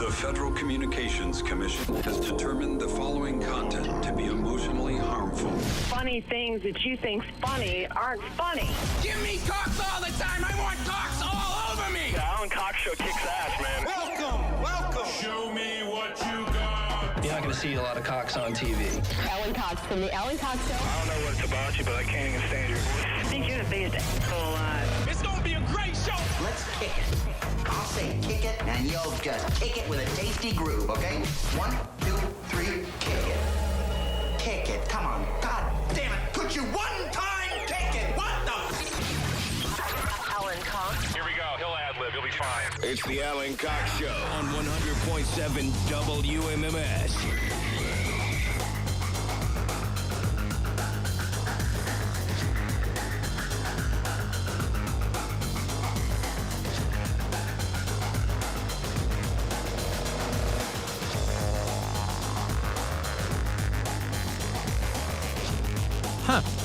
The Federal Communications Commission has determined the following content to be emotionally harmful. Funny things that you think's funny aren't funny. Give me cocks all the time. I want cocks all over me. The Alan Cox Show kicks ass, man. Welcome. Show me what you got. You're not going to see a lot of cocks on TV. Alan Cox from the Alan Cox Show. I don't know what it's about you, but I can't even stand your voice. I think you're the biggest asshole alive. It's going to be a great show. Let's kick it. I'll say kick it, and you'll just kick it with a tasty groove, okay? 1, 2, 3, kick it. Kick it. Come on. God damn it. Could you one time kick it? What the? Alan Cox. Here we go. He'll ad-lib. He'll be fine. It's the Alan Cox Show on 100.7 WMMS.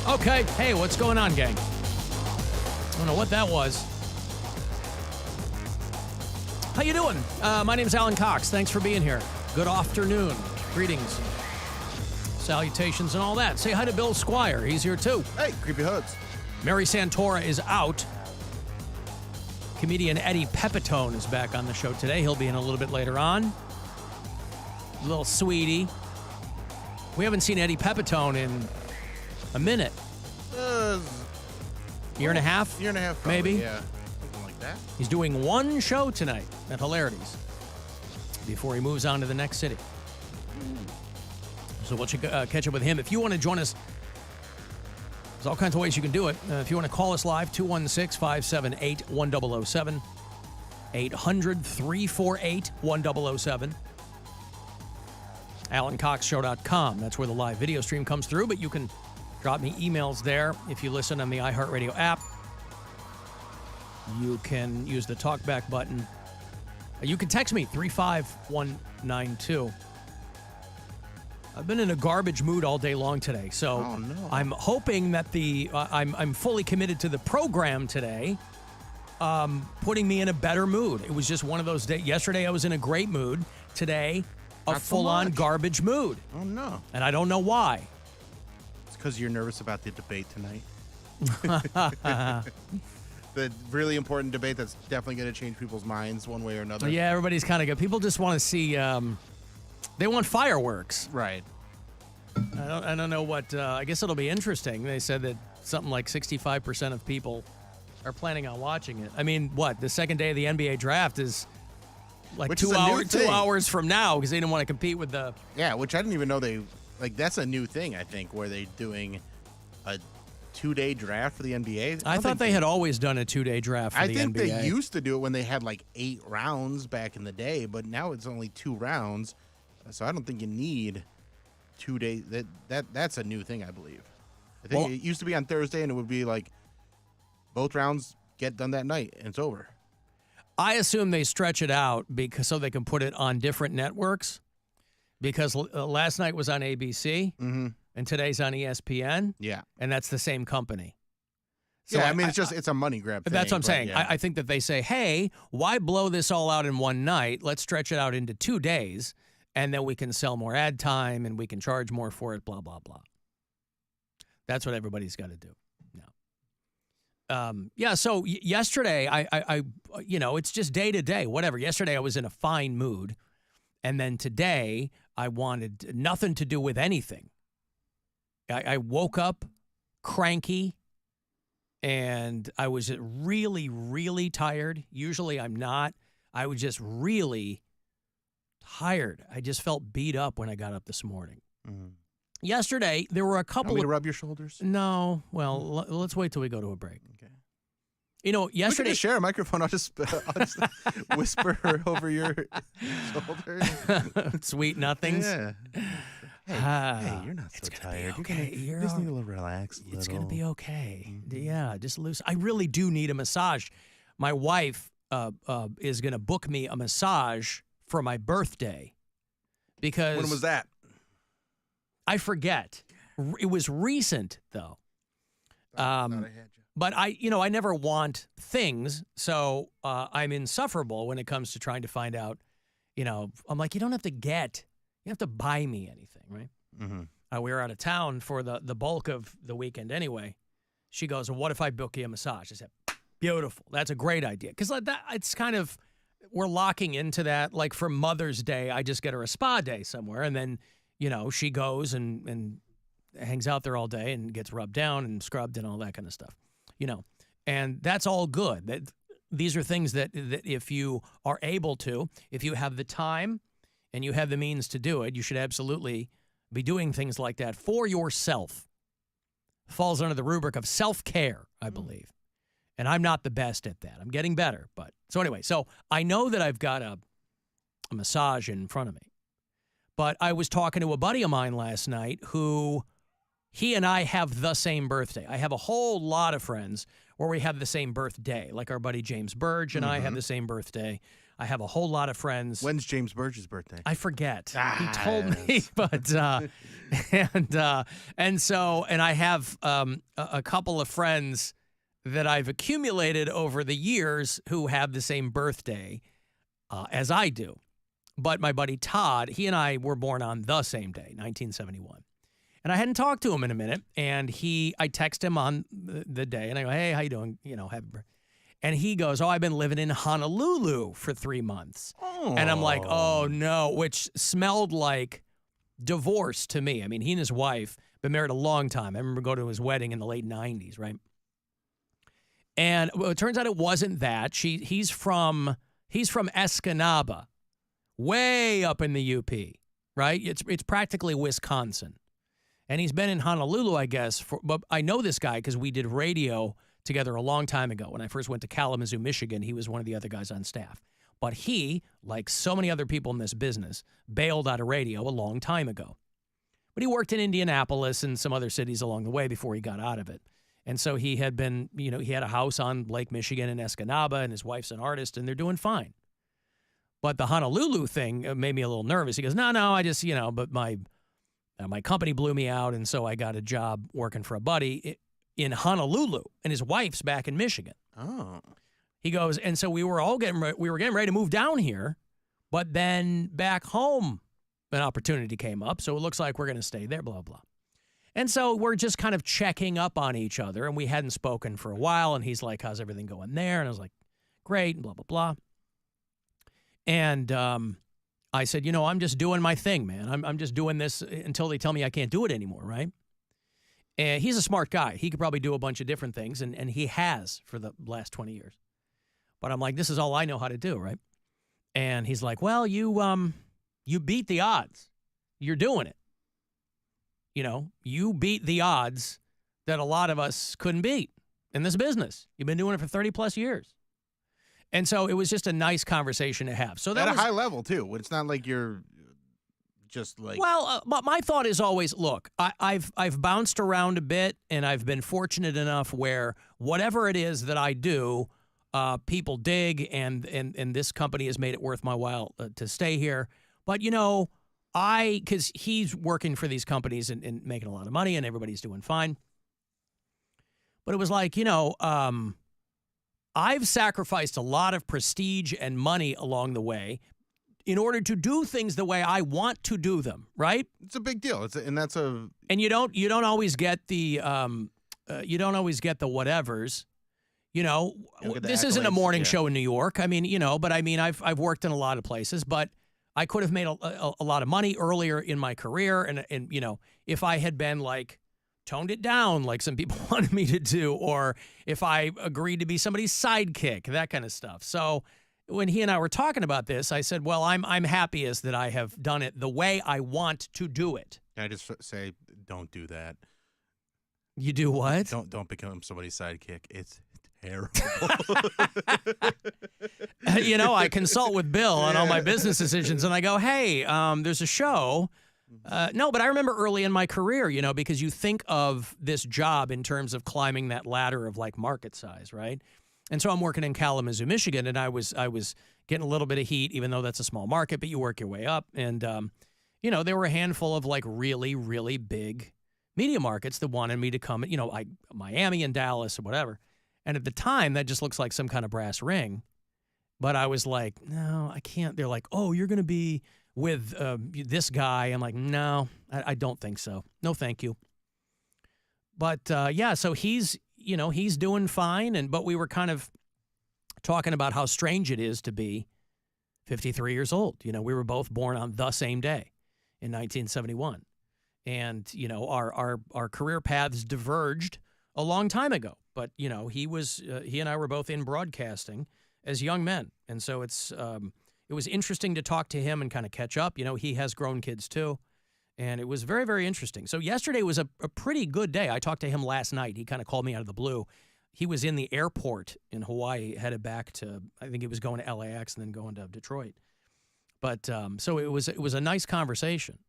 Okay. Hey, what's going on, gang? I don't know what that was. How you doing? My name's Alan Cox. Thanks for being here. Good afternoon. Greetings, salutations, and all that. Say hi to Bill Squire. He's here, too. Hey, creepy hoods. Mary Santora is out. Comedian Eddie Pepitone is back on the show today. He'll be in a little bit later on. Little sweetie. We haven't seen Eddie Pepitone in a minute. Year and a half? Year and a half, probably, maybe? Yeah, something like that. He's doing one show tonight at Hilarities before he moves on to the next city. So we'll catch up with him. If you want to join us, there's all kinds of ways you can do it. If you want to call us live, 216-578-1007, 800-348-1007. AlanCoxShow.com. That's where the live video stream comes through, but you can drop me emails there if you listen on the iHeartRadio app. You can use the talkback button. You can text me, 35192. I've been in a garbage mood all day long today, so I'm hoping that I'm fully committed to the program today, putting me in a better mood. It was just one of those days. Yesterday I was in a great mood. Today, a full-on garbage mood. Oh, no. And I don't know why. It's because you're nervous about the debate tonight. The really important debate that's definitely going to change people's minds one way or another. Yeah, everybody's kind of good. People just want to see, they want fireworks. Right. I don't know what, I guess it'll be interesting. They said that something like 65% of people are planning on watching it. I mean, what? The second day of the NBA draft is like 2 hours from now because they didn't want to compete with the... Yeah, which I didn't even know that's a new thing, I think, where they're doing a 2-day draft for the NBA. I thought they had always done a 2-day draft for the NBA. I think they used to do it when they had like 8 rounds back in the day, but now it's only 2 rounds. So I don't think you need 2 days. That's a new thing, I believe. I think it used to be on Thursday, and it would be like both rounds get done that night, and it's over. I assume they stretch it out so they can put it on different networks. Because last night was on ABC, and today's on ESPN. Yeah, and that's the same company. So yeah, I mean, it's a money grab thing. That's what I'm saying. Yeah. I think that they say, hey, why blow this all out in one night? Let's stretch it out into 2 days, and then we can sell more ad time, and we can charge more for it, blah, blah, blah. That's what everybody's got to do now. So yesterday, I it's just day to day, whatever. Yesterday, I was in a fine mood, and then today, I wanted nothing to do with anything. I woke up cranky, and I was really, really tired. Usually I'm not. I was just really tired. I just felt beat up when I got up this morning. Yesterday, there were a couple Want me to rub your shoulders? No. Well, let's wait till we go to a break. Okay. You know, yesterday... We can just share a microphone. I'll just whisper over your shoulder. Sweet nothings. Yeah. Hey, you're not so tired. Okay. You just need a little relax. It's going to be okay. Yeah, just loose. I really do need a massage. My wife is going to book me a massage for my birthday. Because... When was that? I forget. It was recent, though. But I never want things, so I'm insufferable when it comes to trying to find out I'm like, you don't have to you have to buy me anything, right? Mm-hmm. We were out of town for the bulk of the weekend anyway. She goes, well, what if I book you a massage? I said, beautiful. That's a great idea. Because it's kind of, we're locking into that. Like for Mother's Day, I just get her a spa day somewhere. And then, she goes and hangs out there all day and gets rubbed down and scrubbed and all that kind of stuff, And that's all good. These are things that if you are able to, if you have the time and you have the means to do it, you should absolutely be doing things like that for yourself. Falls under the rubric of self-care, I believe. And I'm not the best at that. I'm getting better. But so anyway, so I know that I've got a massage in front of me. But I was talking to a buddy of mine last night who he and I have the same birthday. I have a whole lot of friends where we have the same birthday. Like our buddy James Burge and I have the same birthday. I have a whole lot of friends. When's James Burge's birthday? I forget. He told me, but and I have a couple of friends that I've accumulated over the years who have the same birthday as I do. But my buddy Todd, he and I were born on the same day, 1971. And I hadn't talked to him in a minute, and I text him on the day, and I go, hey, how you doing? Happy birthday. And he goes, I've been living in Honolulu for 3 months. Oh. And I'm like, oh, no, which smelled like divorce to me. I mean, he and his wife been married a long time. I remember going to his wedding in the late 90s, right? And it turns out it wasn't that. He's from Escanaba, way up in the UP, right? It's practically Wisconsin. And he's been in Honolulu, I guess. But I know this guy because we did radio together a long time ago. When I first went to Kalamazoo, Michigan, he was one of the other guys on staff. But he, like so many other people in this business, bailed out of radio a long time ago. But he worked in Indianapolis and some other cities along the way before he got out of it. And so he had been, he had a house on Lake Michigan in Escanaba, and his wife's an artist, and they're doing fine. But the Honolulu thing made me a little nervous. He goes, no, I just, but my company blew me out, and so I got a job working for a buddy in Honolulu, and his wife's back in Michigan. Oh. He goes, and so we were getting ready to move down here, but then back home, an opportunity came up, so it looks like we're going to stay there, blah, blah. And so we're just kind of checking up on each other, and we hadn't spoken for a while, and he's like, how's everything going there? And I was like, great, and blah, blah, blah. And I said, I'm just doing my thing, man. I'm just doing this until they tell me I can't do it anymore, right? And he's a smart guy. He could probably do a bunch of different things, and he has for the last 20 years. But I'm like, this is all I know how to do, right? And he's like, well, you beat the odds. You're doing it. You beat the odds that a lot of us couldn't beat in this business. You've been doing it for 30 plus years. And so it was just a nice conversation to have. So that at a high level too. It's not like you're just like. Well, my thought is always, look, I've bounced around a bit, and I've been fortunate enough where whatever it is that I do, people dig, and this company has made it worth my while to stay here. But because he's working for these companies and making a lot of money, and everybody's doing fine. But it was like, I've sacrificed a lot of prestige and money along the way in order to do things the way I want to do them, right? It's a big deal. And you don't always get the whatevers. This isn't a morning show in New York. I mean, but I mean, I've worked in a lot of places, but I could have made a lot of money earlier in my career, and if I had been like toned it down like some people wanted me to do, or if I agreed to be somebody's sidekick, that kind of stuff. So when he and I were talking about this, I said, well, I'm happiest that I have done it the way I want to do it. I just say, don't do that. You do what? Don't become somebody's sidekick. It's terrible. I consult with Bill on all my business decisions, and I go, hey, there's a show. No, but I remember early in my career, because you think of this job in terms of climbing that ladder of like market size, right? And so I'm working in Kalamazoo, Michigan, and I was getting a little bit of heat, even though that's a small market, but you work your way up. And, there were a handful of like really, really big media markets that wanted me to come, Miami and Dallas or whatever. And at the time, that just looks like some kind of brass ring. But I was like, no, I can't. They're like, oh, you're going to be with this guy. I'm like, no, I don't think so. No, thank you. But yeah, so he's doing fine. But we were kind of talking about how strange it is to be 53 years old. We were both born on the same day in 1971. And, our career paths diverged a long time ago. But, he and I were both in broadcasting as young men. And so it was interesting to talk to him and kind of catch up. He has grown kids too. And it was very, very interesting. So yesterday was a pretty good day. I talked to him last night. He kind of called me out of the blue. He was in the airport in Hawaii, headed back to, I think he was going to LAX and then going to Detroit. But so it was a nice conversation.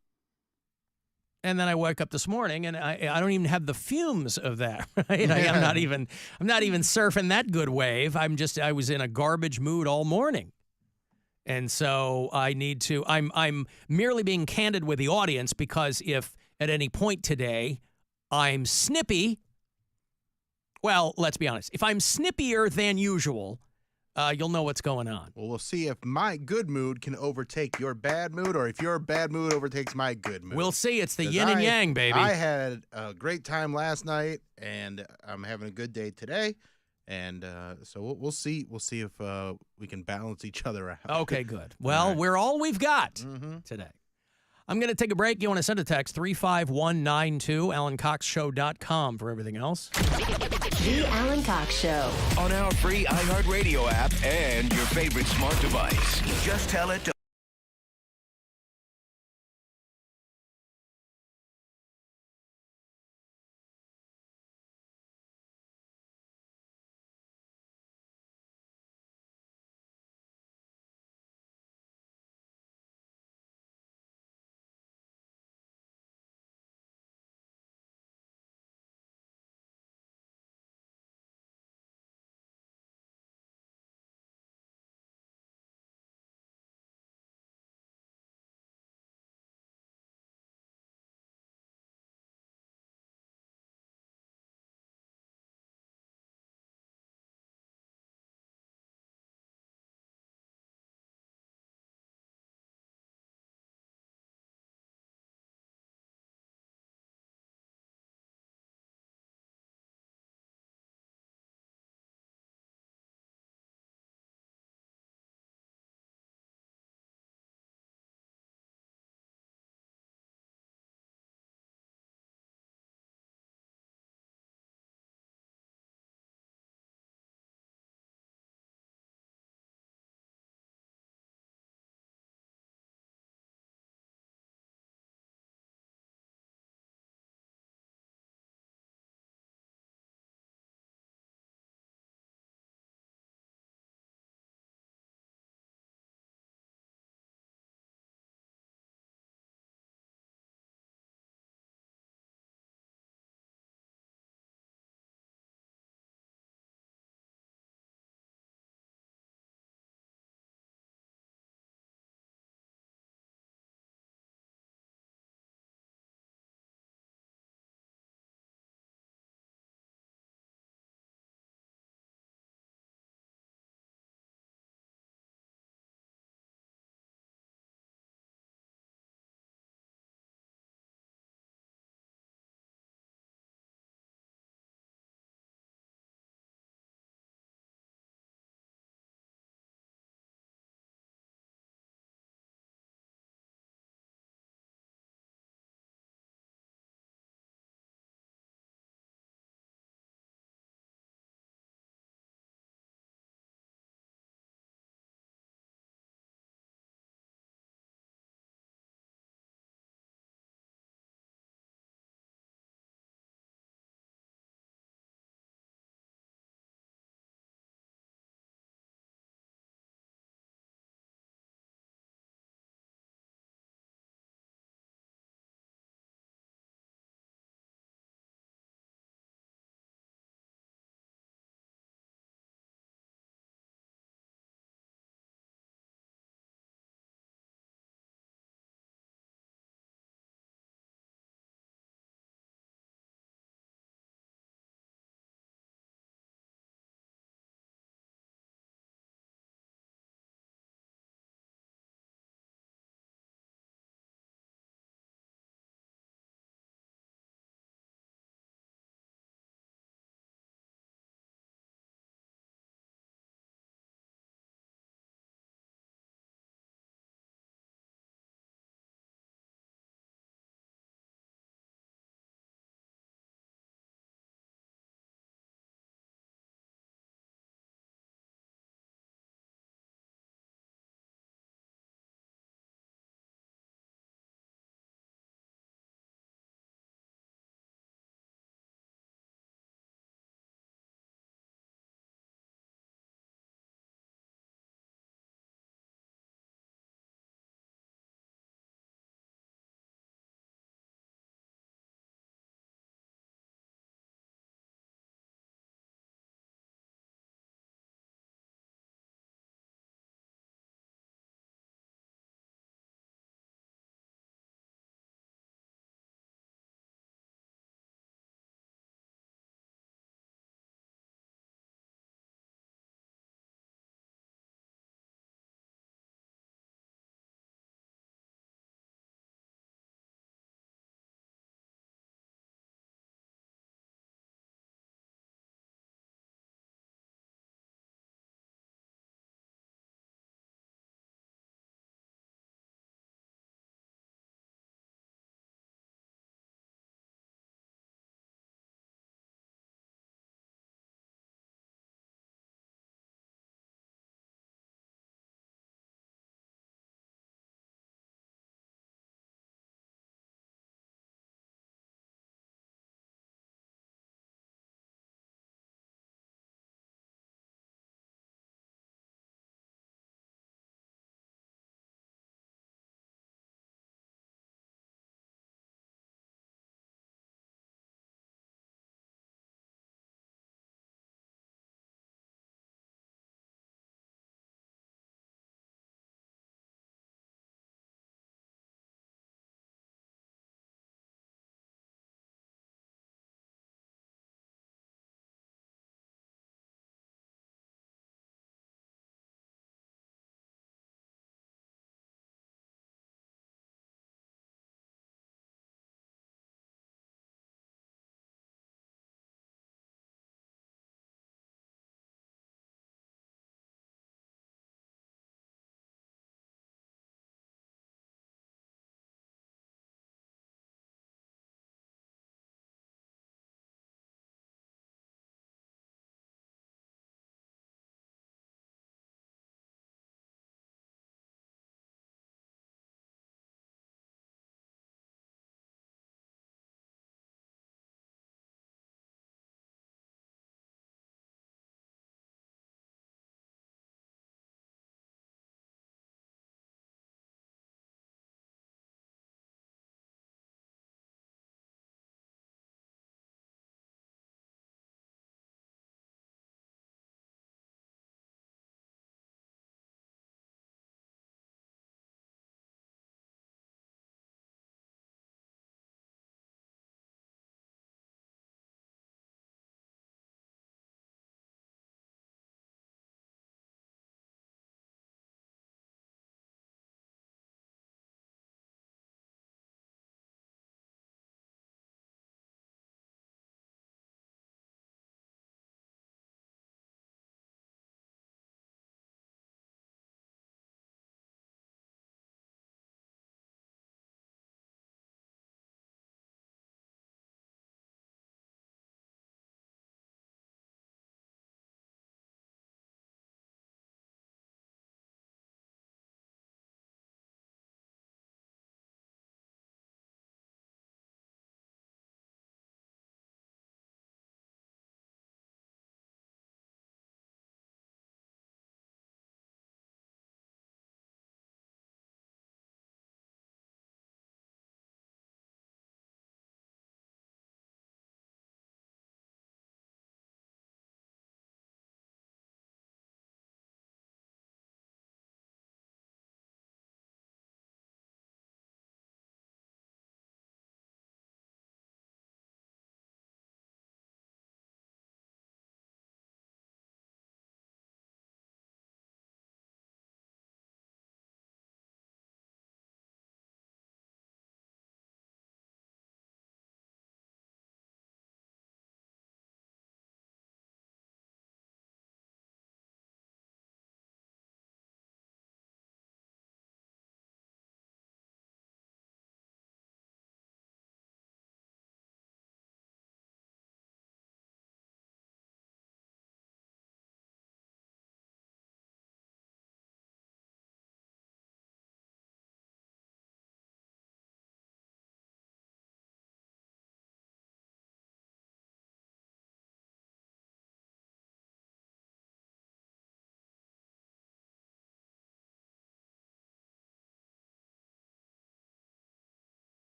And then I woke up this morning, and I don't even have the fumes of that. Right? I'm not even surfing that good wave. I was in a garbage mood all morning, and so I'm merely being candid with the audience because if at any point today I'm snippy, well, let's be honest. If I'm snippier than usual, you'll know what's going on. Well, we'll see if my good mood can overtake your bad mood or if your bad mood overtakes my good mood. We'll see. It's the yin and yang, baby. I had a great time last night, and I'm having a good day today. And so we'll see. We'll see if we can balance each other out. Okay, good. Well, we're all we've got today. I'm going to take a break. You want to send a text, 35192, AlanCoxShow.com for everything else. The Alan Cox Show. On our free iHeartRadio app and your favorite smart device. Just tell it to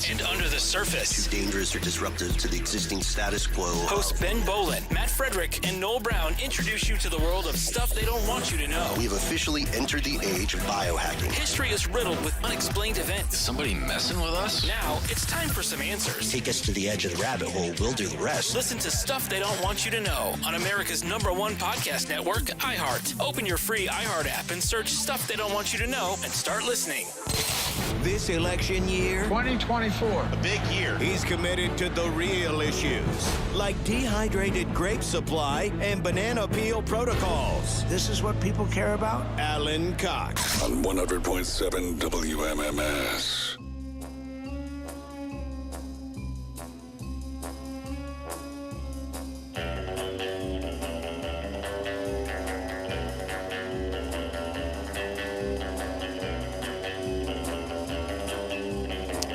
Past and Under the Surface. Too dangerous or disruptive to the existing status quo. Hosts Ben Bolin, Matt Frederick, and Noel Brown introduce you to the world of stuff they don't want you to know. We've officially entered the age of biohacking. History is riddled with unexplained events. Is somebody messing with us? Now, it's time for some answers. Take us to the edge of the rabbit hole. We'll do the rest. Listen to Stuff They Don't Want You to Know on America's #1 podcast network, iHeart. Open your free iHeart app and search Stuff They Don't Want You to Know and start listening. This election year, 2024. A big year. he's committed to the real issues, like dehydrated grape supply and banana peel protocols. This is what people care about? Alan Cox. On 100.7 WMMS.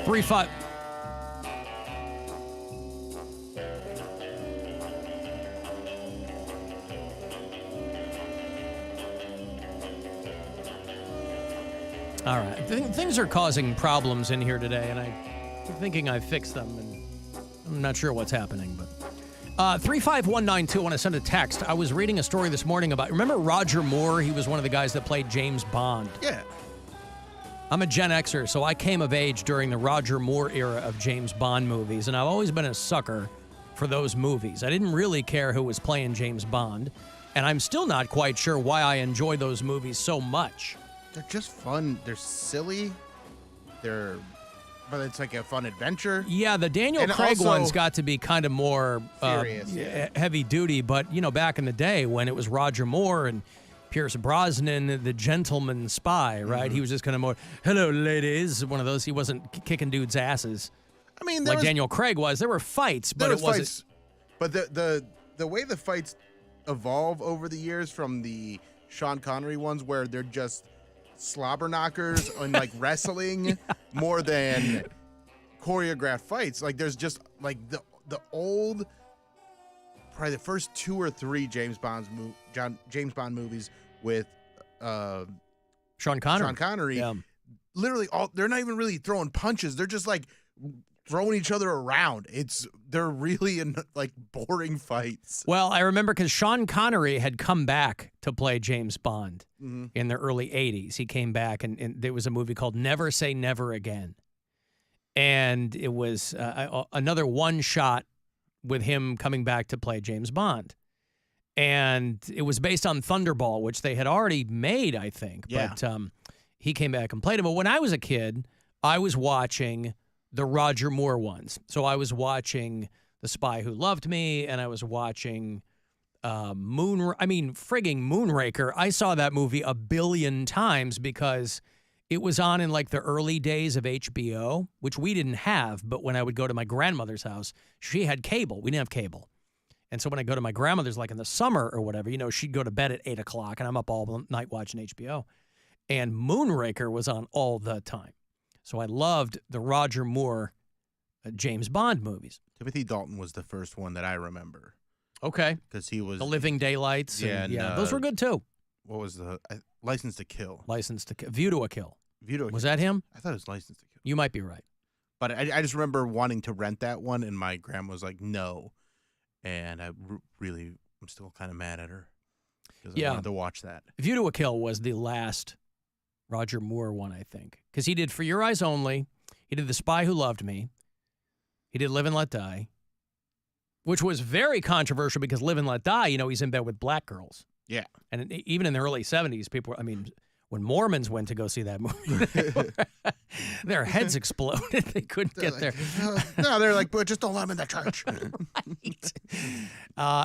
Three five. All right. Things are causing problems in here today, and I'm thinking I fixed them, and I'm not sure what's happening. But 35192, when I sent a text, I was reading a story this morning about, remember Roger Moore? He was one of the guys that played James Bond. Yeah. I'm a Gen Xer, so I came of age during the Roger Moore era of James Bond movies, and I've always been a sucker for those movies. I didn't really care who was playing James Bond, and I'm still not quite sure why I enjoy those movies so much. They're just fun. They're silly. But it's like a fun adventure. Yeah, the Daniel And Craig also- ones got to be kind of more Serious, yeah. heavy duty, but, you know, back in the day when it was Roger Moore and Pierce Brosnan, the gentleman spy, right? Mm-hmm. He was just kind of more, hello, ladies, one of those. He wasn't kicking dudes' asses. I mean, Like Daniel Craig was. There were fights, but it wasn't. Fights, but the way the fights evolve over the years, from the Sean Connery ones where they're just slobber knockers and like wrestling more than choreographed fights. Like there's just like the old, probably the first 2 or 3 James Bond movies with Sean Connery. Sean Connery. Yeah. Literally they're not even really throwing punches. They're just like throwing each other around. They're really like boring fights. Well, I remember because Sean Connery had come back to play James Bond in the early 80s. He came back, and there was a movie called Never Say Never Again. And it was another one shot with him coming back to play James Bond. And it was based on Thunderball, which they had already made, I think. Yeah. But he came back and played it. But when I was a kid, I was watching the Roger Moore ones. So I was watching The Spy Who Loved Me, and I was watching frigging Moonraker. I saw that movie a billion times because it was on in like the early days of HBO, which we didn't have. But when I would go to my grandmother's house, she had cable. We didn't have cable. And so when I go to my grandmother's, like in the summer or whatever, you know, she'd go to bed at 8 o'clock, and I'm up all night watching HBO. And Moonraker was on all the time. So I loved the Roger Moore James Bond movies. Timothy Dalton was the first one that I remember. Okay. Because he was The Living Daylights. Yeah, those were good too. What was the License to Kill? License to Kill. View to a Kill. View to a Was Kill. that him? I thought it was License to Kill. You might be right. But I just remember wanting to rent that one, and my grandma was like, no. And I'm still kind of mad at her. Because I wanted to watch that. View to a Kill was the last Roger Moore one, I think. Because he did For Your Eyes Only. He did The Spy Who Loved Me. He did Live and Let Die, which was very controversial because Live and Let Die, you know, he's in bed with black girls. Yeah. And even in the early 70s, when Mormons went to go see that movie, their heads exploded. They couldn't get there. No, they're like, but just don't let them in the church. Right.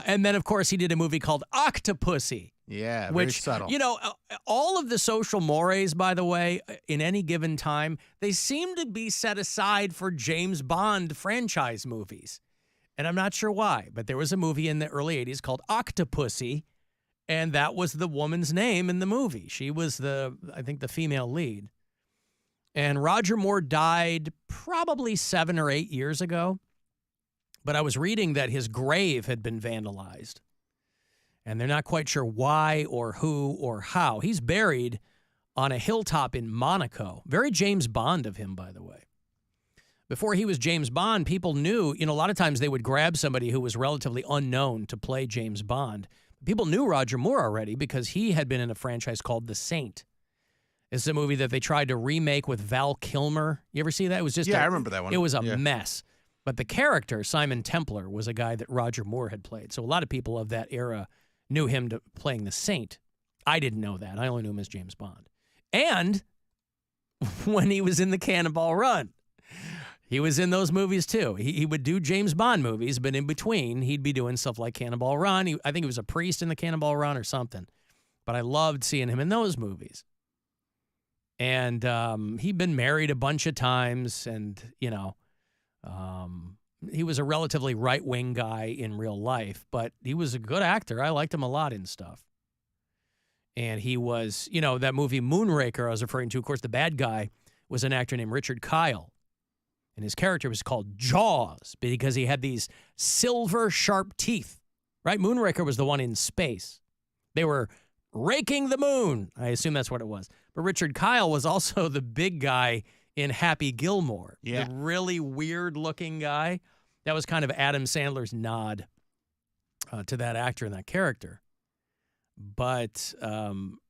And then, of course, he did a movie called Octopussy. Yeah, very which, subtle. You know, all of the social mores, by the way, in any given time, they seem to be set aside for James Bond franchise movies. And I'm not sure why, but there was a movie in the early 80s called Octopussy, and that was the woman's name in the movie. She was I think the female lead. And Roger Moore died probably 7 or 8 years ago, but I was reading that his grave had been vandalized. And they're not quite sure why or who or how. He's buried on a hilltop in Monaco. Very James Bond of him, by the way. before he was James Bond, people knew, a lot of times they would grab somebody who was relatively unknown to play James Bond. People knew Roger Moore already because he had been in a franchise called The Saint. It's a movie that they tried to remake with Val Kilmer. You ever see that? It was just I remember that one. It was a mess. But the character, Simon Templar, was a guy that Roger Moore had played. So a lot of people of that era knew him playing The Saint. I didn't know that. I only knew him as James Bond. And when he was in the Cannonball Run, he was in those movies too. He would do James Bond movies, but in between, he'd be doing stuff like Cannonball Run. I think he was a priest in the Cannonball Run or something. But I loved seeing him in those movies. And he'd been married a bunch of times, and, he was a relatively right-wing guy in real life, but he was a good actor. I liked him a lot in stuff. And he was, that movie Moonraker I was referring to, of course, the bad guy was an actor named Richard Kyle. And his character was called Jaws because he had these silver sharp teeth, right? Moonraker was the one in space. They were raking the moon. I assume that's what it was. But Richard Kyle was also the big guy in Happy Gilmore. Yeah. The really weird looking guy. That was kind of Adam Sandler's nod to that actor and that character. But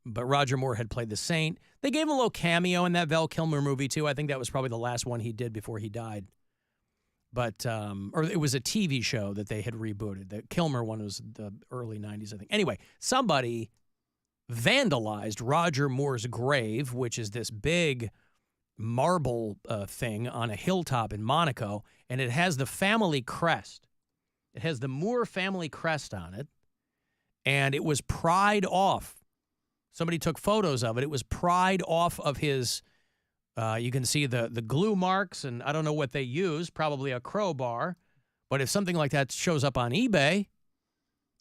Roger Moore had played the Saint. They gave him a little cameo in that Val Kilmer movie, too. I think that was probably the last one he did before he died. But, or it was a TV show that they had rebooted. The Kilmer one was the early 90s, I think. Anyway, somebody vandalized Roger Moore's grave, which is this big marble thing on a hilltop in Monaco, and it has the family crest. It has the Moore family crest on it. And it was pried off. Somebody took photos of it. It was pried off of his, you can see the glue marks, and I don't know what they used, probably a crowbar. But if something like that shows up on eBay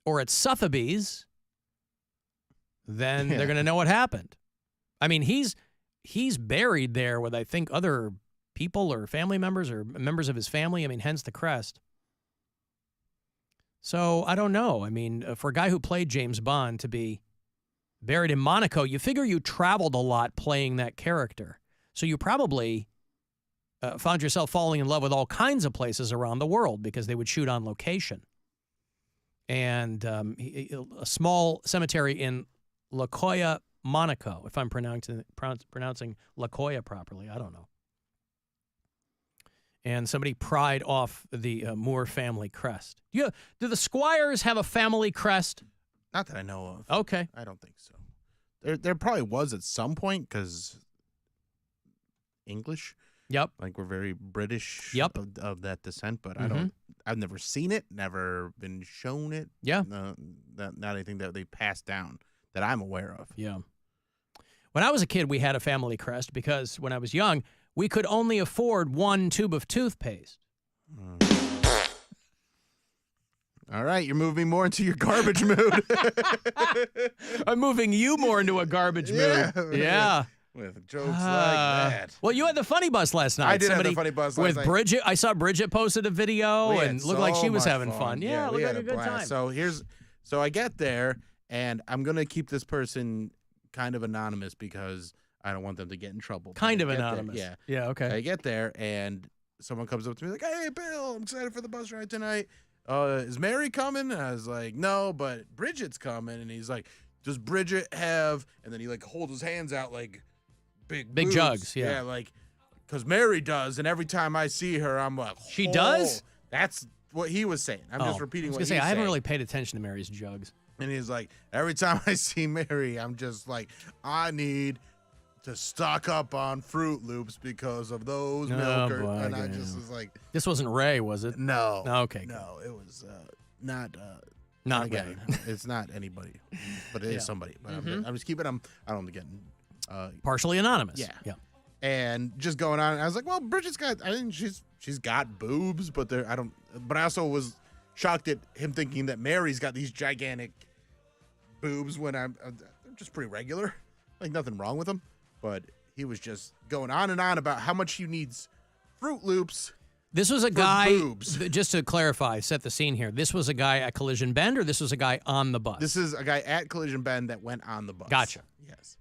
or at Sotheby's, then they're going to know what happened. I mean, he's buried there with, I think, other people or family members or members of his family. I mean, hence the crest. So, I don't know. I mean, for a guy who played James Bond to be buried in Monaco, you figure you traveled a lot playing that character. So you probably found yourself falling in love with all kinds of places around the world because they would shoot on location. And a small cemetery in La Jolla, Monaco, if I'm pronouncing La Jolla properly. I don't know. And somebody pried off the Moore family crest. Do the Squires have a family crest? Not that I know of. Okay. I don't think so. There probably was at some point because English. Yep. Like we're very British. Yep. Of that descent, but I've never seen it, never been shown it. Yeah. Not anything that they passed down that I'm aware of. Yeah. When I was a kid, we had a family crest because when I was young, we could only afford one tube of toothpaste. All right, you're moving more into your garbage mood. I'm moving you more into a garbage mood. Yeah. With jokes like that. Well, you had the funny bus last night. I did have the funny bus last with night. Bridget. I saw Bridget posted a video and looked like she was having fun. Yeah, we looked had like a good blast. time. So I get there, and I'm going to keep this person kind of anonymous because I don't want them to get in trouble. Kind of anonymous. Yeah. Yeah, okay. I get there, and someone comes up to me like, "Hey, Bill, I'm excited for the bus ride tonight. Is Mary coming?" And I was like, "No, but Bridget's coming." And he's like, "Does Bridget have?" And then he like holds his hands out like big boobs. jugs. Yeah. Like because Mary does, and every time I see her, I'm like, She does? That's what he was saying. I'm just repeating what I was he's gonna say I haven't saying. really paid attention to Mary's jugs. And he's like, every time I see Mary, I'm just like, I need to stock up on Fruit Loops because of those milkers. Boy, And I just was like, this wasn't Ray, was it? no. Okay. No, it was not Ray. It's not anybody, but it is somebody. But I'm just keeping them. I don't get Partially anonymous. Yeah. Yeah. And just going on, I was like, well, Bridget's got. I think she's got boobs, but I don't. But I also was shocked at him thinking that Mary's got these gigantic boobs when they're just pretty regular, like nothing wrong with them. But he was just going on and on about how much he needs Fruit Loops. This was a for guy, boobs. just to clarify, set the scene here. This was a guy at Collision Bend, or this was a guy on the bus? This is a guy at Collision Bend that went on the bus. Gotcha. Yes.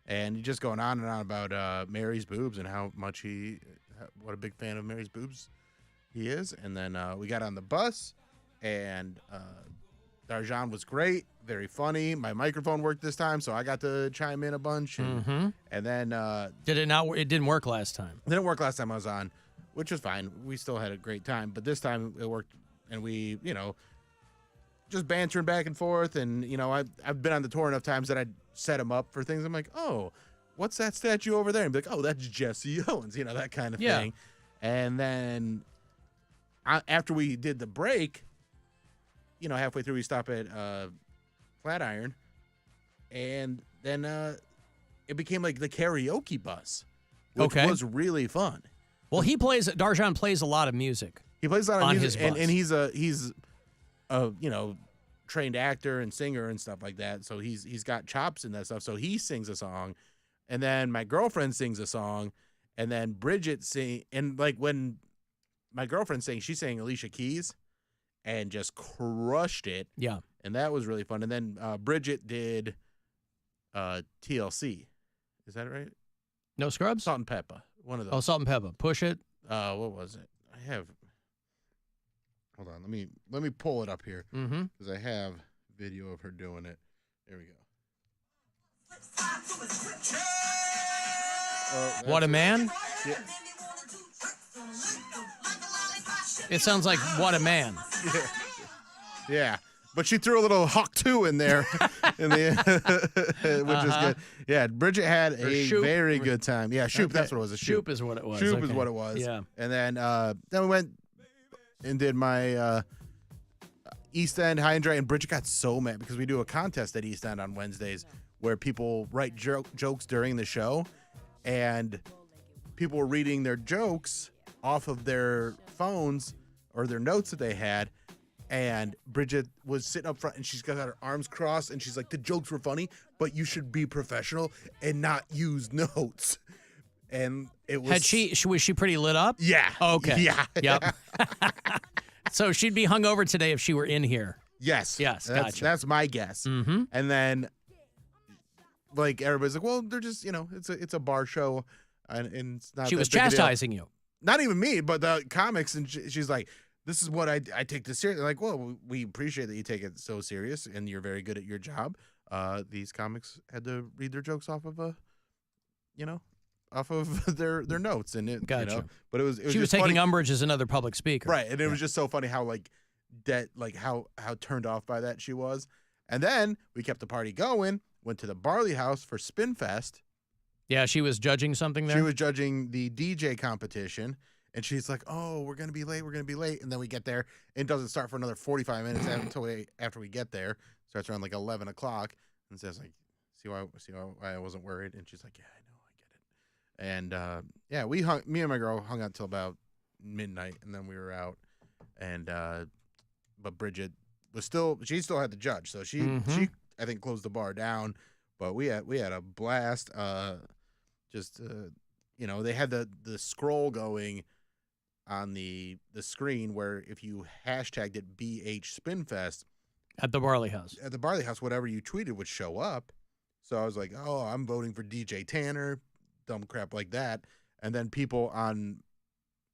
And he's just going on and on about Mary's boobs and how much he what a big fan of Mary's boobs he is. And then we got on the bus, and Darjan was great, very funny. My microphone worked this time, so I got to chime in a bunch. And then Did it not? It didn't work last time. It didn't work last time I was on, which was fine. We still had a great time, but this time it worked, and we, just bantering back and forth. And I've been on the tour enough times that I'd set him up for things. I'm like, oh, what's that statue over there? And be like, oh, that's Jesse Owens, that kind of thing. And then after we did the break, halfway through we stop at Flatiron, and then it became like the karaoke bus, which was really fun. Well, Darjan plays a lot of music. He plays a lot of on music, his bus. and he's a trained actor and singer and stuff like that. So he's got chops in that stuff. So he sings a song, and then my girlfriend sings a song, and then Bridget sing. And like when my girlfriend sang, she sang Alicia Keys, and just crushed it. Yeah, and that was really fun. And then Bridget did TLC. Is that right? No Scrubs? Salt and Pepper. One of those. Oh, Salt and Pepper. Push It. What was it? I have. Hold on. Let me pull it up here because I have video of her doing it. There we go. What a Man? Yeah. It sounds like What a Man. Yeah. But she threw a little Hawk 2 in there, which is good. Yeah, Bridget had a very good time. Yeah, Shoop, that's what it was. Shoop is what it was. Shoop is what it was. Yeah. And then we went and did my East End High and Dry, and Bridget got so mad because we do a contest at East End on Wednesdays where people write jokes during the show, and people were reading their jokes off of their phones or their notes that they had. And Bridget was sitting up front, and she's got her arms crossed, and she's like, the jokes were funny, but you should be professional and not use notes. And it was... Was she pretty lit up? Yeah. Okay. Yeah. Yep. So she'd be hungover today if she were in here. Yes. Gotcha. That's my guess. Mm-hmm. And then, like, everybody's like, well, they're just, it's a bar show, and it's not... She was chastising you. Not even me, but the comics, and she's like... This is what I take this serious. Like, well, we appreciate that you take it so serious, and you're very good at your job. These comics had to read their jokes off of their notes, and it. Gotcha. But it was she was taking umbrage as another public speaker, right? And it was just so funny how how turned off by that she was. And then we kept the party going. Went to the Barley House for Spin Fest. Yeah, she was judging something there. She was judging the DJ competition. And she's like, oh, we're going to be late. And then we get there. It doesn't start for another 45 minutes after we get there. Starts around like 11 o'clock. And says, like, see why I wasn't worried? And she's like, yeah, I know, I get it. And, me and my girl hung out till about midnight. And then we were out. And, but Bridget she still had to judge. So she I think, closed the bar down. But we had a blast. They had the scroll going on the screen where if you hashtagged it BH Spinfest at the Barley House, whatever you tweeted would show up. So I was like, oh, I'm voting for DJ Tanner, dumb crap like that. And then people on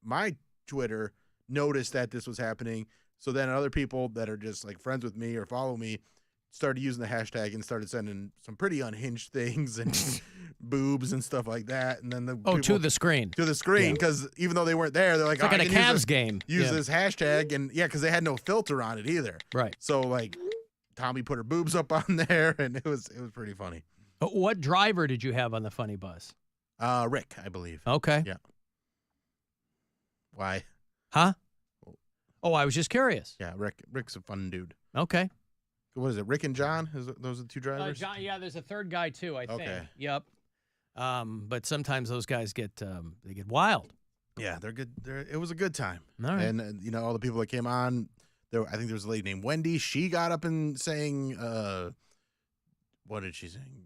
my Twitter noticed that this was happening. So then other people that are just like friends with me or follow me started using the hashtag and started sending some pretty unhinged things and boobs and stuff like that. And then to the screen. Because even though they weren't there, they're like, it's like at a Cavs game. Use this hashtag. And because they had no filter on it either. Right. So like Tommy put her boobs up on there, and it was pretty funny. What driver did you have on the funny bus? Rick, I believe. Okay. Yeah. Why? Huh? Oh, I was just curious. Yeah, Rick's a fun dude. Okay. What is it, Rick and John? Those are the two drivers? John, yeah, there's a third guy too, I think. Okay. Yep. But sometimes those guys get wild. Yeah, they're good. It was a good time. All right. And all the people that came on, I think there was a lady named Wendy. She got up and sang, what did she sing?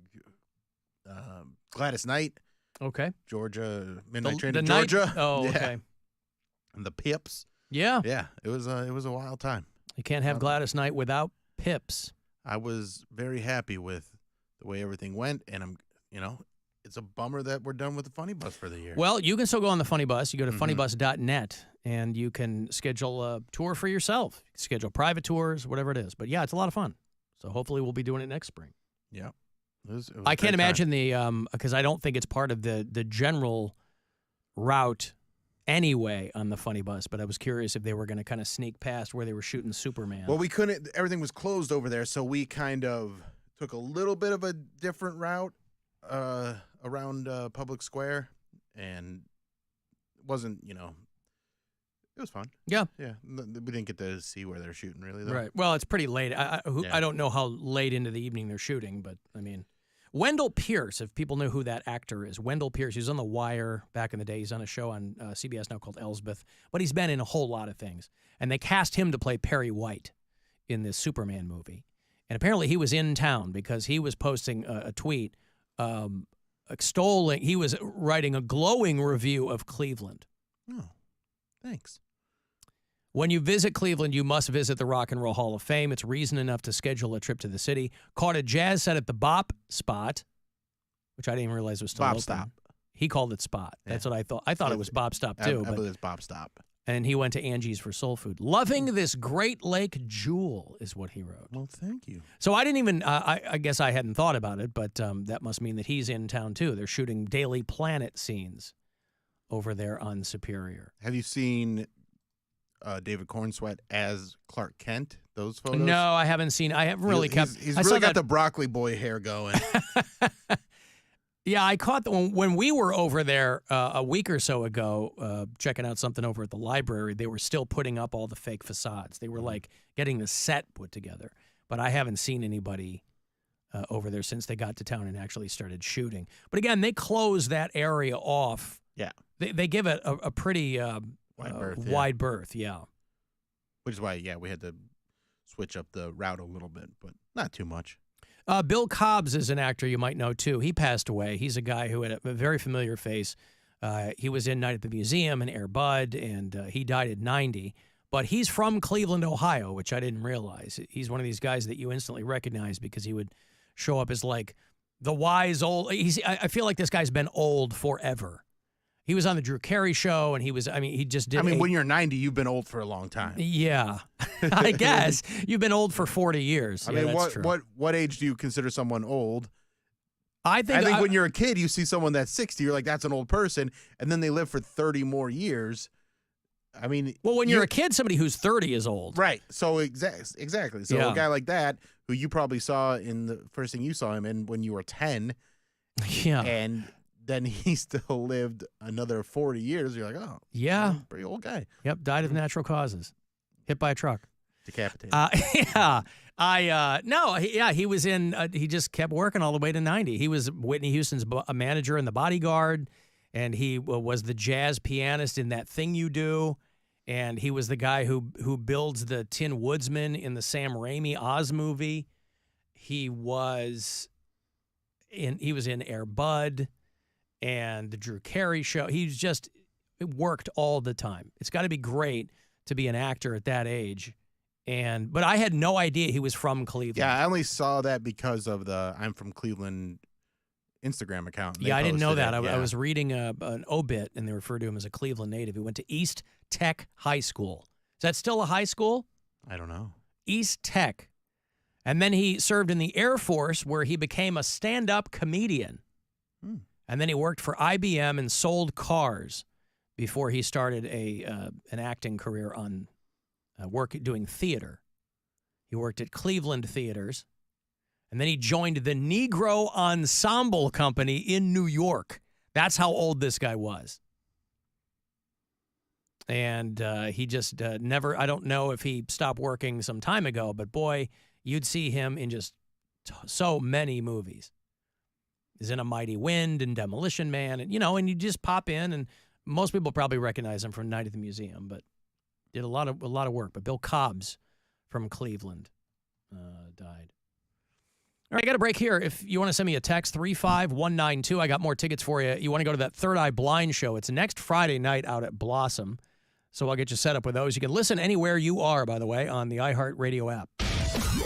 Gladys Knight. Okay. Georgia, Midnight Train to Georgia. Oh, yeah. okay. And the Pips. Yeah. Yeah, it was a wild time. You can't have Gladys Knight without Pips. I was very happy with the way everything went, and it's a bummer that we're done with the Funny Bus for the year. Well, you can still go on the Funny Bus. You go to funnybus.net, and you can schedule a tour for yourself. Schedule private tours, whatever it is. But, yeah, it's a lot of fun. So hopefully we'll be doing it next spring. Yeah. I can't imagine because I don't think it's part of the general route anyway on the Funny Bus, but I was curious if they were going to kind of sneak past where they were shooting Superman. Well, we couldn't. Everything was closed over there, so we kind of took a little bit of a different route around Public Square, and it wasn't, it was fun. Yeah. Yeah. We didn't get to see where they're shooting, really, though. Right. Well, it's pretty late. I don't know how late into the evening they're shooting, but, I mean, Wendell Pierce, if people know who that actor is. Wendell Pierce, he was on The Wire back in the day. He's on a show on CBS now called Elsbeth, but he's been in a whole lot of things. And they cast him to play Perry White in this Superman movie. And apparently he was in town because he was posting a tweet extolling, he was writing a glowing review of Cleveland. Oh, thanks. When you visit Cleveland, you must visit the Rock and Roll Hall of Fame. It's reason enough to schedule a trip to the city. Caught a jazz set at the Bop Spot, which I didn't even realize was still open. Bop Stop. He called it Spot. That's what I thought. I thought it was Bop Stop, too. I believe it's Bop Stop. And he went to Angie's for soul food. Loving this Great Lake jewel is what he wrote. Well, thank you. So I didn't even, I guess I hadn't thought about it, but that must mean that he's in town, too. They're shooting Daily Planet scenes over there on Superior. Have you seen David Cornsweet as Clark Kent? Those photos? No, I haven't seen. I haven't really kept. He's really got the broccoli boy hair going. Yeah, I caught when we were over there a week or so ago, checking out something over at the library. They were still putting up all the fake facades. They were like getting the set put together. But I haven't seen anybody over there since they got to town and actually started shooting. But again, they close that area off. Yeah, they give it a pretty wide berth. Yeah. Which is why, we had to switch up the route a little bit, but not too much. Bill Cobbs is an actor you might know, too. He passed away. He's a guy who had a very familiar face. He was in Night at the Museum and Air Bud, and he died at 90. But he's from Cleveland, Ohio, which I didn't realize. He's one of these guys that you instantly recognize because he would show up as, like, the wise old. I feel like this guy's been old forever. He was on the Drew Carey show, and he just did. When you're 90, you've been old for a long time. Yeah, I guess you've been old for 40 years. What age do you consider someone old? I think when you're a kid, you see someone that's 60, you're like, that's an old person, and then they live for 30 more years. Well, when you're a kid, somebody who's 30 is old, right? So exactly. So a guy like that, who you probably saw in the first thing you saw him in when you were 10, yeah, and then he still lived another 40 years. You're like, oh, yeah, pretty old guy. Yep, died of natural causes, hit by a truck, decapitated. He was in. He just kept working all the way to 90. He was Whitney Houston's manager in The Bodyguard, and he was the jazz pianist in That Thing You Do, and he was the guy who builds the Tin Woodsman in the Sam Raimi Oz movie. He was in Air Bud and the Drew Carey show. He's just worked all the time. It's got to be great to be an actor at that age. But I had no idea he was from Cleveland. Yeah, I only saw that because of the I'm from Cleveland Instagram account. Yeah, I didn't know that. I was reading an obit, and they referred to him as a Cleveland native. He went to East Tech High School. Is that still a high school? I don't know. East Tech. And then he served in the Air Force, where he became a stand-up comedian. And then he worked for IBM and sold cars before he started an acting career on doing theater. He worked at Cleveland Theaters, and then he joined the Negro Ensemble Company in New York. That's how old this guy was. And he just never, I don't know if he stopped working some time ago, but boy, you'd see him in just so many movies. He's in A Mighty Wind and Demolition Man, and and you just pop in, and most people probably recognize him from Night at the Museum, but did a lot of work. But Bill Cobbs from Cleveland died. All right, I got a break here. If you want to send me a text, 35192, I got more tickets for you. You want to go to that Third Eye Blind show. It's next Friday night out at Blossom, so I'll get you set up with those. You can listen anywhere you are, by the way, on the iHeartRadio app.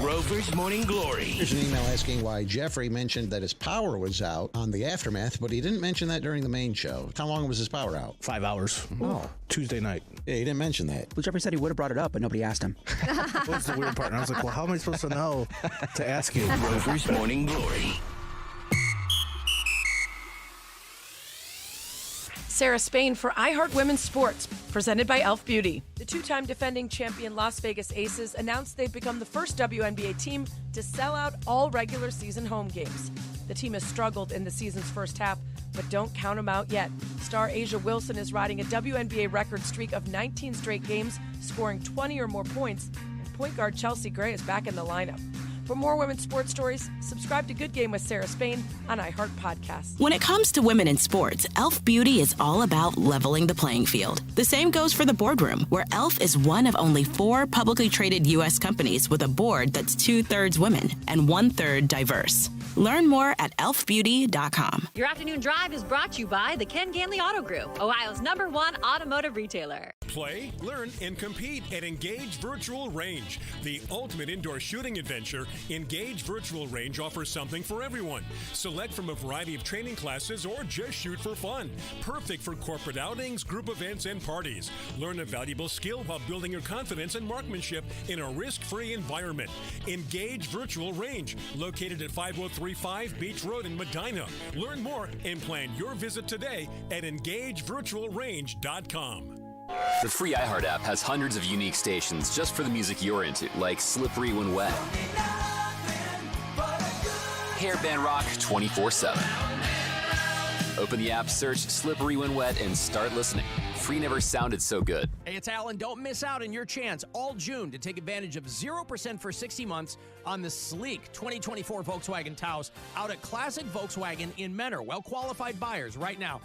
Rover's Morning Glory. Here's an email asking why Jeffrey mentioned that his power was out on the Aftermath, but he didn't mention that during the main show. How long was his power out? 5 hours. Oh. Tuesday night. Yeah, he didn't mention that. Well, Jeffrey said he would have brought it up, but nobody asked him. What's the weird part? And I was like, well, how am I supposed to know to ask you? Rover's Morning Glory. Sarah Spain for iHeart Women's Sports, presented by Elf Beauty. The two-time defending champion Las Vegas Aces announced they've become the first WNBA team to sell out all regular season home games. The team has struggled in the season's first half, but don't count them out yet. Star Asia Wilson is riding a WNBA record streak of 19 straight games, scoring 20 or more points, and point guard Chelsea Gray is back in the lineup. For more women's sports stories, subscribe to Good Game with Sarah Spain on iHeart Podcasts. When it comes to women in sports, Elf Beauty is all about leveling the playing field. The same goes for the boardroom, where Elf is one of only 4 publicly traded U.S. companies with a board that's 2/3 women and 1/3 diverse. Learn more at elfbeauty.com. Your afternoon drive is brought to you by the Ken Ganley Auto Group, Ohio's #1 automotive retailer. Play, learn, and compete at Engage Virtual Range. The ultimate indoor shooting adventure, Engage Virtual Range offers something for everyone. Select from a variety of training classes or just shoot for fun. Perfect for corporate outings, group events, and parties. Learn a valuable skill while building your confidence and marksmanship in a risk-free environment. Engage Virtual Range, located at 5035 Beach Road in Medina. Learn more and plan your visit today at engagevirtualrange.com. The free iHeart app has hundreds of unique stations just for the music you're into, like Slippery When Wet, Hairband Rock 24/7. Open the app, search Slippery When Wet, and start listening. Free never sounded so good. Hey, it's Alan. Don't miss out on your chance all June to take advantage of 0% for 60 months on the sleek 2024 Volkswagen Taos out at Classic Volkswagen in Menor. Well-qualified buyers right now.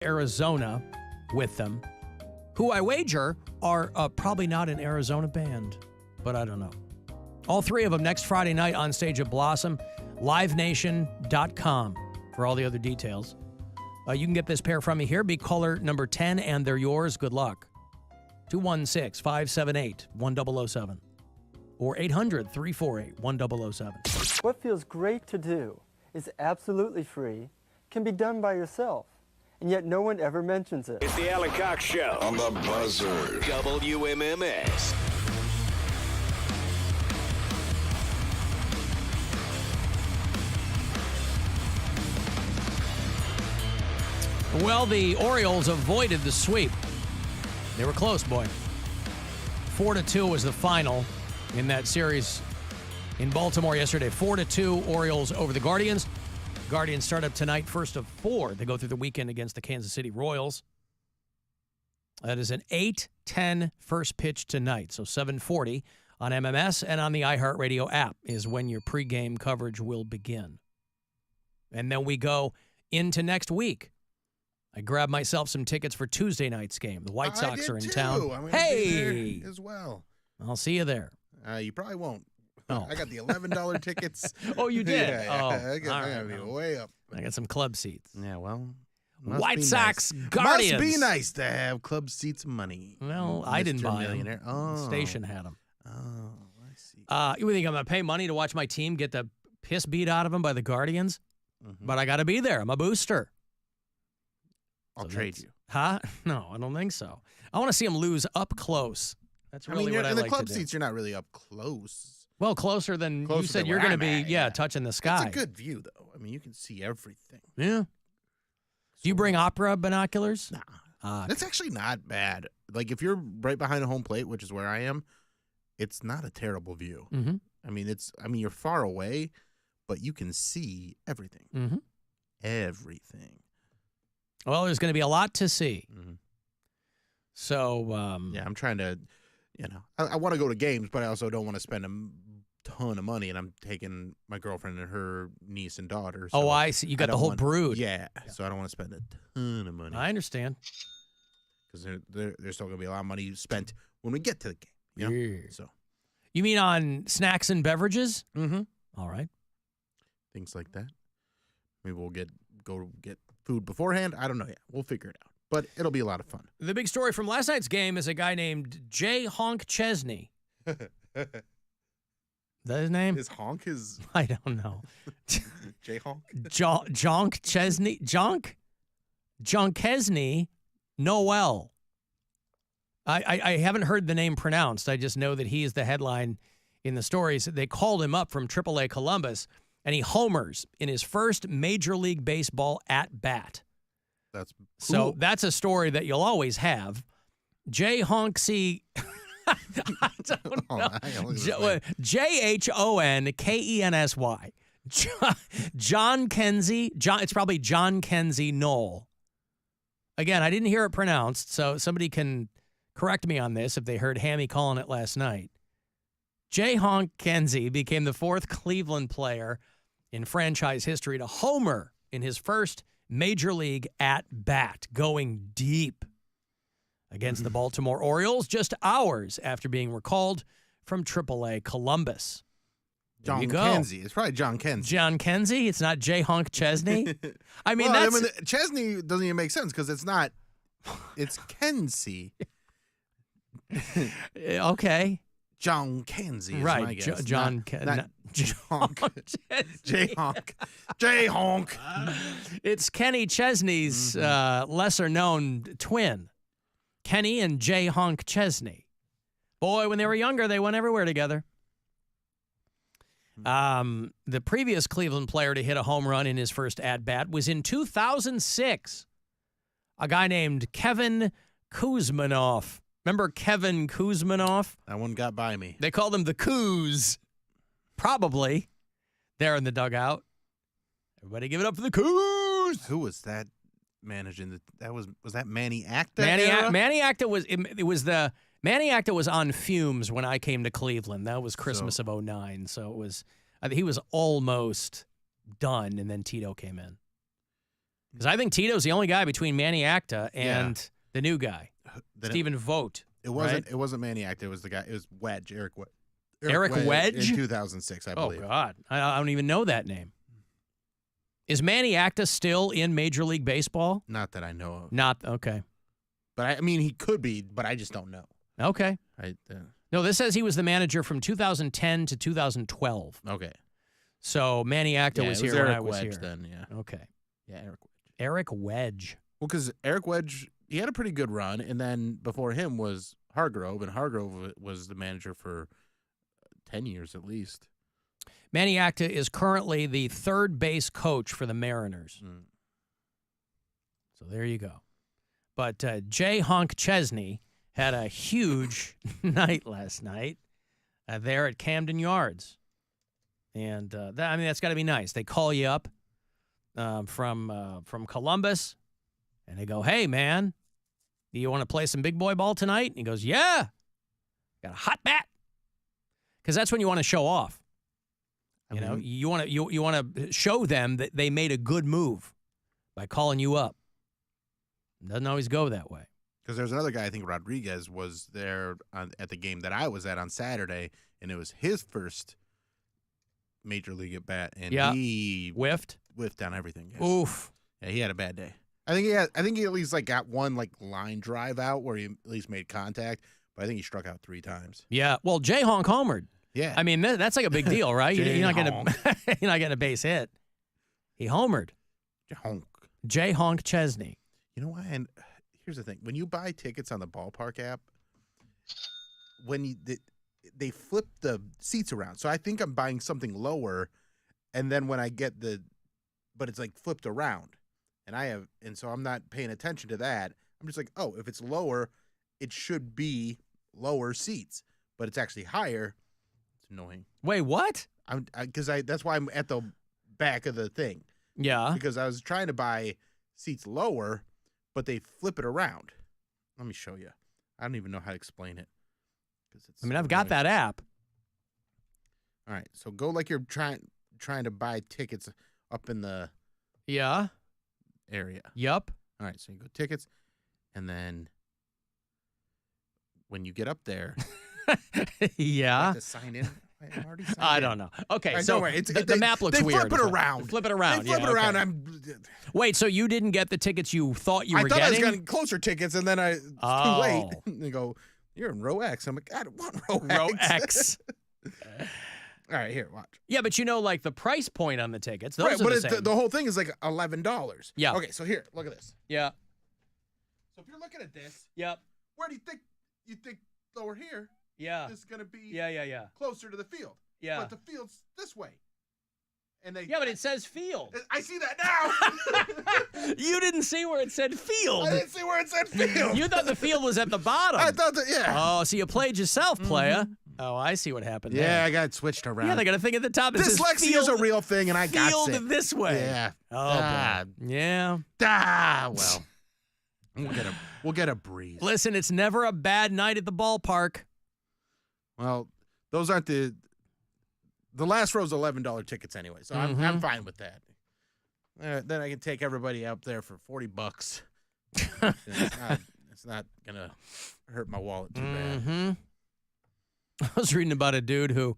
Arizona with them, who I wager are probably not an Arizona band, but I don't know. All three of them next Friday night on stage at Blossom. LiveNation.com for all the other details. You can get this pair from me here. Be caller number 10, and they're yours. Good luck. 216-578-1007 or 800-348-1007. What feels great to do is absolutely free, can be done by yourself, and yet no one ever mentions it. It's the Alan Cox Show On the Buzzard. WMMS. Well, the Orioles avoided the sweep. They were close, boy. 4-2 was the final in that series in Baltimore yesterday. 4-2 Orioles over the Guardians. Guardians start up tonight, first of 4. They go through the weekend against the Kansas City Royals. That is an 8:10 first pitch tonight, so 7:40 on MMS and on the iHeartRadio app is when your pregame coverage will begin. And then we go into next week. I grabbed myself some tickets for Tuesday night's game. The White Sox are in town. I'm hey, there as well. I'll see you there. You probably won't. Oh. I got the $11 tickets. Oh, you did? Yeah. Oh, I gotta be way up. I got some club seats. Yeah, well. White Sox nice. Guardians. Must be nice to have club seats money. Well, I didn't buy them. Oh. The station had them. Oh, I see. You think I'm going to pay money to watch my team get the piss beat out of them by the Guardians? Mm-hmm. But I got to be there. I'm a booster. I'll trade you. Huh? No, I don't think so. I want to see them lose up close. That's really what I like to do. In the club seats, you're not really up close. Well, closer than you said you're going to be, touching the sky. It's a good view, though. I mean, you can see everything. Yeah. Do you bring opera binoculars? Nah. That's actually not bad. Like, if you're right behind a home plate, which is where I am, it's not a terrible view. Mm-hmm. I mean, you're far away, but you can see everything. Mm-hmm. Everything. Well, there's going to be a lot to see. Mm-hmm. So, I'm trying to, I want to go to games, but I also don't want to spend a ton of money, and I'm taking my girlfriend and her niece and daughter. So I see. You got the whole brood. Yeah, so I don't want to spend a ton of money. I understand. Because there's still going to be a lot of money spent when we get to the game. Yeah. So. You mean on snacks and beverages? Mm-hmm. All right. Things like that. Maybe we'll go get food beforehand. I don't know yet. We'll figure it out. But it'll be a lot of fun. The big story from last night's game is a guy named J. Honk Chesney. Is that his name? His honk is... I don't know. J. Honk? Jonk Chesney? Jonk Chesney Noel. I haven't heard the name pronounced. I just know that he is the headline in the stories. They called him up from AAA Columbus, and he homers in his first Major League Baseball at-bat. That's cool. So that's a story that you'll always have. J. Honksy... I don't know. JHONKENSY. John Kenzie. It's probably John Kenzie Knoll. Again, I didn't hear it pronounced, so somebody can correct me on this if they heard Hammy calling it last night. J. Honk Kenzie became the 4th Cleveland player in franchise history to homer in his first Major League at-bat, going deep against the Baltimore Orioles just hours after being recalled from AAA Columbus. John Kenzie. It's probably John Kenzie. John Kenzie? It's not J. Honk Chesney? I mean, Chesney doesn't even make sense because it's not. It's Kenzie. Okay. John Kenzie is right. my guess. John Honk. J. Honk. J. Honk. It's Kenny Chesney's lesser-known twin. Kenny and J. Honk Chesney. Boy, when they were younger, they went everywhere together. The previous Cleveland player to hit a home run in his first at-bat was in 2006. A guy named Kevin Kuzmanoff. Remember Kevin Kuzmanoff? That one got by me. They called him the Kuz. Probably. There in the dugout. Everybody give it up for the Kuz. Who was that managing? Was that Manny Acta? Manny Acta was Manny Acta was on fumes when I came to Cleveland. That was Christmas of 2009. So he was almost done, and then Tito came in. Because I think Tito's the only guy between Manny Acta and the new guy, Stephen Vogt. It wasn't. Right? It wasn't Manny Acta. It was the guy. It was Wedge. Eric Wedge in 2006, I believe. Oh God, I don't even know that name. Is Manny Acta still in Major League Baseball? Not that I know of. Not okay. But I mean, he could be, but I just don't know. Okay. No, this says he was the manager from 2010 to 2012. Okay. So Manny Acta was here Eric when I was Wedge here. Then, yeah. Okay. Yeah, Eric Wedge. Eric Wedge. Well, because Eric Wedge, he had a pretty good run, and then before him was Hargrove, and Hargrove was the manager for 10 years at least. Manny Acta is currently the third base coach for the Mariners. So there you go. But Jay Honk Chesney had a huge night last night there at Camden Yards. And that's got to be nice. They call you up from Columbus, and they go, "Hey, man, do you want to play some big boy ball tonight?" And he goes, "Yeah. Got a hot bat." Because that's when you want to show off. You want to show them that they made a good move by calling you up. It doesn't always go that way. Because there's another guy, I think Rodriguez was there at the game that I was at on Saturday, and it was his first major league at bat, and he whiffed on everything. Yeah. Oof. Yeah, he had a bad day. I think he at least got one line drive out where he at least made contact, but I think he struck out 3 times. Yeah. Well, Jay Honk homered. Yeah. I mean, that's like a big deal, right? You're not getting a base hit. He homered. Jay Honk Chesney. You know what? And here's the thing: when you buy tickets on the ballpark app, when they flip the seats around, so I think I'm buying something lower, and then when I get but it's like flipped around, and so I'm not paying attention to that. I'm just like, oh, if it's lower, it should be lower seats, but it's actually higher. It's annoying. Wait, what? That's why I'm at the back of the thing. Yeah. Because I was trying to buy seats lower, but they flip it around. Let me show you. I don't even know how to explain it. I've got that app. All right, so go like you're trying to buy tickets up in the area. Yup. All right, so you go tickets, and then when you get up there, you have to sign in. I'm already signed I in. don't know. Okay, right, so don't worry. the map looks they weird. Flip it around. Flip it around. They flip it around. Okay. Wait, so you didn't get the tickets you thought you were getting? I thought getting? I was getting closer tickets, and then it's too late. They go, "You're in row X." I'm like, I don't want row X. All right, here, watch. Yeah, but like the price point on the tickets. Those right, are but the same. The whole thing is like $11. Yeah. Okay, so here, look at this. Yeah. So if you're looking at this, yep. Where do you think lower here? Yeah. This is gonna be yeah. closer to the field. Yeah. But the field's this way. And but it says field. I see that now. You didn't see where it said field. I didn't see where it said field. You thought the field was at the bottom. I thought that, yeah. Oh, so you played yourself, playa. Oh, I see what happened there. Yeah, I got it switched around. Yeah, they got a thing at the top. Dyslexia is a real thing, and I got field sick. This way. Yeah. Oh, boy. Yeah. Well, we'll get a breeze. Listen, it's never a bad night at the ballpark. Well, those aren't the last row's $11 tickets anyway, so I'm fine with that. Then I can take everybody up there for $40. It's not gonna hurt my wallet too bad. I was reading about a dude who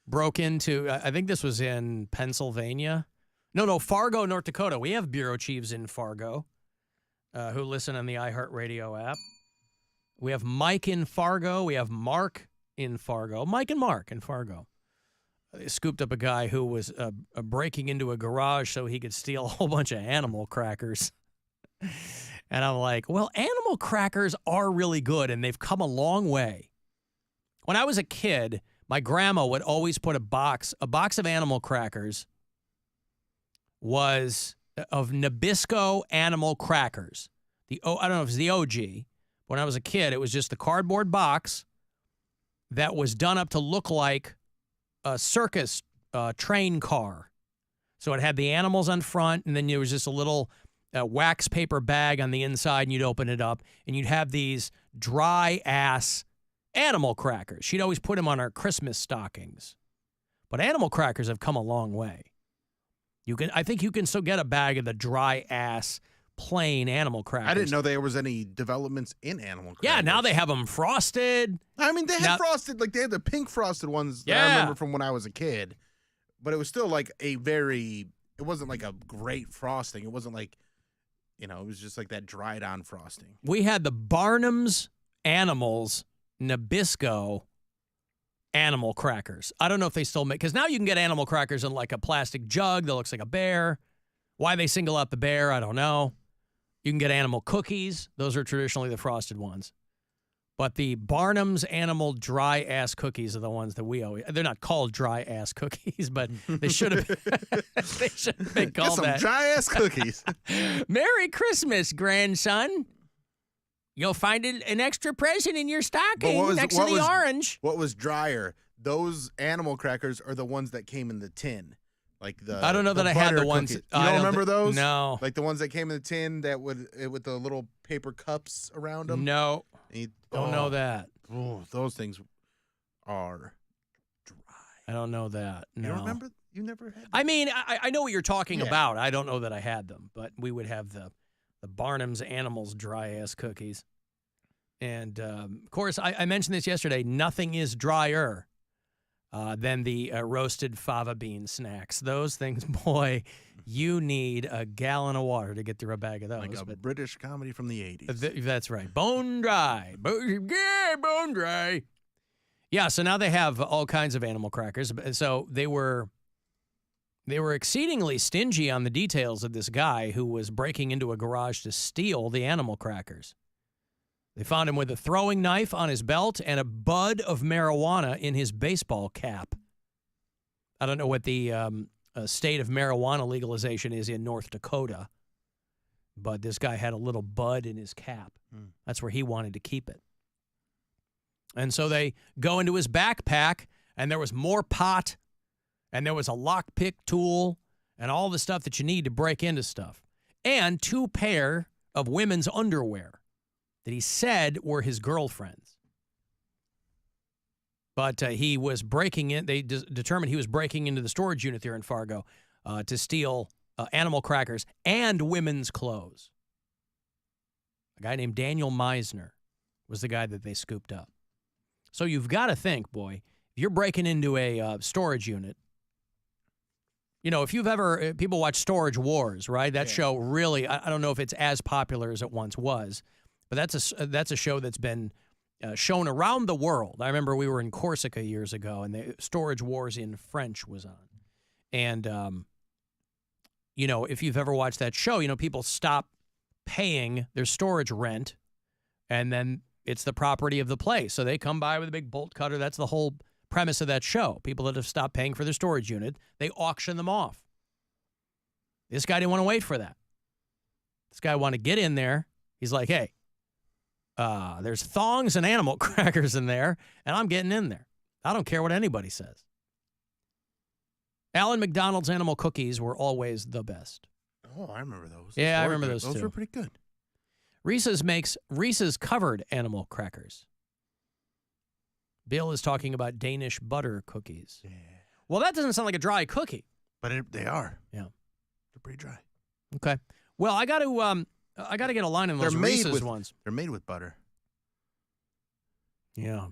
broke into, I think this was in Pennsylvania. No, Fargo, North Dakota. We have bureau chiefs in Fargo who listen on the iHeartRadio app. We have Mike in Fargo. We have Mark in Fargo. Mike and Mark in Fargo. They scooped up a guy who was breaking into a garage so he could steal a whole bunch of animal crackers. And I'm like, well, animal crackers are really good, and they've come a long way. When I was a kid, my grandma would always put a box of animal crackers was of Nabisco animal crackers. I don't know if it's the OG. When I was a kid, it was just the cardboard box that was done up to look like a circus train car. So it had the animals on front, and then there was just a little wax paper bag on the inside, and you'd open it up, and you'd have these dry-ass animal crackers. She'd always put them on our Christmas stockings. But animal crackers have come a long way. I think you can still get a bag of the dry ass plain animal crackers. I didn't know there was any developments in animal crackers. Yeah, now they have them frosted. I mean, they had frosted, like they had the pink frosted ones that I remember from when I was a kid. But it was still like it wasn't like a great frosting. It wasn't like, it was just like that dried on frosting. We had the Barnum's Animals Nabisco animal crackers. I don't know if they still make, because now you can get animal crackers in like a plastic jug that looks like a bear. Why they single out the bear, I don't know. You can get animal cookies. Those are traditionally the frosted ones. But the Barnum's Animal Dry Ass Cookies are the ones that we always, they're not called dry ass cookies, but they should have been called some that. Dry ass cookies. Merry Christmas, grandson. You'll find an extra present in your stocking next to the orange. What was drier? Those animal crackers are the ones that came in the tin. Like I don't know that I had the ones. You don't remember those? No. Like the ones that came in the tin that with the little paper cups around them? No. Don't know that. Oh, those things are dry. I don't know that. No. You don't remember? You never had them? I mean, I know what you're talking about. I don't know that I had them, but we would have the Barnum's Animals Dry Ass Cookies. And, of course, I mentioned this yesterday. Nothing is drier than the roasted fava bean snacks. Those things, boy, you need a gallon of water to get through a bag of those. Like a British comedy from the 80s. That's right. Bone dry. Bone dry. Yeah, so now they have all kinds of animal crackers. So they were exceedingly stingy on the details of this guy who was breaking into a garage to steal the animal crackers. They found him with a throwing knife on his belt and a bud of marijuana in his baseball cap. I don't know what the state of marijuana legalization is in North Dakota, but this guy had a little bud in his cap. That's where he wanted to keep it. And so they go into his backpack, and there was more pot, and there was a lockpick tool, and all the stuff that you need to break into stuff, and 2 pair of women's underwear that he said were his girlfriends. But he was breaking in. They determined he was breaking into the storage unit there in Fargo to steal animal crackers and women's clothes. A guy named Daniel Meisner was the guy that they scooped up. So you've got to think, boy, if you're breaking into a storage unit, if you've ever, people watch Storage Wars, right? That show really, I don't know if it's as popular as it once was. But that's a show that's been shown around the world. I remember we were in Corsica years ago, and the Storage Wars in French was on. And, if you've ever watched that show, people stop paying their storage rent, and then it's the property of the place. So they come by with a big bolt cutter. That's the whole premise of that show. People that have stopped paying for their storage unit, they auction them off. This guy didn't want to wait for that. This guy wanted to get in there. He's like, hey, there's thongs and animal crackers in there, and I'm getting in there. I don't care what anybody says. Alan McDonald's animal cookies were always the best. Oh, I remember those. Yeah, I remember those too. Those were pretty good. Reese's makes Reese's covered animal crackers. Bill is talking about Danish butter cookies. Yeah. Well, that doesn't sound like a dry cookie. But they are. Yeah. They're pretty dry. Okay. Well, I got to get a line on those Reese's ones. They're made with butter. Yeah.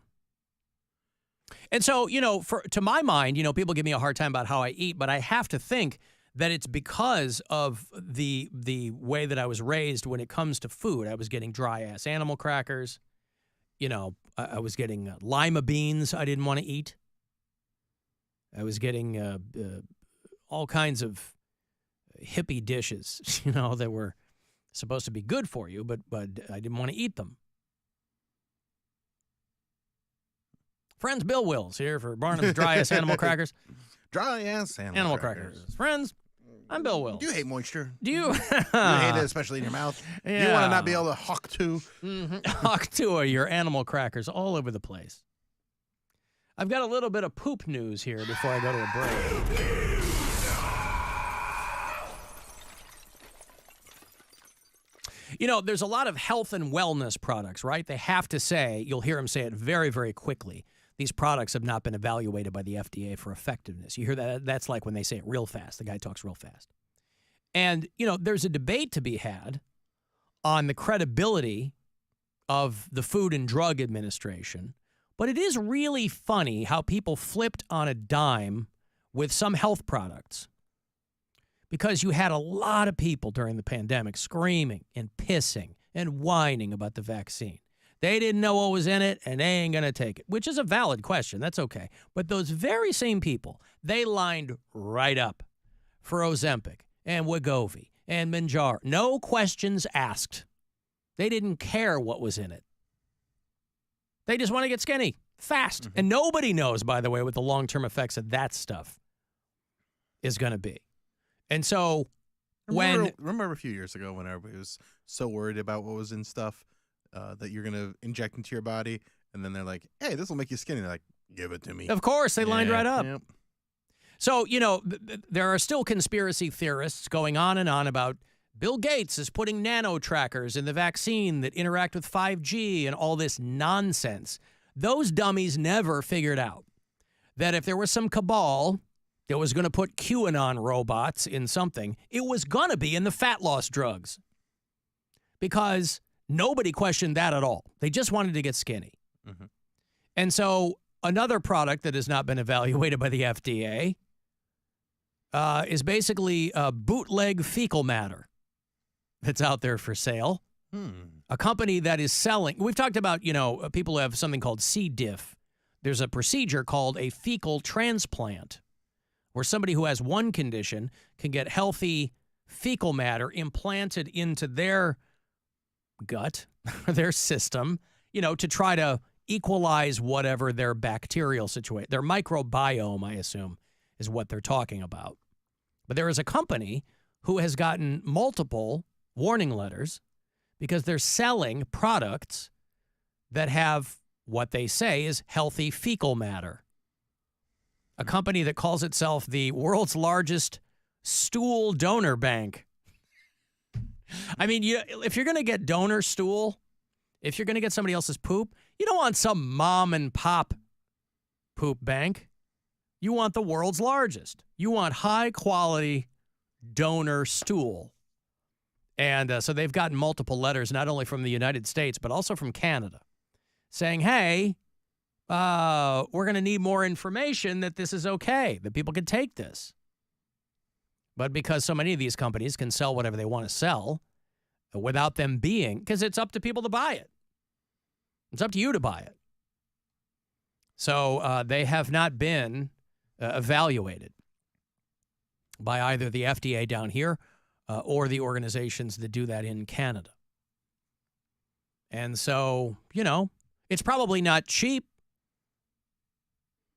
And so, to my mind, people give me a hard time about how I eat, but I have to think that it's because of the way that I was raised when it comes to food. I was getting dry-ass animal crackers. I was getting lima beans I didn't want to eat. I was getting all kinds of hippie dishes, that were supposed to be good for you, but I didn't want to eat them. Friends, Bill Wills here for Barnum's Dry-Ass Animal Crackers. Dry-ass animal crackers. Friends, I'm Bill Wills. Do you hate moisture? Do you? You hate it, especially in your mouth? Yeah. You want to not be able to hawk to? Hawk to your animal crackers all over the place. I've got a little bit of poop news here before I go to a break. There's a lot of health and wellness products, right? They have to say, you'll hear them say it very, very quickly, these products have not been evaluated by the FDA for effectiveness. You hear that? That's like when they say it real fast. The guy talks real fast. And, there's a debate to be had on the credibility of the Food and Drug Administration. But it is really funny how people flipped on a dime with some health products. Because you had a lot of people during the pandemic screaming and pissing and whining about the vaccine. They didn't know what was in it, and they ain't going to take it, which is a valid question. That's okay. But those very same people, they lined right up for Ozempic and Wegovy and Manjaro. No questions asked. They didn't care what was in it. They just want to get skinny fast. Mm-hmm. And nobody knows, by the way, what the long-term effects of that stuff is going to be. And so remember a few years ago when everybody was so worried about what was in stuff that you're going to inject into your body, and then they're like, hey, this will make you skinny. They're like, give it to me. Of course, they lined right up. Yep. So, there are still conspiracy theorists going on and on about Bill Gates is putting nano trackers in the vaccine that interact with 5G and all this nonsense. Those dummies never figured out that if there was some cabal that was going to put QAnon robots in something, it was going to be in the fat loss drugs. Because nobody questioned that at all. They just wanted to get skinny. Mm-hmm. And so another product that has not been evaluated by the FDA is basically bootleg fecal matter that's out there for sale. A company that is selling, we've talked about, people who have something called C. diff. There's a procedure called a fecal transplant, where somebody who has one condition can get healthy fecal matter implanted into their gut, their system, to try to equalize whatever their bacterial situation, their microbiome, I assume, is what they're talking about. But there is a company who has gotten multiple warning letters because they're selling products that have what they say is healthy fecal matter. A company that calls itself the world's largest stool donor bank. I mean, if you're going to get donor stool, if you're going to get somebody else's poop, you don't want some mom and pop poop bank. You want the world's largest. You want high quality donor stool. And so they've gotten multiple letters, not only from the United States, but also from Canada, saying, hey, we're going to need more information that this is okay, that people can take this. But because so many of these companies can sell whatever they want to sell without them being, because it's up to people to buy it. It's up to you to buy it. So they have not been evaluated by either the FDA down here or the organizations that do that in Canada. And so, it's probably not cheap.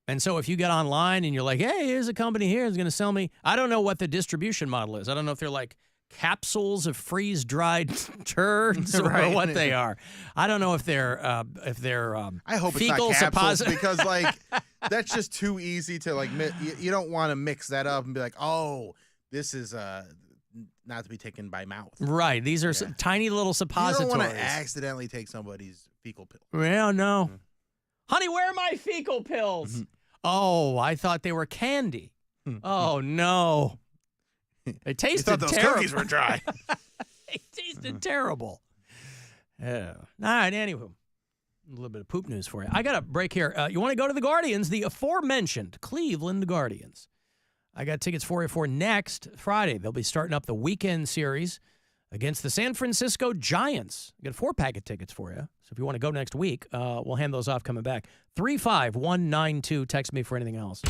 And so if you get online and you're like, hey, here's a company here that's going to sell me, I don't know what the distribution model is. I don't know if they're like capsules of freeze-dried turds or what they are. I don't know if they're I hope fecal it's not capsules because that's just too easy to you don't want to mix that up and be like, oh, this is not to be taken by mouth. Right. These are some tiny little suppositories. You don't want to accidentally take somebody's fecal pill. Well, no. Mm-hmm. Honey, where are my fecal pills? Mm-hmm. Oh, I thought they were candy. Mm-hmm. Oh, no. They tasted terrible. You thought those cookies were dry. They tasted terrible. Yeah. All right, anywho. A little bit of poop news for you. I got a break here. You want to go to the Guardians, the aforementioned Cleveland Guardians. I got tickets for you for next Friday. They'll be starting up the weekend series against the San Francisco Giants. I got 4-pack of tickets for you. So if you want to go next week, we'll hand those off coming back. 35192. Text me for anything else.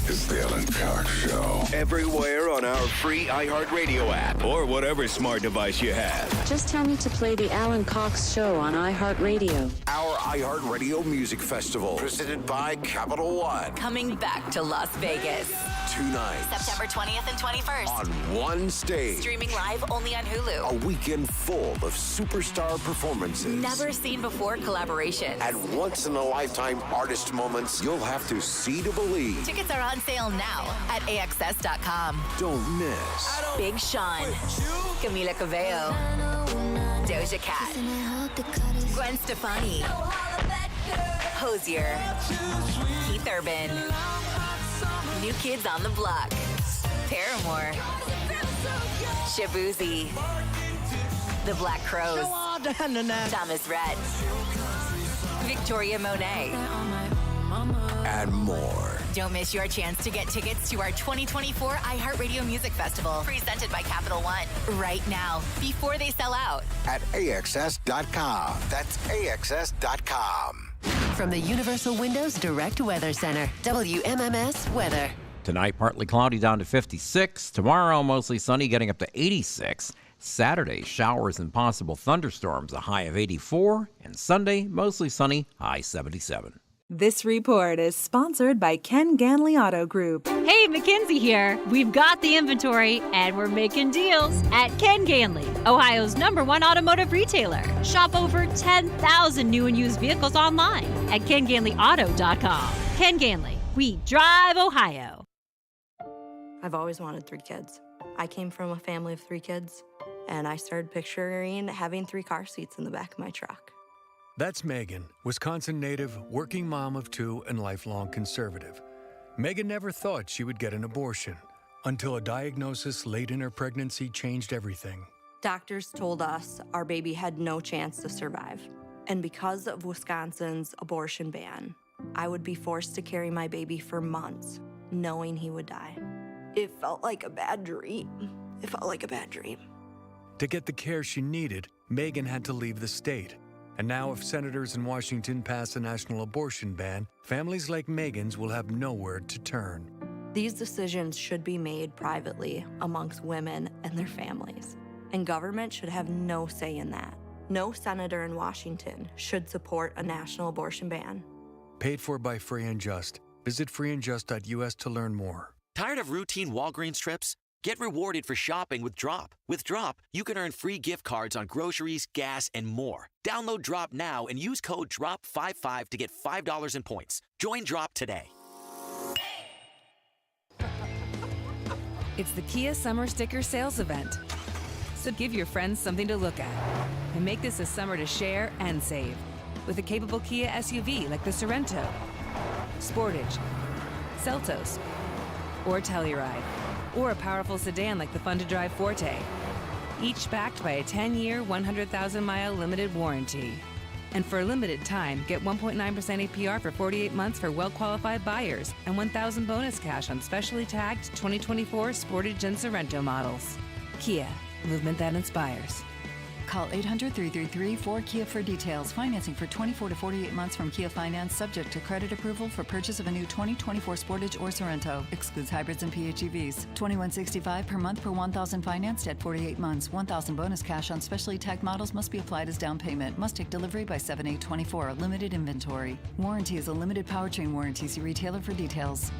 It's the Alan Cox Show. Everywhere on our free iHeartRadio app or whatever smart device you have. Just tell me to play the Alan Cox Show on iHeartRadio. Our iHeartRadio Music Festival, presented by Capital One. Coming back to Las Vegas. 2 nights. September 20th and 21st. On one stage. Streaming live only on Hulu. A weekend full of superstar performances. Never seen before collaborations. And once-in-a-lifetime artist moments you'll have to see to believe. Tickets are on sale now at AXS.com. Don't miss Big Sean, Camila Cabello, Doja Cat, Gwen Stefani, Hosier, Keith Urban, New Kids on the Block, Paramore, Shabuzi, The Black Crowes, Thomas Rhett, Victoria Monet, And more. Don't miss your chance to get tickets to our 2024 iHeartRadio Music Festival, presented by Capital One, right now, before they sell out. At AXS.com. That's AXS.com. From the Universal Windows Direct Weather Center, WMMS Weather. Tonight, partly cloudy down to 56. Tomorrow, mostly sunny, getting up to 86. Saturday, showers and possible thunderstorms, a high of 84. And Sunday, mostly sunny, high 77. This report is sponsored by Ken Ganley Auto Group. Hey, Mackenzie here. We've got the inventory and we're making deals at Ken Ganley, Ohio's #1 automotive retailer. Shop over 10,000 new and used vehicles online at KenGanleyAuto.com. Ken Ganley, we drive Ohio. I've always wanted 3 kids. I came from a family of 3 kids, and I started picturing having 3 car seats in the back of my truck. That's Megan, Wisconsin native, working mom of 2 and lifelong conservative. Megan never thought she would get an abortion until a diagnosis late in her pregnancy changed everything. Doctors told us our baby had no chance to survive. And because of Wisconsin's abortion ban, I would be forced to carry my baby for months, knowing he would die. It felt like a bad dream. It felt like a bad dream. To get the care she needed, Megan had to leave the state. And now if senators in Washington pass a national abortion ban, families like Megan's will have nowhere to turn. These decisions should be made privately amongst women and their families. And government should have no say in that. No senator in Washington should support a national abortion ban. Paid for by Free and Just. Visit freeandjust.us to learn more. Tired of routine Walgreens trips? Get rewarded for shopping with Drop. With Drop, you can earn free gift cards on groceries, gas, and more. Download Drop now and use code DROP55 to get $5 in points. Join Drop today. It's the Kia Summer Sticker Sales Event. So give your friends something to look at and make this a summer to share and save with a capable Kia SUV like the Sorento, Sportage, Seltos, or Telluride, or a powerful sedan like the fun-to-drive Forte, each backed by a 10-year, 100,000-mile limited warranty. And for a limited time, get 1.9% APR for 48 months for well-qualified buyers and $1,000 bonus cash on specially tagged 2024 Sportage and Sorento models. Kia, movement that inspires. Call 800-333-4KIA for details. Financing for 24 to 48 months from Kia Finance, subject to credit approval for purchase of a new 2024 Sportage or Sorento. Excludes hybrids and PHEVs. $21.65 per month per $1,000 financed at 48 months. $1,000 bonus cash on specially tagged models must be applied as down payment. Must take delivery by 7/8/24. Limited inventory. Warranty is a limited powertrain warranty. See retailer for details.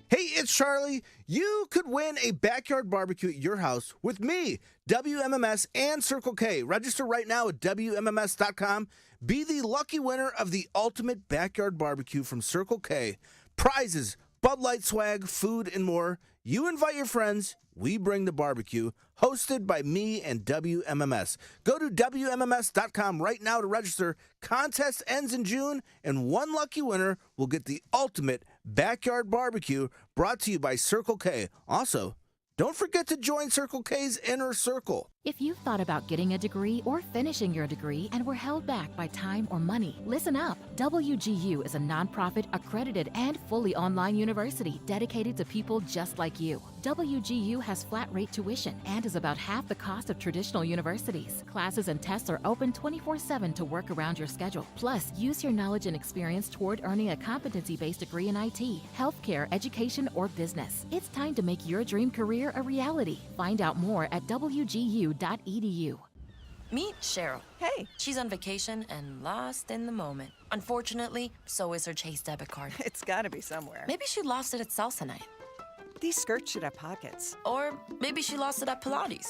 Hey, it's Charlie. You could win a backyard barbecue at your house with me, WMMS, and Circle K. Register right now at WMMS.com. Be the lucky winner of the ultimate backyard barbecue from Circle K. Prizes, Bud Light swag, food, and more. You invite your friends. We bring the barbecue. Hosted by me and WMMS. Go to WMMS.com right now to register. Contest ends in June, and one lucky winner will get the ultimate backyard barbecue brought to you by Circle K. Also, don't forget to join Circle K's Inner Circle. If you've thought about getting a degree or finishing your degree and were held back by time or money, listen up. WGU is a nonprofit, accredited, and fully online university dedicated to people just like you. WGU has flat rate tuition and is about half the cost of traditional universities. Classes and tests are open 24/7 to work around your schedule. Plus, use your knowledge and experience toward earning a competency-based degree in IT, healthcare, education, or business. It's time to make your dream career a reality. Find out more at WGU.edu. Meet Cheryl. Hey. She's on vacation and lost in the moment. Unfortunately, so is her Chase debit card. It's gotta be somewhere. Maybe she lost it at salsa night. These skirts should have pockets. Or maybe she lost it at Pilates.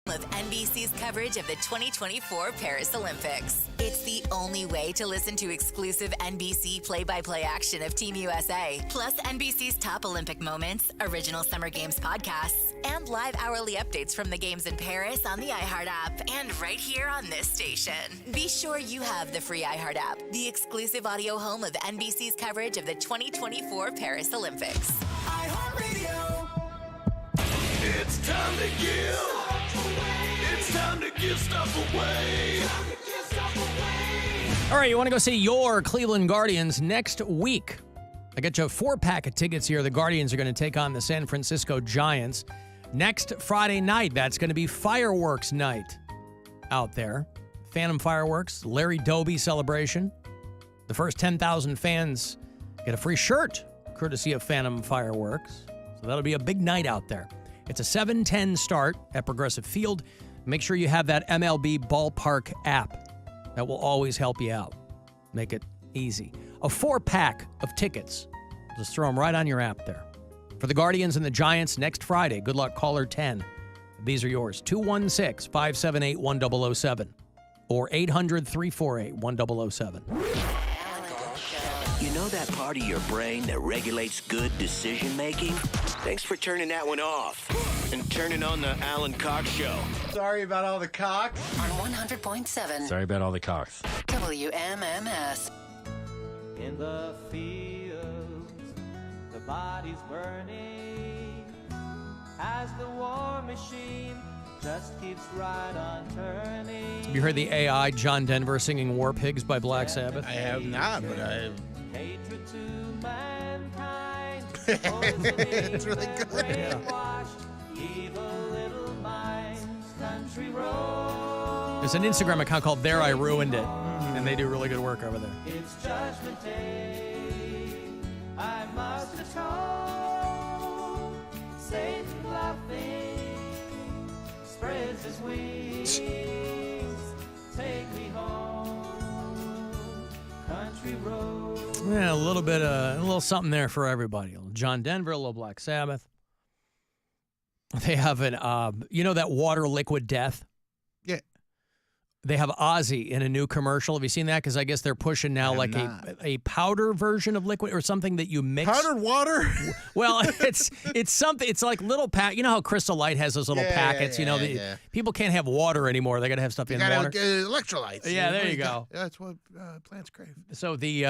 Of NBC's coverage of the 2024 Paris Olympics. It's the only way to listen to exclusive NBC play-by-play action of Team USA, plus NBC's top Olympic moments, original Summer Games podcasts, and live hourly updates from the games in Paris on the iHeart app and right here on this station. Be sure you have the free iHeart app, the exclusive audio home of NBC's coverage of the 2024 Paris Olympics. iHeartRadio. It's time to give. It's time to give stuff away. All right, you want to go see your Cleveland Guardians next week? I got you a 4-pack of tickets here. The Guardians are going to take on the San Francisco Giants next Friday night. That's going to be fireworks night out there. Phantom fireworks, Larry Doby celebration. The first 10,000 fans get a free shirt courtesy of Phantom fireworks. So that'll be a big night out there. It's a 7:10 start at Progressive Field. Make sure you have that MLB Ballpark app. That will always help you out. Make it easy. A 4-pack of tickets. Just throw them right on your app there. For the Guardians and the Giants next Friday, good luck, caller 10. These are yours. 216-578-1007 or 800-348-1007. You know that part of your brain that regulates good decision-making? Thanks for turning that one off and turning on the Alan Cox Show. Sorry about all the cocks. On 100.7 Sorry about all the cocks. WMMS. In the fields, the body's burning as the war machine just keeps right on turning. Have you heard the AI John Denver singing War Pigs by Black Sabbath? I have not, but I... Hatred to mankind. It's really good. Yeah. Evil little minds, country road. There's an Instagram account called There I Ruined It, and they do really good work over there. It's Judgment Day. I must atone. Satan laughing spreads his wings. Take me home, country road. Yeah, a little something there for everybody. A little John Denver, a little Black Sabbath. They have an, you know that water liquid death? Yeah. They have Ozzy in a new commercial. Have you seen that? Because I guess they're pushing now like a powder version of liquid or something that you mix. Powdered water? Well, it's something. It's like little pack. You know how Crystal Light has those little packets. People can't have water anymore. They got to have stuff in water. Electrolytes. Yeah, there you go. That's what plants crave. So the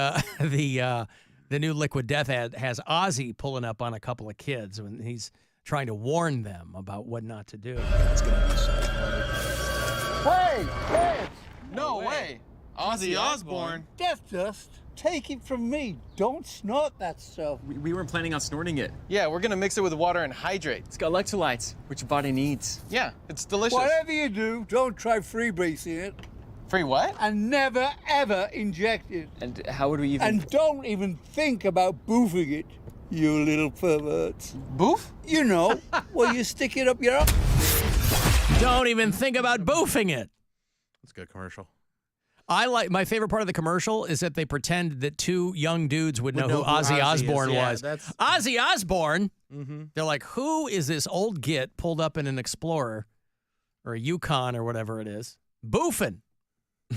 new liquid death ad has Ozzy pulling up on a couple of kids when he's trying to warn them about what not to do. It's gonna be so funny. Hey, kids! No way. Ozzy Osbourne. Death dust. Take it from me. Don't snort that stuff. We weren't planning on snorting it. Yeah, we're gonna mix it with water and hydrate. It's got electrolytes, which your body needs. Yeah, it's delicious. Whatever you do, don't try freebasing it. Free what? And never, ever inject it. And how would we even... And don't even think about boofing it, you little perverts. Boof? You know, where you stick it up your... Don't even think about boofing it. That's a good commercial. My favorite part of the commercial is that they pretend that two young dudes would know who Ozzy Osbourne was. Ozzy Osbourne. Mm-hmm. They're like, who is this old git pulled up in an Explorer or a Yukon or whatever it is? Boofing.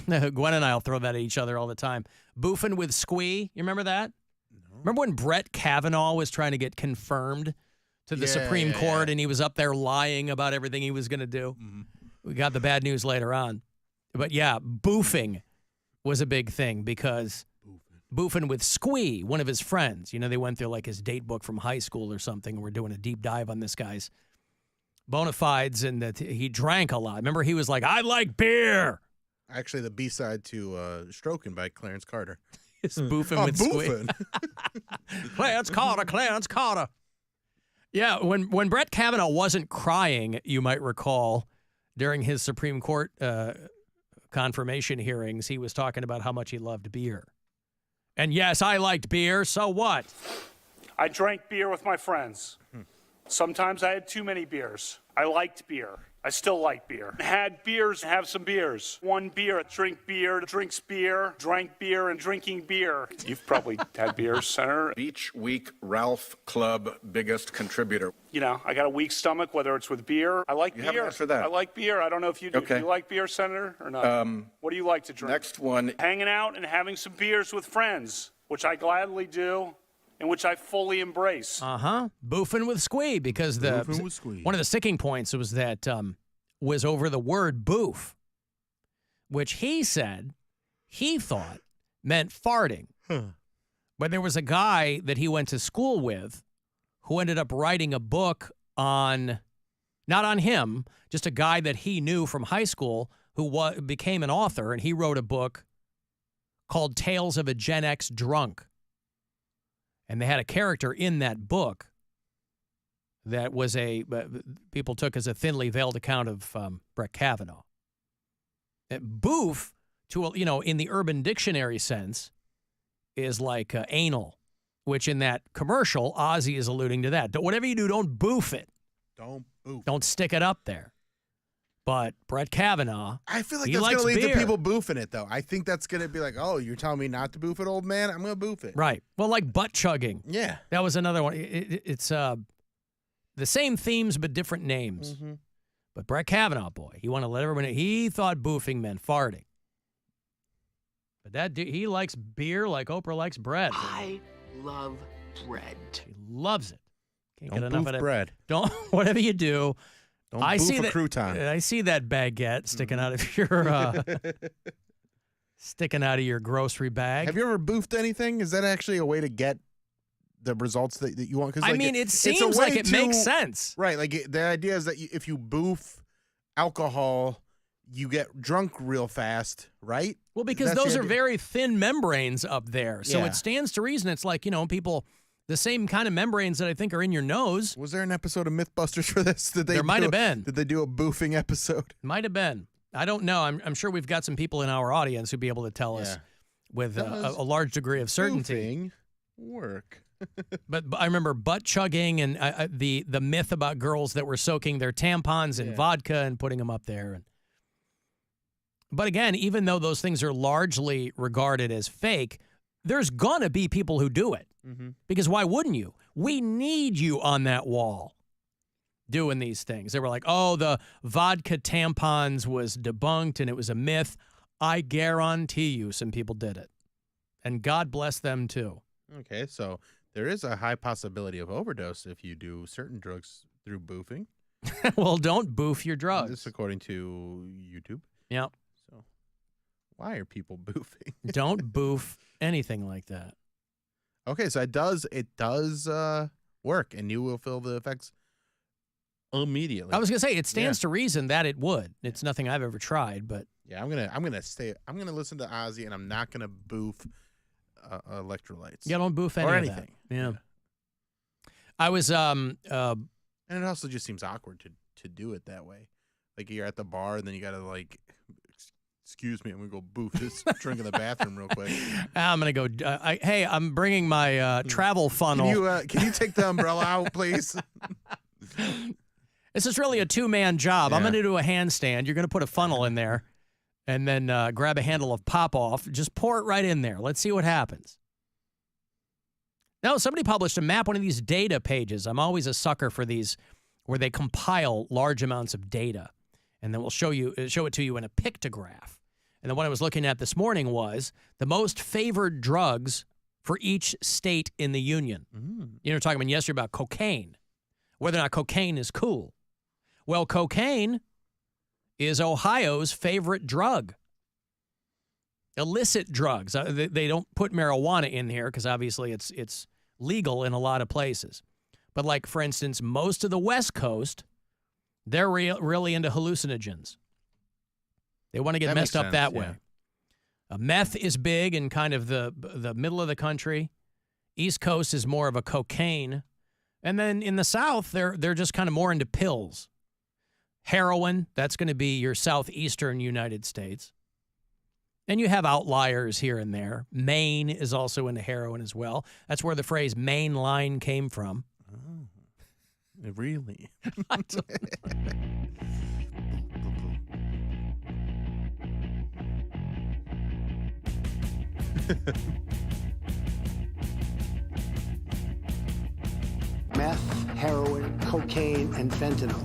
Gwen and I will throw that at each other all the time. Boofing with Squee. You remember that? No. Remember when Brett Kavanaugh was trying to get confirmed to the Supreme Court and he was up there lying about everything he was going to do? Mm-hmm. We got the bad news later on. But yeah, boofing was a big thing because boofing with Squee, one of his friends. You know, they went through like his date book from high school or something, and we're doing a deep dive on this guy's bona fides and that he drank a lot. Remember, he was like, I like beer. Actually, the B-side to Stroking by Clarence Carter. It's boofing with Squee. Clarence Carter. Yeah, when Brett Kavanaugh wasn't crying, you might recall, during his Supreme Court confirmation hearings, he was talking about how much he loved beer. And yes, I liked beer, so what? I drank beer with my friends. Sometimes I had too many beers. I liked beer. I still like beer. Had beers, have some beers. One beer, drink beer, drinks beer, drank beer, and drinking beer. You've probably had beers, Senator. Beach Week Ralph Club biggest contributor. You know, I got a weak stomach, whether it's with beer. I like You beer. haven't answered that. I like beer. I don't know if you do. Okay. Do you like beer, Senator, or not? What do you like to drink? Next one. Hanging out and having some beers with friends, which I gladly do. And which I fully embrace. Boofing with Squee, because Boofing with Squee. one of the sticking points was that was over the word boof, which he said he thought meant farting. But there was a guy that he went to school with who ended up writing a book on, not on him, just a guy that he knew from high school who became an author, and he wrote a book called Tales of a Gen X Drunk. And they had a character in that book that was people took as a thinly veiled account of Brett Kavanaugh. Boof, in the Urban Dictionary sense, is like anal, which in that commercial, Ozzy is alluding to that. Whatever you do, don't boof it. Don't boof. Don't stick it up there. But Brett Kavanaugh, I feel like he that's going likes to lead beer. to people boofing it, though. I think that's going to be like, oh, you're telling me not to boof it, old man? I'm going to boof it. Right. Well, like butt chugging. Yeah. That was another one. It's the same themes but different names. Mm-hmm. But Brett Kavanaugh, boy, he wanted to let everyone know. He thought boofing meant farting. But that dude, he likes beer like Oprah likes bread. I love bread. He loves it. Can't Don't get enough boof of it. bread. Don't, whatever you do. Don't I boof see a that crouton. I see that baguette sticking out of your sticking out of your grocery bag. Have you ever boofed anything? Is that actually a way to get the results that you want? Because I mean, it seems like it makes sense. Right. Like the idea is that if you boof alcohol, you get drunk real fast, right? Well, because That's the those are idea. very thin membranes up there. So Yeah. it stands to reason. It's like, people, the same kind of membranes that I think are in your nose. Was there an episode of Mythbusters for this? There might have been. Did they do a boofing episode? Might have been. I don't know. I'm sure we've got some people in our audience who'd be able to tell us with a large degree of certainty. Work. But I remember butt chugging and the myth about girls that were soaking their tampons in vodka and putting them up there. But again, even though those things are largely regarded as fake, there's going to be people who do it. Mm-hmm. Because why wouldn't you? We need you on that wall doing these things. They were like, oh, the vodka tampons was debunked and it was a myth. I guarantee you some people did it. And God bless them too. Okay, so there is a high possibility of overdose if you do certain drugs through boofing. Well, don't boof your drugs. This according to YouTube. Yep. So why are people boofing? Don't boof anything like that. Okay, so it does work, and you will feel the effects immediately. I was gonna say it stands to reason that it would. It's nothing I've ever tried, but yeah, I'm gonna listen to Ozzy, and I'm not gonna boof electrolytes. Yeah, don't boof any or of anything. That. Yeah. I was and it also just seems awkward to do it that way. Like you're at the bar, and then you gotta like. Excuse me, I'm gonna go boof this drink in the bathroom real quick. I'm gonna go. Hey, I'm bringing my travel funnel. Can you take the umbrella out, please? This is really a two-man job. I'm gonna do a handstand. You're gonna put a funnel in there, and then grab a handle of pop-off. Just pour it right in there. Let's see what happens. No, somebody published a map, one of these data pages. I'm always a sucker for these, where they compile large amounts of data, and then we'll show it to you in a pictograph. And the one I was looking at this morning was the most favored drugs for each state in the union. You know, talking about yesterday about cocaine, whether or not cocaine is cool. Well, cocaine is Ohio's favorite drug. Illicit drugs. They don't put marijuana in here because obviously it's legal in a lot of places. But like, for instance, most of the West Coast, they're really into hallucinogens. They want to get messed up that way. Meth is big in kind of the middle of the country. East Coast is more of a cocaine. And then in the South, they're just kind of more into pills. Heroin, that's going to be your southeastern United States. And you have outliers here and there. Maine is also into heroin as well. That's where the phrase Maine line came from. Oh, really? Meth, heroin, cocaine, and fentanyl.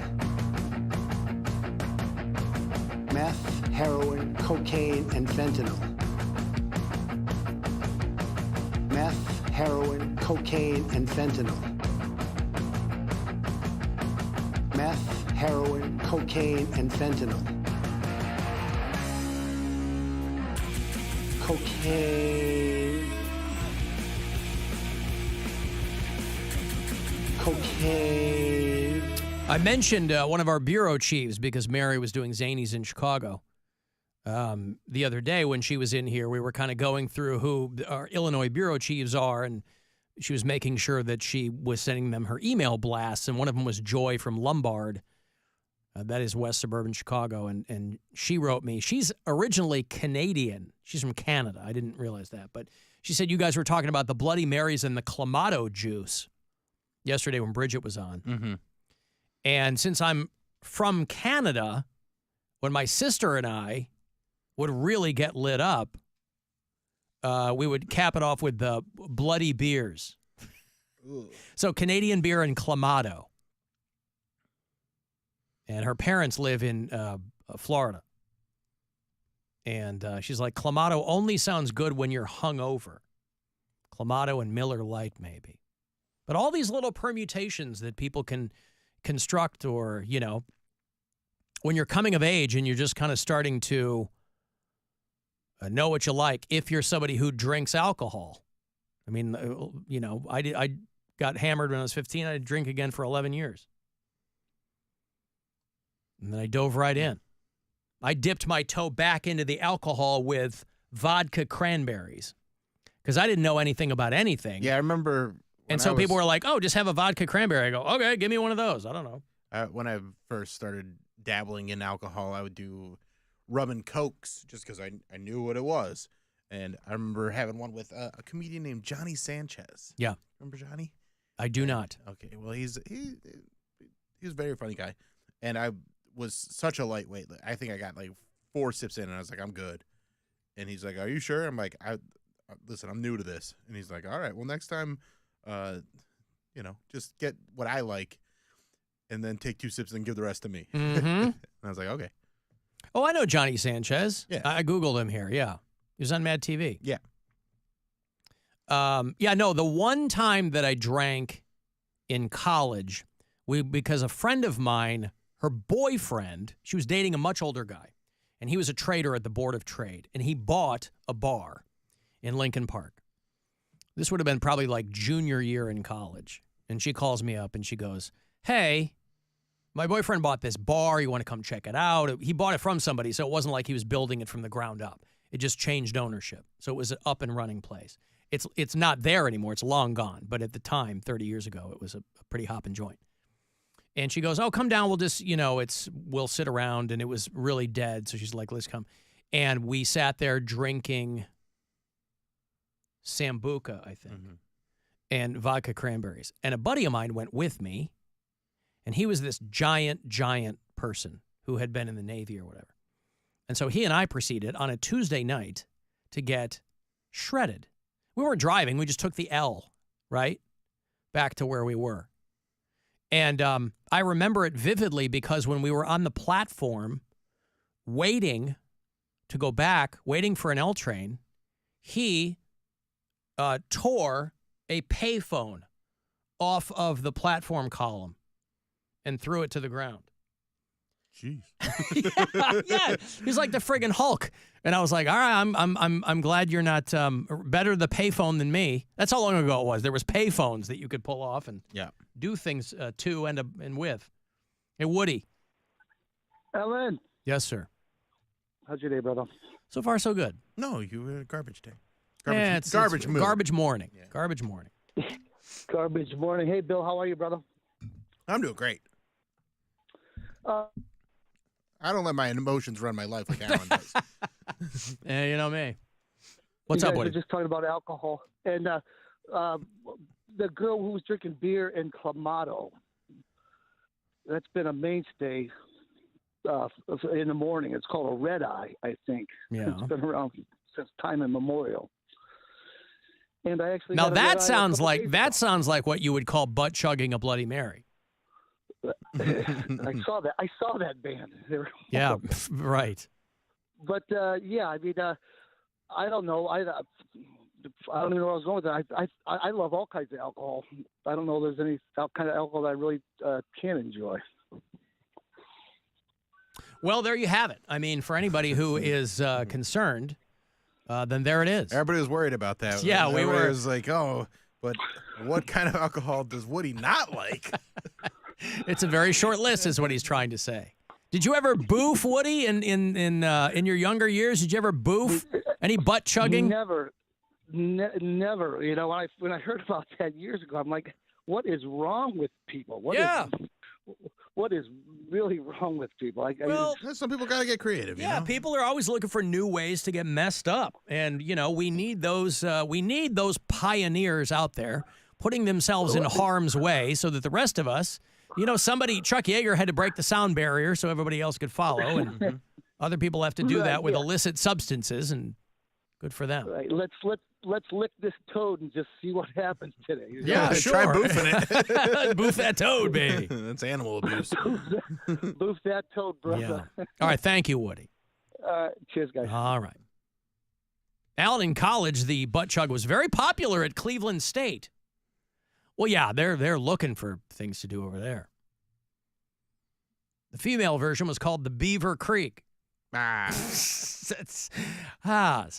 Meth, heroin, cocaine, and fentanyl. Meth, heroin, cocaine, and fentanyl. Meth, heroin, cocaine, and fentanyl. Cocaine. Cocaine. I mentioned one of our bureau chiefs because Mary was doing Zanies in Chicago. The other day when she was in here, we were kind of going through who our Illinois bureau chiefs are, and she was making sure that she was sending them her email blasts, and one of them was Joy from Lombard. That is West Suburban Chicago, and she wrote me. She's originally Canadian. She's from Canada. I didn't realize that, but she said you guys were talking about the Bloody Marys and the Clamato juice yesterday when Bridget was on. Mm-hmm. And since I'm from Canada, when my sister and I would really get lit up, we would cap it off with the bloody beers. So Canadian beer and Clamato. And her parents live in Florida. And she's like, Clamato only sounds good when you're hungover. Clamato and Miller Lite, maybe. But all these little permutations that people can construct, or, you know, when you're coming of age and you're just kind of starting to know what you like, if you're somebody who drinks alcohol. I mean, you know, I got hammered when I was 15. I didn't drink again for 11 years. And then I dove right in. I dipped my toe back into the alcohol with vodka cranberries because I didn't know anything about anything. Yeah, I remember. And so people were like, oh, just have a vodka cranberry. I go, okay, give me one of those. I don't know. When I first started dabbling in alcohol, I would do rum and cokes just because I knew what it was. And I remember having one with a comedian named Johnny Sanchez. Yeah. Remember Johnny? I do not. Okay, well, he's a very funny guy. And I was such a lightweight. I think I got like 4 sips in, and I was like, I'm good. And he's like, are you sure? I'm like, listen, I'm new to this. And he's like, all right, well, next time, you know, just get what I like and then take 2 sips and give the rest to me. Mm-hmm. And I was like, okay. Oh, I know Johnny Sanchez. Yeah. I Googled him here, yeah. He was on Mad TV. Yeah. No, the one time that I drank in college, because a friend of mine, her boyfriend, she was dating a much older guy, and he was a trader at the Board of Trade, and he bought a bar in Lincoln Park. This would have been probably like junior year in college. And she calls me up and she goes, hey, my boyfriend bought this bar. You want to come check it out? He bought it from somebody, so it wasn't like he was building it from the ground up. It just changed ownership. So it was an up and running place. It's not there anymore. It's long gone. But at the time, 30 years ago, it was a pretty hopping joint. And she goes, oh, come down. We'll just, we'll sit around. And it was really dead. So she's like, let's come. And we sat there drinking Sambuca, I think, and vodka cranberries. And a buddy of mine went with me, and he was this giant person who had been in the Navy or whatever. And so he and I proceeded on a Tuesday night to get shredded. We weren't driving. We just took the L, right, back to where we were. And I remember it vividly because when we were on the platform waiting to go back, waiting for an L train, he tore a payphone off of the platform column and threw it to the ground. Jeez. yeah. He's like the friggin' Hulk. And I was like, all right, I'm glad you're not better the payphone than me. That's how long ago it was. There was payphones that you could pull off and do things to and with. Hey, Woody. Alan. Yes, sir. How's your day, brother? So far, so good. No, you had a garbage day. Garbage mood. Garbage morning. Yeah. Garbage morning. Garbage morning. Hey, Bill, how are you, brother? I'm doing great. I don't let my emotions run my life like Alan does. Yeah, you know me. What's you up, guys Woody? were just talking about alcohol. And the girl who was drinking beer in Clamato, that's been a mainstay in the morning. It's called a red eye, I think. Yeah. It's been around since time immemorial. And I actually Now got a red eye that a sounds couple like days that sounds like what you would call butt chugging a Bloody Mary. ago. I saw that. I saw that band. They were Yeah, awesome. right. But yeah, I mean, I don't know. I don't even know where I was going with that. I love all kinds of alcohol. I don't know if there's any kind of alcohol that I really can enjoy. Well, there you have it. I mean, for anybody who is concerned, then there it is. Everybody was worried about that. Yeah, we Everybody were. was like, oh, but what kind of alcohol does Woody not like? It's a very short list, is what he's trying to say. Did you ever boof, Woody, in your younger years? Did you ever boof? Any butt chugging? Never. You know, when I heard about that years ago, I'm like, what is wrong with people? What is really wrong with people? Well, some people got to get creative. Yeah, you know? people are always looking for new ways to get messed up, and you know we need those pioneers out there putting themselves in harm's way so that the rest of us, you know, Chuck Yeager had to break the sound barrier so everybody else could follow, and other people have to do that with illicit substances, and good for them. Right. Let's lick this toad and just see what happens today. Yeah, sure. Try boofing it. Boof that toad, baby. That's animal abuse. Boof that toad, brother. Yeah. All right, thank you, Woody. Cheers, guys. All right. Alan, in college, the butt chug was very popular at Cleveland State. Well, yeah, they're looking for things to do over there. The female version was called the Beaver Creek. So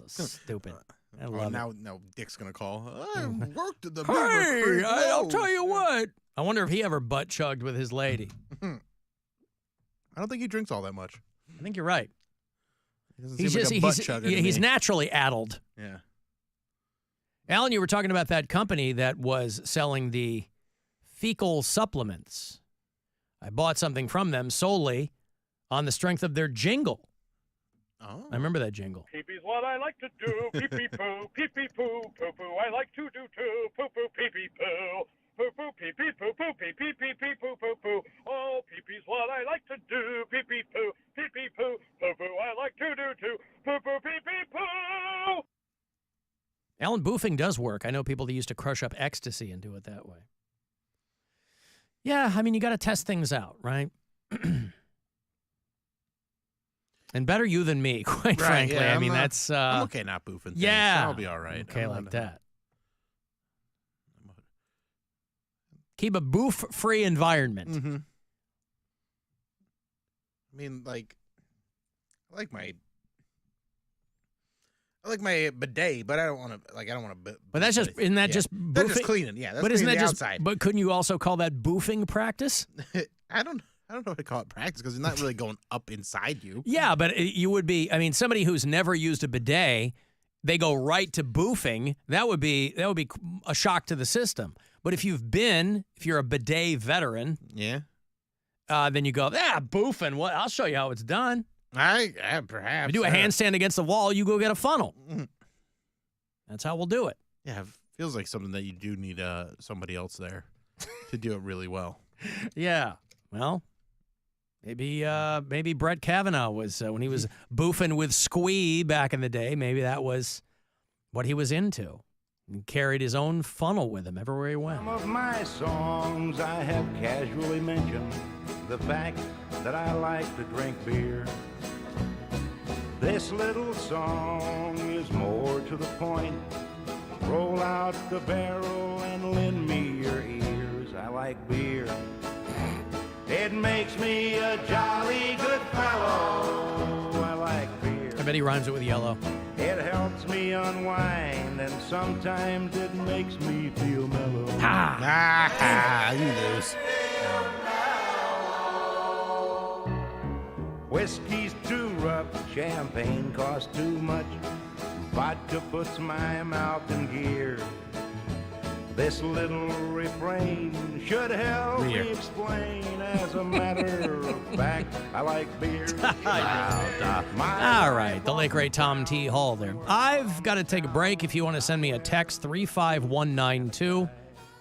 stupid. I love now Dick's gonna call. I worked at the Beaver Hey, Creek. I'll tell you what. I wonder if he ever butt chugged with his lady. I don't think he drinks all that much. I think you're right. He doesn't seem like a butt chugger to he's me. naturally addled. Yeah. Alan, you were talking about that company that was selling the fecal supplements. I bought something from them solely on the strength of their jingle. Oh. I remember that jingle. Pee-pee's what I like to do. Pee-pee-poo, pee-pee-poo, poo-poo. I like to do too. Poo-poo, pee-pee-poo. Poo-poo, pee-pee-poo-poo, pee-pee-pee-pee-poo-poo. Oh, pee-pee's what I like to do. Pee-pee-poo, pee-pee-poo, poo-poo. I like to do too. Poo-poo, pee-pee-poo. Alan, boofing does work. I know people that used to crush up ecstasy and do it that way. Yeah, I mean, you got to test things out, right? And better you than me, quite frankly. Yeah, I mean, I'm okay not boofing things. Yeah. I'll be all right. Okay, like that. Keep a boof-free environment. Mm-hmm. I mean, I like my bidet, but I don't want to. But that's just isn't that just boofing? That's just cleaning. Yeah, that's but isn't cleaning that the just outside. But couldn't you also call that boofing practice? I don't know what to call it practice because it's not really going up inside you. Yeah, but you would be. I mean, somebody who's never used a bidet, they go right to boofing. That would be a shock to the system. But if you're a bidet veteran, yeah, then you go, boofing. What? I'll show you how it's done. I perhaps. You do a handstand against the wall, you go get a funnel. That's how we'll do it. Yeah, it feels like something that you do need somebody else there to do it really well. Yeah. Well, maybe Brett Kavanaugh was when he was boofing with Squee back in the day. Maybe that was what he was into. He carried his own funnel with him everywhere he went. Some of my songs I have casually mentioned the fact that I like to drink beer. This little song is more to the point. Roll out the barrel and lend me your ears. I like beer. It makes me a jolly good fellow. I like beer. I bet he rhymes it with yellow. It helps me unwind, and sometimes it makes me feel mellow. You lose. Whiskey's too rough, champagne costs too much. Vodka puts my mouth in gear. This little refrain should help me explain. As a matter of fact, I like beer. All right, the late great Tom T. Hall there. I've got to take a break. If you want to send me a text, 35192.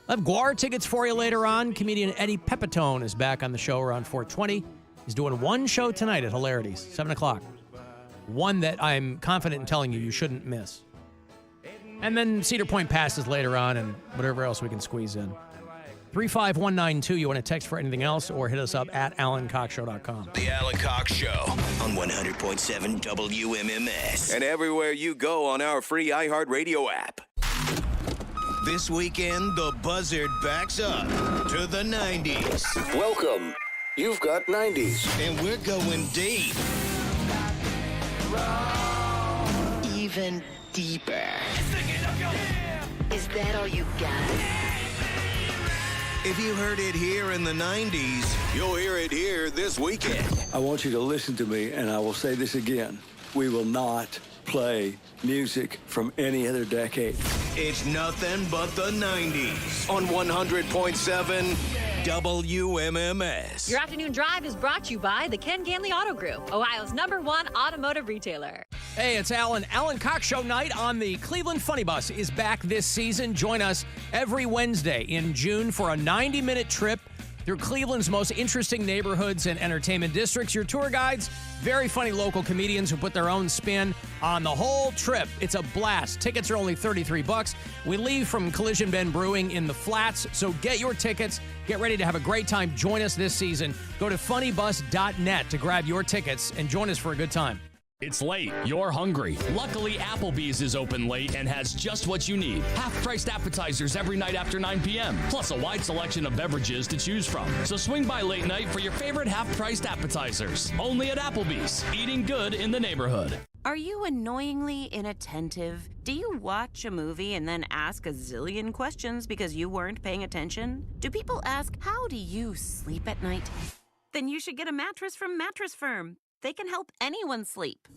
I'll have Guar tickets for you later on. Comedian Eddie Pepitone is back on the show around 4:20. He's doing one show tonight at Hilarities, 7 o'clock. One that I'm confident in telling you shouldn't miss. And then Cedar Point passes later on and whatever else we can squeeze in. 35192, you want to text for anything else or hit us up at alancoxshow.com. The Alan Cox Show on 100.7 WMMS. And everywhere you go on our free iHeartRadio app. This weekend, the Buzzard backs up to the 90s. Welcome. You've got 90s. And we're going deep. Even deeper. Is that all you got? If you heard it here in the 90s, you'll hear it here this weekend. I want you to listen to me, and I will say this again. We will not play music from any other decade. It's nothing but the 90s on 100.7 WMMS. Your afternoon drive is brought to you by the Ken Ganley Auto Group, Ohio's #1 automotive retailer. Hey, it's Alan. Alan Cox Show night on the Cleveland Funny Bus is back this season. Join us every Wednesday in June for a 90-minute trip through Cleveland's most interesting neighborhoods and entertainment districts. Your tour guides, very funny local comedians who put their own spin on the whole trip. It's a blast. Tickets are only $33. We leave from Collision Bend Brewing in the Flats, so get your tickets. Get ready to have a great time. Join us this season. Go to funnybus.net to grab your tickets and join us for a good time. It's late. You're hungry. Luckily, Applebee's is open late and has just what you need. Half-priced appetizers every night after 9 p.m., plus a wide selection of beverages to choose from. So swing by late night for your favorite half-priced appetizers. Only at Applebee's. Eating good in the neighborhood. Are you annoyingly inattentive? Do you watch a movie and then ask a zillion questions because you weren't paying attention? Do people ask, how do you sleep at night? Then you should get a mattress from Mattress Firm. They can help anyone sleep.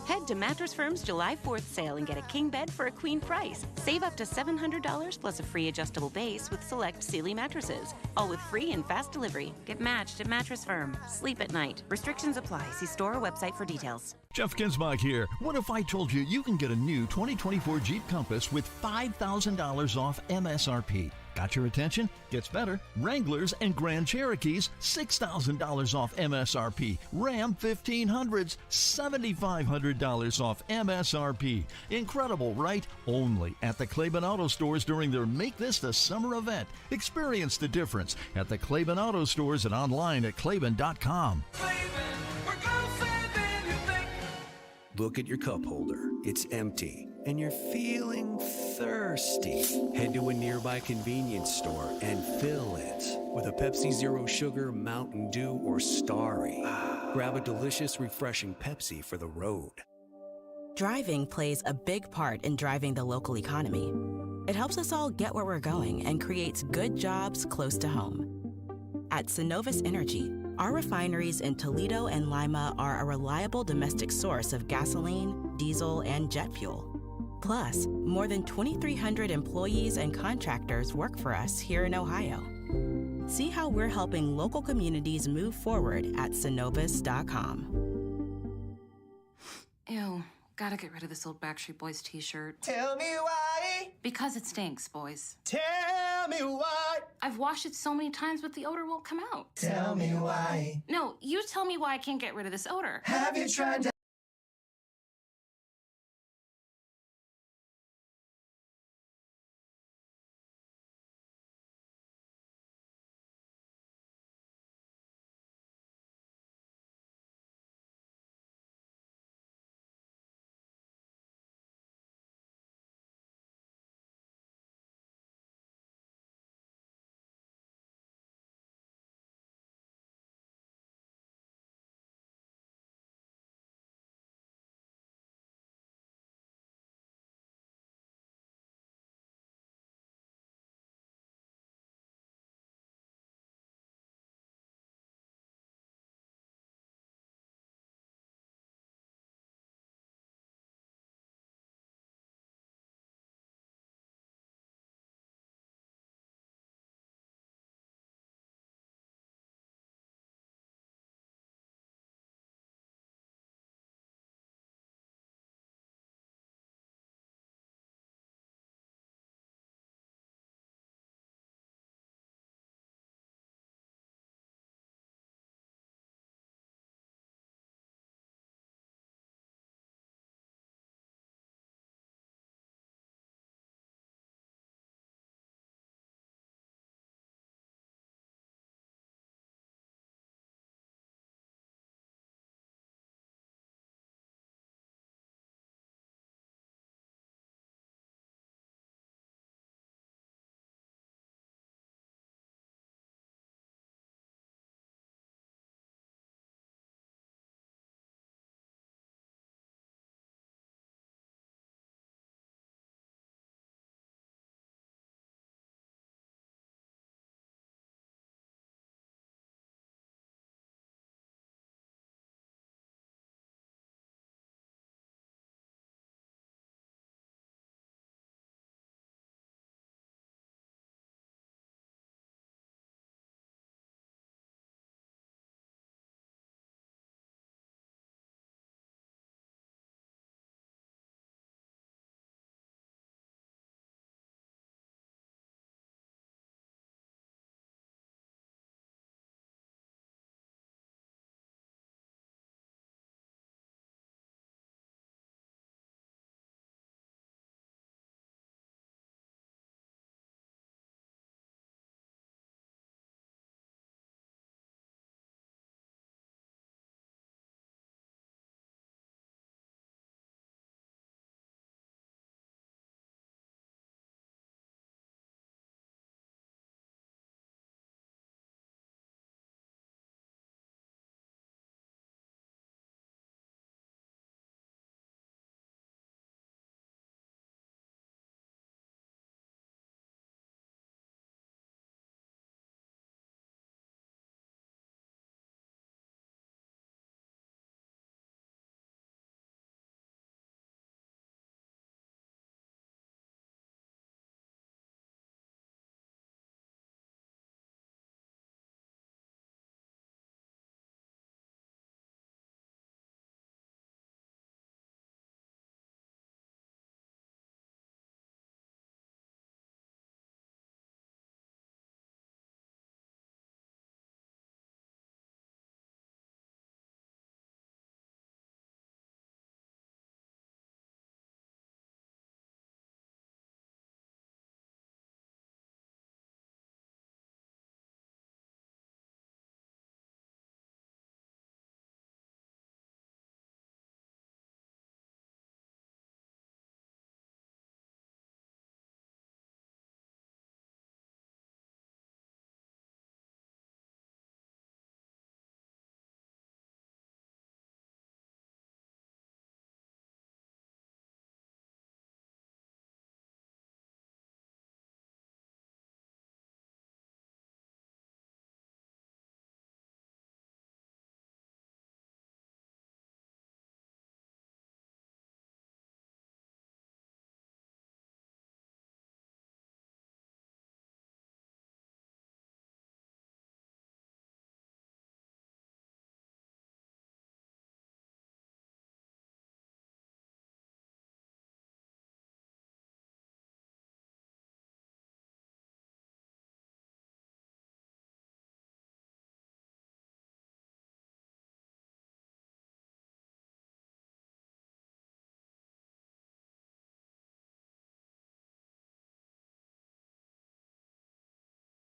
Head to Mattress Firm's July 4th sale and get a king bed for a queen price. Save up to $700 plus a free adjustable base with select Sealy mattresses. All with free and fast delivery. Get matched at Mattress Firm. Sleep at night. Restrictions apply. See store or website for details. Jeff Ginsbach here. What if I told you you can get a new 2024 Jeep Compass with $5,000 off MSRP? Got your attention? Gets better. Wranglers and Grand Cherokees, $6,000 off MSRP. Ram 1500s, $7,500 off MSRP. Incredible, right? Only at the Claiborne Auto Stores during their Make This the Summer event. Experience the difference at the Claiborne Auto Stores and online at claiborne.com. Look at your cup holder. It's empty. And you're feeling thirsty. Head to a nearby convenience store and fill it with a Pepsi Zero Sugar, Mountain Dew, or Starry. Grab a delicious, refreshing Pepsi for the road. Driving plays a big part in driving the local economy. It helps us all get where we're going and creates good jobs close to home. At Synovus Energy, our refineries in Toledo and Lima are a reliable domestic source of gasoline, diesel, and jet fuel. Plus, more than 2,300 employees and contractors work for us here in Ohio. See how we're helping local communities move forward at Synovus.com. Ew, gotta get rid of this old Backstreet Boys t-shirt. Tell me why. Because it stinks, boys. Tell me why. I've washed it so many times, but the odor won't come out. Tell me why. No, you tell me why I can't get rid of this odor. Have you tried to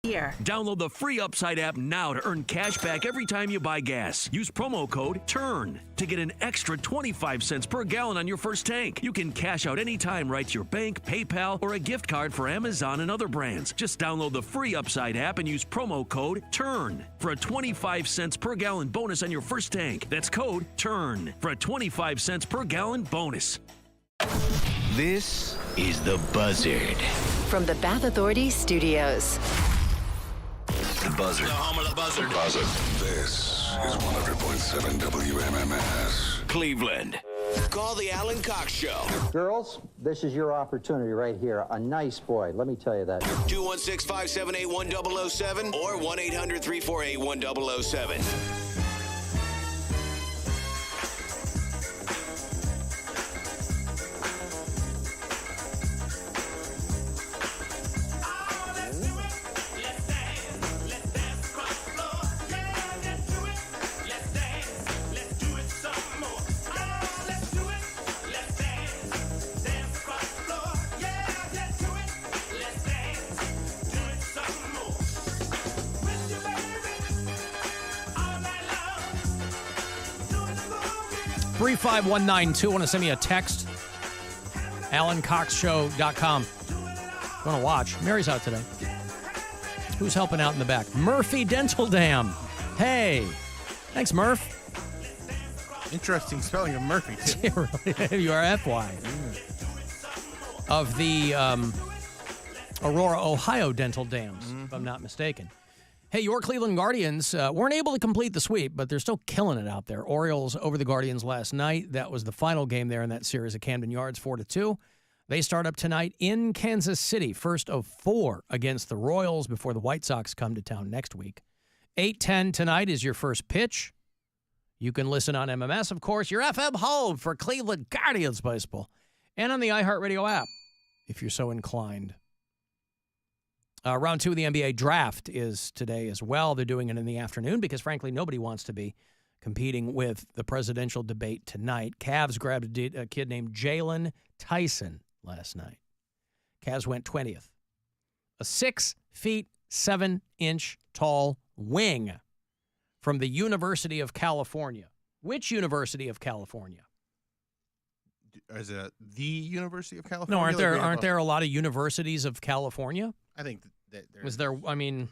here. Download the free Upside app now to earn cash back every time you buy gas. Use promo code TURN to get an extra 25 cents per gallon on your first tank. You can cash out anytime right to your bank, PayPal, or a gift card for Amazon and other brands. Just download the free Upside app and use promo code TURN for a 25 cents per gallon bonus on your first tank. That's code TURN for a 25 cents per gallon bonus. This is The Buzzard. From the Bath Authority Studios. The Buzzard. The home of the Buzzard. Buzzard. This is 100.7 WMMS. Cleveland. Call the Alan Cox Show. Girls, this is your opportunity right here. A nice boy, let me tell you that. 216-578-1007 or 1-800-348-1007. $35192. Want to send me a text? AlanCoxShow.com. Want to watch? Mary's out today. Who's helping out in the back? Murphy Dental Dam. Hey. Thanks, Murph. Interesting spelling of Murphy, too. M-U-R-F-Y. Of the Aurora, Ohio dental dams, if I'm not mistaken. Hey, your Cleveland Guardians weren't able to complete the sweep, but they're still killing it out there. Orioles over the Guardians last night. That was the final game there in that series at Camden Yards, 4-2. They start up tonight in Kansas City, first of 4 against the Royals before the White Sox come to town next week. 8:10 tonight is your first pitch. You can listen on MMS, of course, your FM home for Cleveland Guardians baseball, and on the iHeartRadio app, if you're so inclined. Round 2 of the NBA draft is today as well. They're doing it in the afternoon because, frankly, nobody wants to be competing with the presidential debate tonight. Cavs grabbed a kid named Jalen Tyson last night. Cavs went 20th. A 6 feet 7 inch tall wing from the University of California. Which University of California? Is it the University of California? No, aren't there a lot of universities of California? I think that Was there, I mean,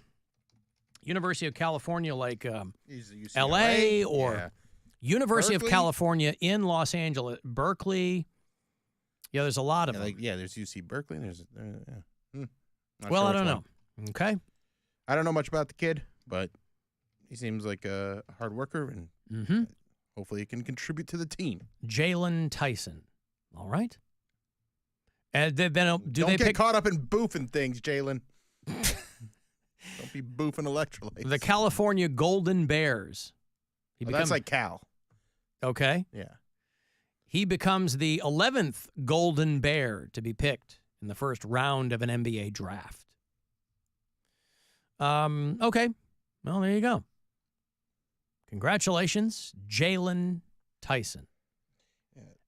University of California like UCLA, L.A. or yeah. University Berkeley? of California in Los Angeles, Berkeley. Yeah, there's a lot of them. There's UC Berkeley. Not Well, sure I don't which know. one. Okay. I don't know much about the kid, but he seems like a hard worker, and hopefully he can contribute to the team. Jalen Tyson. All right. And then Don't get caught up in boofing things, Jalen. Don't be boofing electrolytes. The California Golden Bears. That's like Cal. Okay. Yeah. He becomes the 11th Golden Bear to be picked in the first round of an NBA draft. Okay. Well, there you go. Congratulations, Jalen Tyson.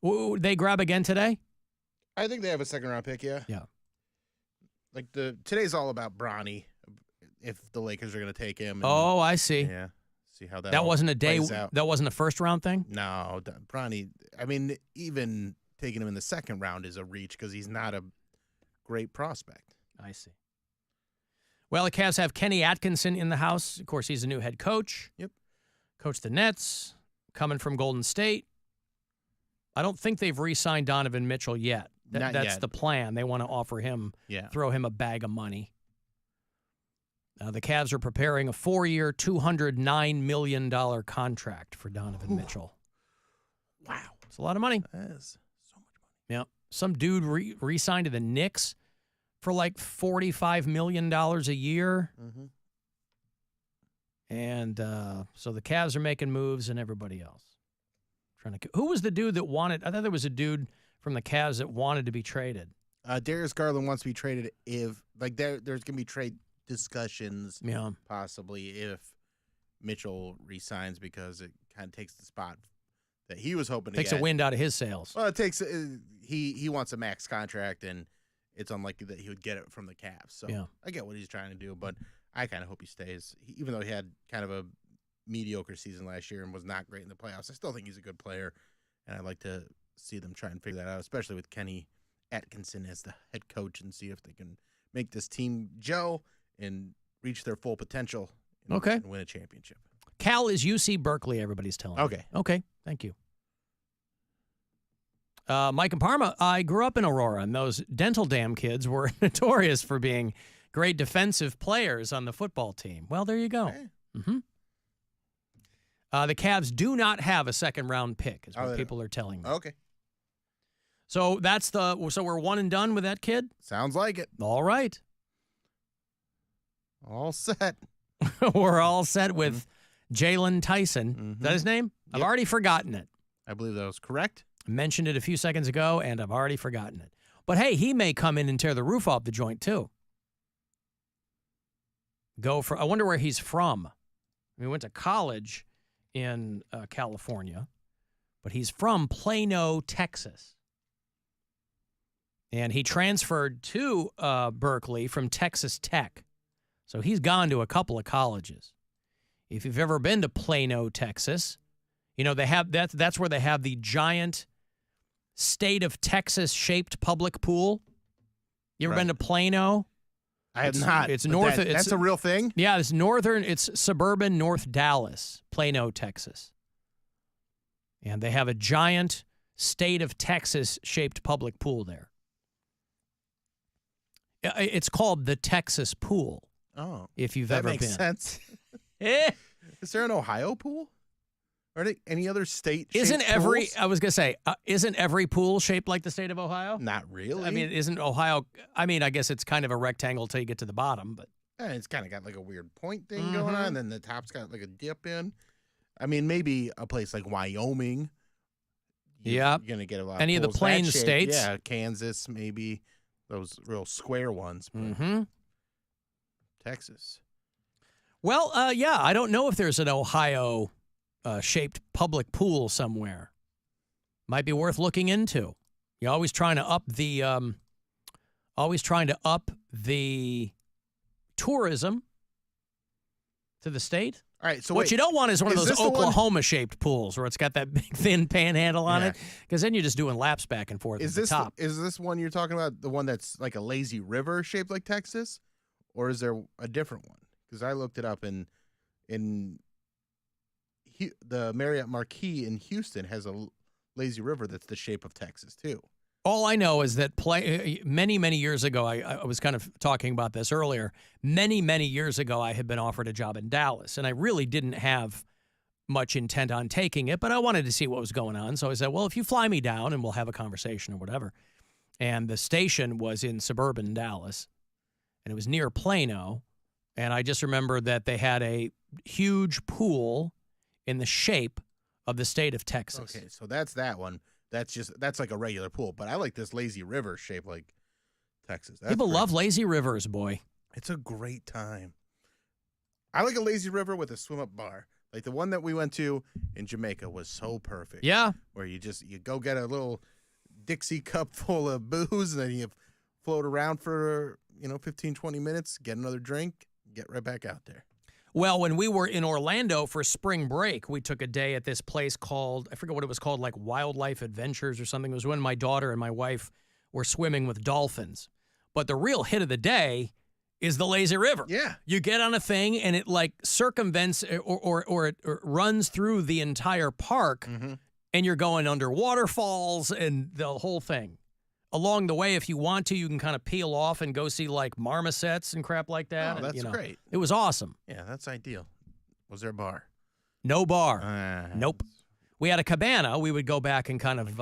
Ooh, they grab again today? I think they have a second-round pick, yeah. Yeah. Like today's all about Bronny, if the Lakers are going to take him. Oh, I see. Yeah. See how that That wasn't a day. plays out. That wasn't a first-round thing? No, Bronny. I mean, even taking him in the second round is a reach because he's not a great prospect. I see. Well, the Cavs have Kenny Atkinson in the house. Of course, he's the new head coach. Yep. Coached the Nets, coming from Golden State. I don't think they've re-signed Donovan Mitchell yet. Not That's yet. the plan. They want to offer him, throw him a bag of money. The Cavs are preparing a 4-year, $209 million contract for Donovan Mitchell. Wow. It's a lot of money. That is so much Yeah. money. Some dude re-signed to the Knicks for like $45 million a year. Mm-hmm. And so the Cavs are making moves and everybody else. Who was the dude that wanted? I thought there was a dude from the Cavs that wanted to be traded. Darius Garland wants to be traded if, like, there's going to be trade discussions, possibly, if Mitchell resigns because it kind of takes the spot that he was hoping to Takes get. a wind out of his sails. Well, it takes he wants a max contract, and it's unlikely that he would get it from the Cavs. So I get what he's trying to do, but I kind of hope he stays. Even though he had kind of a mediocre season last year and was not great in the playoffs, I still think he's a good player, and I'd like to see them try and figure that out, especially with Kenny Atkinson as the head coach, and see if they can make this team gel and reach their full potential and win a championship. Cal is UC Berkeley, everybody's telling me. Okay, thank you. Mike and Parma, I grew up in Aurora, and those Dental Dam kids were notorious for being great defensive players on the football team. Well, there you go. Okay. The Cavs do not have a second-round pick, is what people are telling me. Okay. So so we're one and done with that kid? Sounds like it. All right. All set. We're all set with Jalen Tyson. Is that his name? Yep. I've already forgotten it. I believe that was correct. I mentioned it a few seconds ago, and I've already forgotten it. But hey, he may come in and tear the roof off the joint, too. I wonder where he's from. He went to college in California, but he's from Plano, Texas. And he transferred to Berkeley from Texas Tech. So he's gone to a couple of colleges. If you've ever been to Plano, Texas, you know, they have that's where they have the giant state of Texas shaped public pool. You ever been to Plano? I have not. It's north. That's a real thing? Yeah, it's suburban North Dallas, Plano, Texas. And they have a giant state of Texas shaped public pool there. It's called the Texas Pool. Oh. If you've that ever makes been. sense. Is there an Ohio pool? Are there any other state? Isn't every pool shaped like the state of Ohio? Not really. I mean, isn't Ohio? I mean, I guess it's kind of a rectangle till you get to the bottom, but it's kind of got like a weird point thing going on. And then the top's got like a dip in. I mean, maybe a place like Wyoming. You're gonna get a lot. Any of the plains states? Yeah, Kansas, maybe those real square ones. Texas. Well, yeah, I don't know if there's an Ohio shaped public pool somewhere. Might be worth looking into. You're always trying to up the tourism to the state. All right, so what you don't want is one of those Oklahoma-shaped pools where it's got that big thin panhandle on it, because then you're just doing laps back and forth at the top. Is this one you're talking about, the one that's like a lazy river shaped like Texas, or is there a different one? Because I looked it up, and the Marriott Marquis in Houston has a lazy river that's the shape of Texas too. All I know is that many, many years ago, I was kind of talking about this earlier. Many, many years ago, I had been offered a job in Dallas, and I really didn't have much intent on taking it, but I wanted to see what was going on. So I said, well, if you fly me down and we'll have a conversation or whatever. And the station was in suburban Dallas, and it was near Plano. And I just remember that they had a huge pool in the shape of the state of Texas. Okay, so that's that one. That's like a regular pool, but I like this lazy river shape like Texas. People love lazy rivers, boy. It's a great time. I like a lazy river with a swim up bar. Like the one that we went to in Jamaica was so perfect. Yeah. Where you go get a little Dixie cup full of booze, and then you float around for 15, 20 minutes, get another drink, get right back out there. Well, when we were in Orlando for spring break, we took a day at this place called, I forget what it was called, like Wildlife Adventures or something. It was when my daughter and my wife were swimming with dolphins. But the real hit of the day is the lazy river. Yeah. You get on a thing and it like circumvents or it runs through the entire park, and you're going under waterfalls and the whole thing. Along the way, if you want to, you can kind of peel off and go see like marmosets and crap like that. Oh, that's great. It was awesome. Yeah, that's ideal. Was there a bar? No bar. Nope. We had a cabana. We would go back and kind of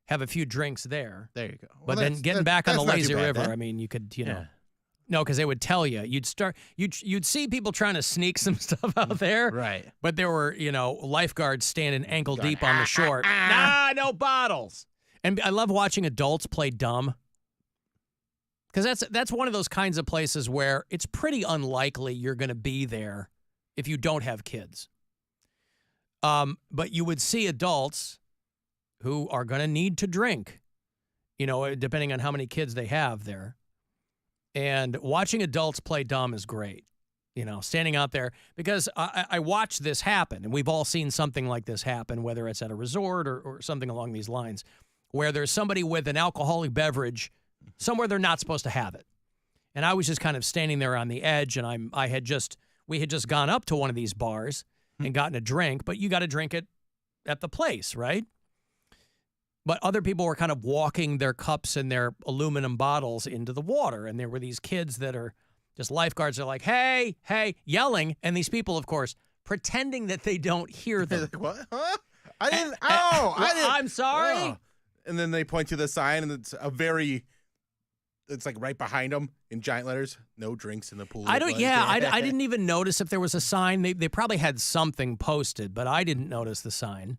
have a few drinks there. There you go. But then getting back on the lazy river, I mean, you could, know. No, because they would tell you. You'd see people trying to sneak some stuff out there. Right. But there were, lifeguards standing ankle deep on the shore. No bottles. And I love watching adults play dumb, because that's one of those kinds of places where it's pretty unlikely you're going to be there if you don't have kids. But you would see adults who are going to need to drink, depending on how many kids they have there. And watching adults play dumb is great. standing out there because I watched this happen, and we've all seen something like this happen, whether it's at a resort or something along these lines, where there's somebody with an alcoholic beverage somewhere they're not supposed to have it. And I was just kind of standing there on the edge, and we had just gone up to one of these bars and gotten a drink, but you got to drink it at the place, right? But other people were kind of walking their cups and their aluminum bottles into the water, and there were these kids that are just lifeguards are like, hey, yelling, and these people, of course, pretending that they don't hear them. Like, what? Huh? I didn't. I'm sorry. Oh. And then they point to the sign, and it's it's like right behind them in giant letters, no drinks in the pool. I didn't even notice if there was a sign. They probably had something posted, but I didn't notice the sign.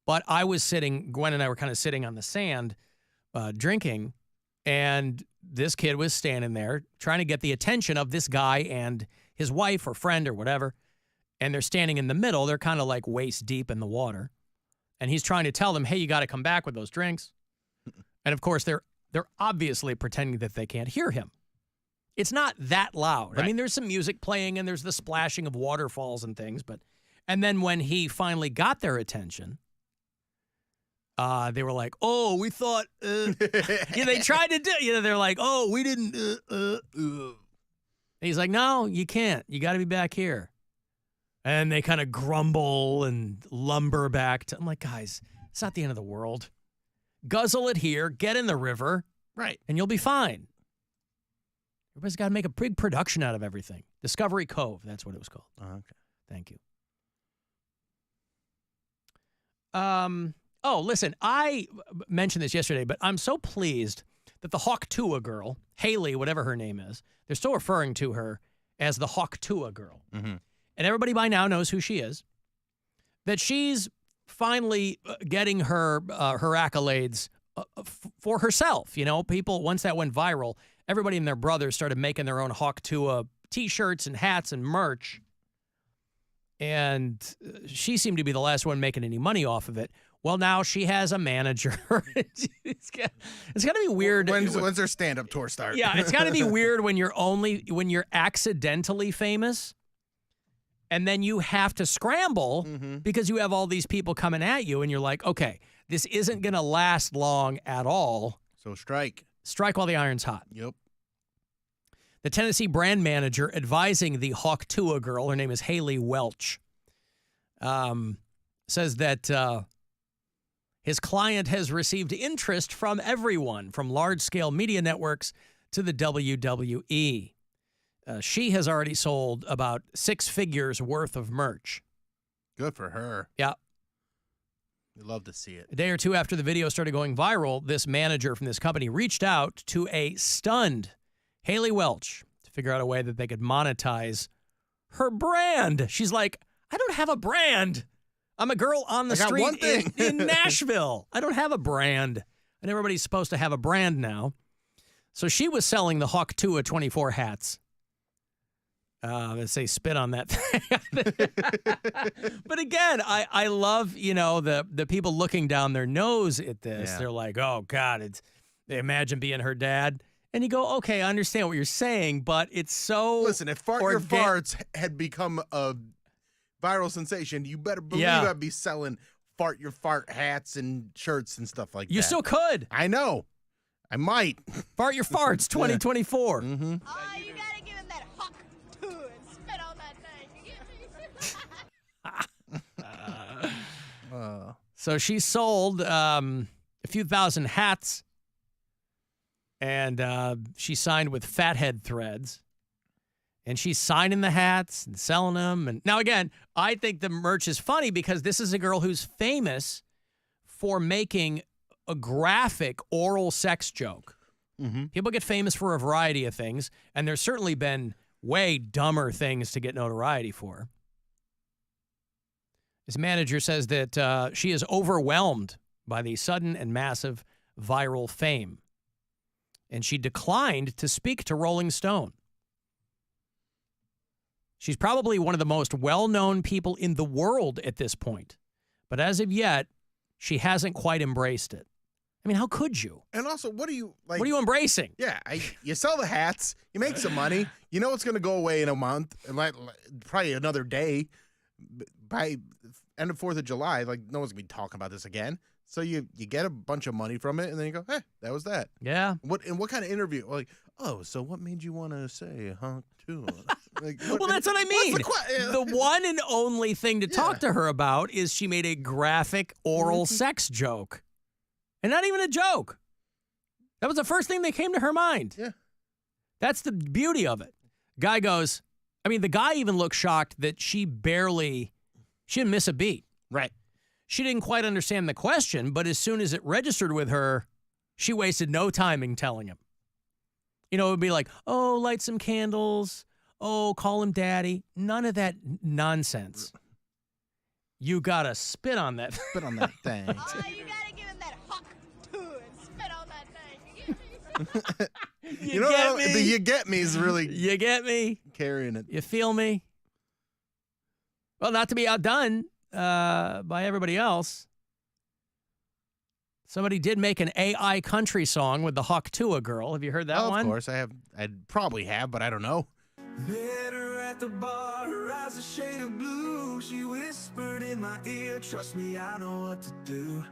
But I was Gwen and I were kind of sitting on the sand drinking, and this kid was standing there trying to get the attention of this guy and his wife or friend or whatever, and they're standing in the middle. They're kind of like waist deep in the water, and he's trying to tell them, hey, you got to come back with those drinks. And, of course, they're obviously pretending that they can't hear him. It's not that loud. Right. I mean, there's some music playing, and there's the splashing of waterfalls and things, and then when he finally got their attention, they were like, oh, we thought, they tried to do, they're like, oh, we didn't, And he's like, no, you can't. You got to be back here. And they kind of grumble and lumber back. I'm like, guys, it's not the end of the world. Guzzle it here, get in the river, right, and you'll be fine. Everybody's got to make a big production out of everything. Discovery Cove, that's what it was called. Okay. Thank you. Oh, listen, I mentioned this yesterday, but I'm so pleased that the Hawk-Tua girl, Haley, whatever her name is, they're still referring to her as the Hawk-Tua girl. Mm-hmm. And everybody by now knows who she is. That she's finally getting her accolades for herself. People, once that went viral, everybody and their brothers started making their own Hawk-Tua T-shirts and hats and merch. And she seemed to be the last one making any money off of it. Well, now she has a manager. It's got to be weird. When's their stand-up tour start? Yeah, it's got to be weird when you're accidentally famous, and then you have to scramble because you have all these people coming at you, and you're like, okay, this isn't going to last long at all. So strike while the iron's hot. Yep. The Tennessee brand manager advising the Hawk-Tua girl, her name is Haley Welch, says that his client has received interest from everyone, from large-scale media networks to the WWE. She has already sold about 6 figures worth of merch. Good for her. Yeah. We love to see it. A day or two after the video started going viral, this manager from this company reached out to a stunned Haley Welch to figure out a way that they could monetize her brand. She's like, I don't have a brand. I'm a girl on the street in Nashville. I don't have a brand. And everybody's supposed to have a brand now. So she was selling the Hawk-Tua 24 hats. Let's say spit on that thing. But again, I love, the people looking down their nose at this. Yeah. They're like, oh, God, they imagine being her dad. And you go, okay, I understand what you're saying, but it's so... Listen, if Fart Your Farts had become a viral sensation, you better believe I'd be selling Fart Your Fart hats and shirts and stuff like that. You still could. I know. I might. Fart Your Farts 2024. Mm-hmm. Oh, you gotta give him that hawk too and spit on that thing. So she sold a few thousand hats, and she signed with Fathead Threads. And she's signing the hats and selling them. And now, again, I think the merch is funny because this is a girl who's famous for making a graphic oral sex joke. Mm-hmm. People get famous for a variety of things, and there's certainly been way dumber things to get notoriety for. His manager says that she is overwhelmed by the sudden and massive viral fame, and she declined to speak to Rolling Stone. She's probably one of the most well-known people in the world at this point, but as of yet, she hasn't quite embraced it. I mean, how could you? And also, what are you like? What are you embracing? Yeah, you sell the hats, you make some money. You know it's going to go away in a month, and probably another day. By end of 4th of July, like no one's gonna be talking about this again. So you get a bunch of money from it, and then you go, hey, that was that. Yeah. What kind of interview? Like, oh, so what made you want to say honk too? Like, Well, that's what I mean. The one and only thing to talk to her about is she made a graphic oral sex joke. And not even a joke. That was the first thing that came to her mind. Yeah. That's the beauty of it. Guy goes, I mean, the guy even looked shocked that she didn't miss a beat. Right. She didn't quite understand the question, but as soon as it registered with her, she wasted no time in telling him. You know, it would be like, oh, light some candles. Oh, call him daddy. None of that nonsense. You got to spit on that. Spit on that thing. You got to give him that hawk, too, and spit on that thing. You know get what? me? The you get me is really You get me? carrying it. You feel me? Well, not to be outdone by everybody else. Somebody did make an AI country song with the Hawk Tua girl. Have you heard that one? Of course, I have. I probably have, but I don't know. Met her at the bar, her eyes a shade of blue. She whispered in my ear, trust me, I know what to do.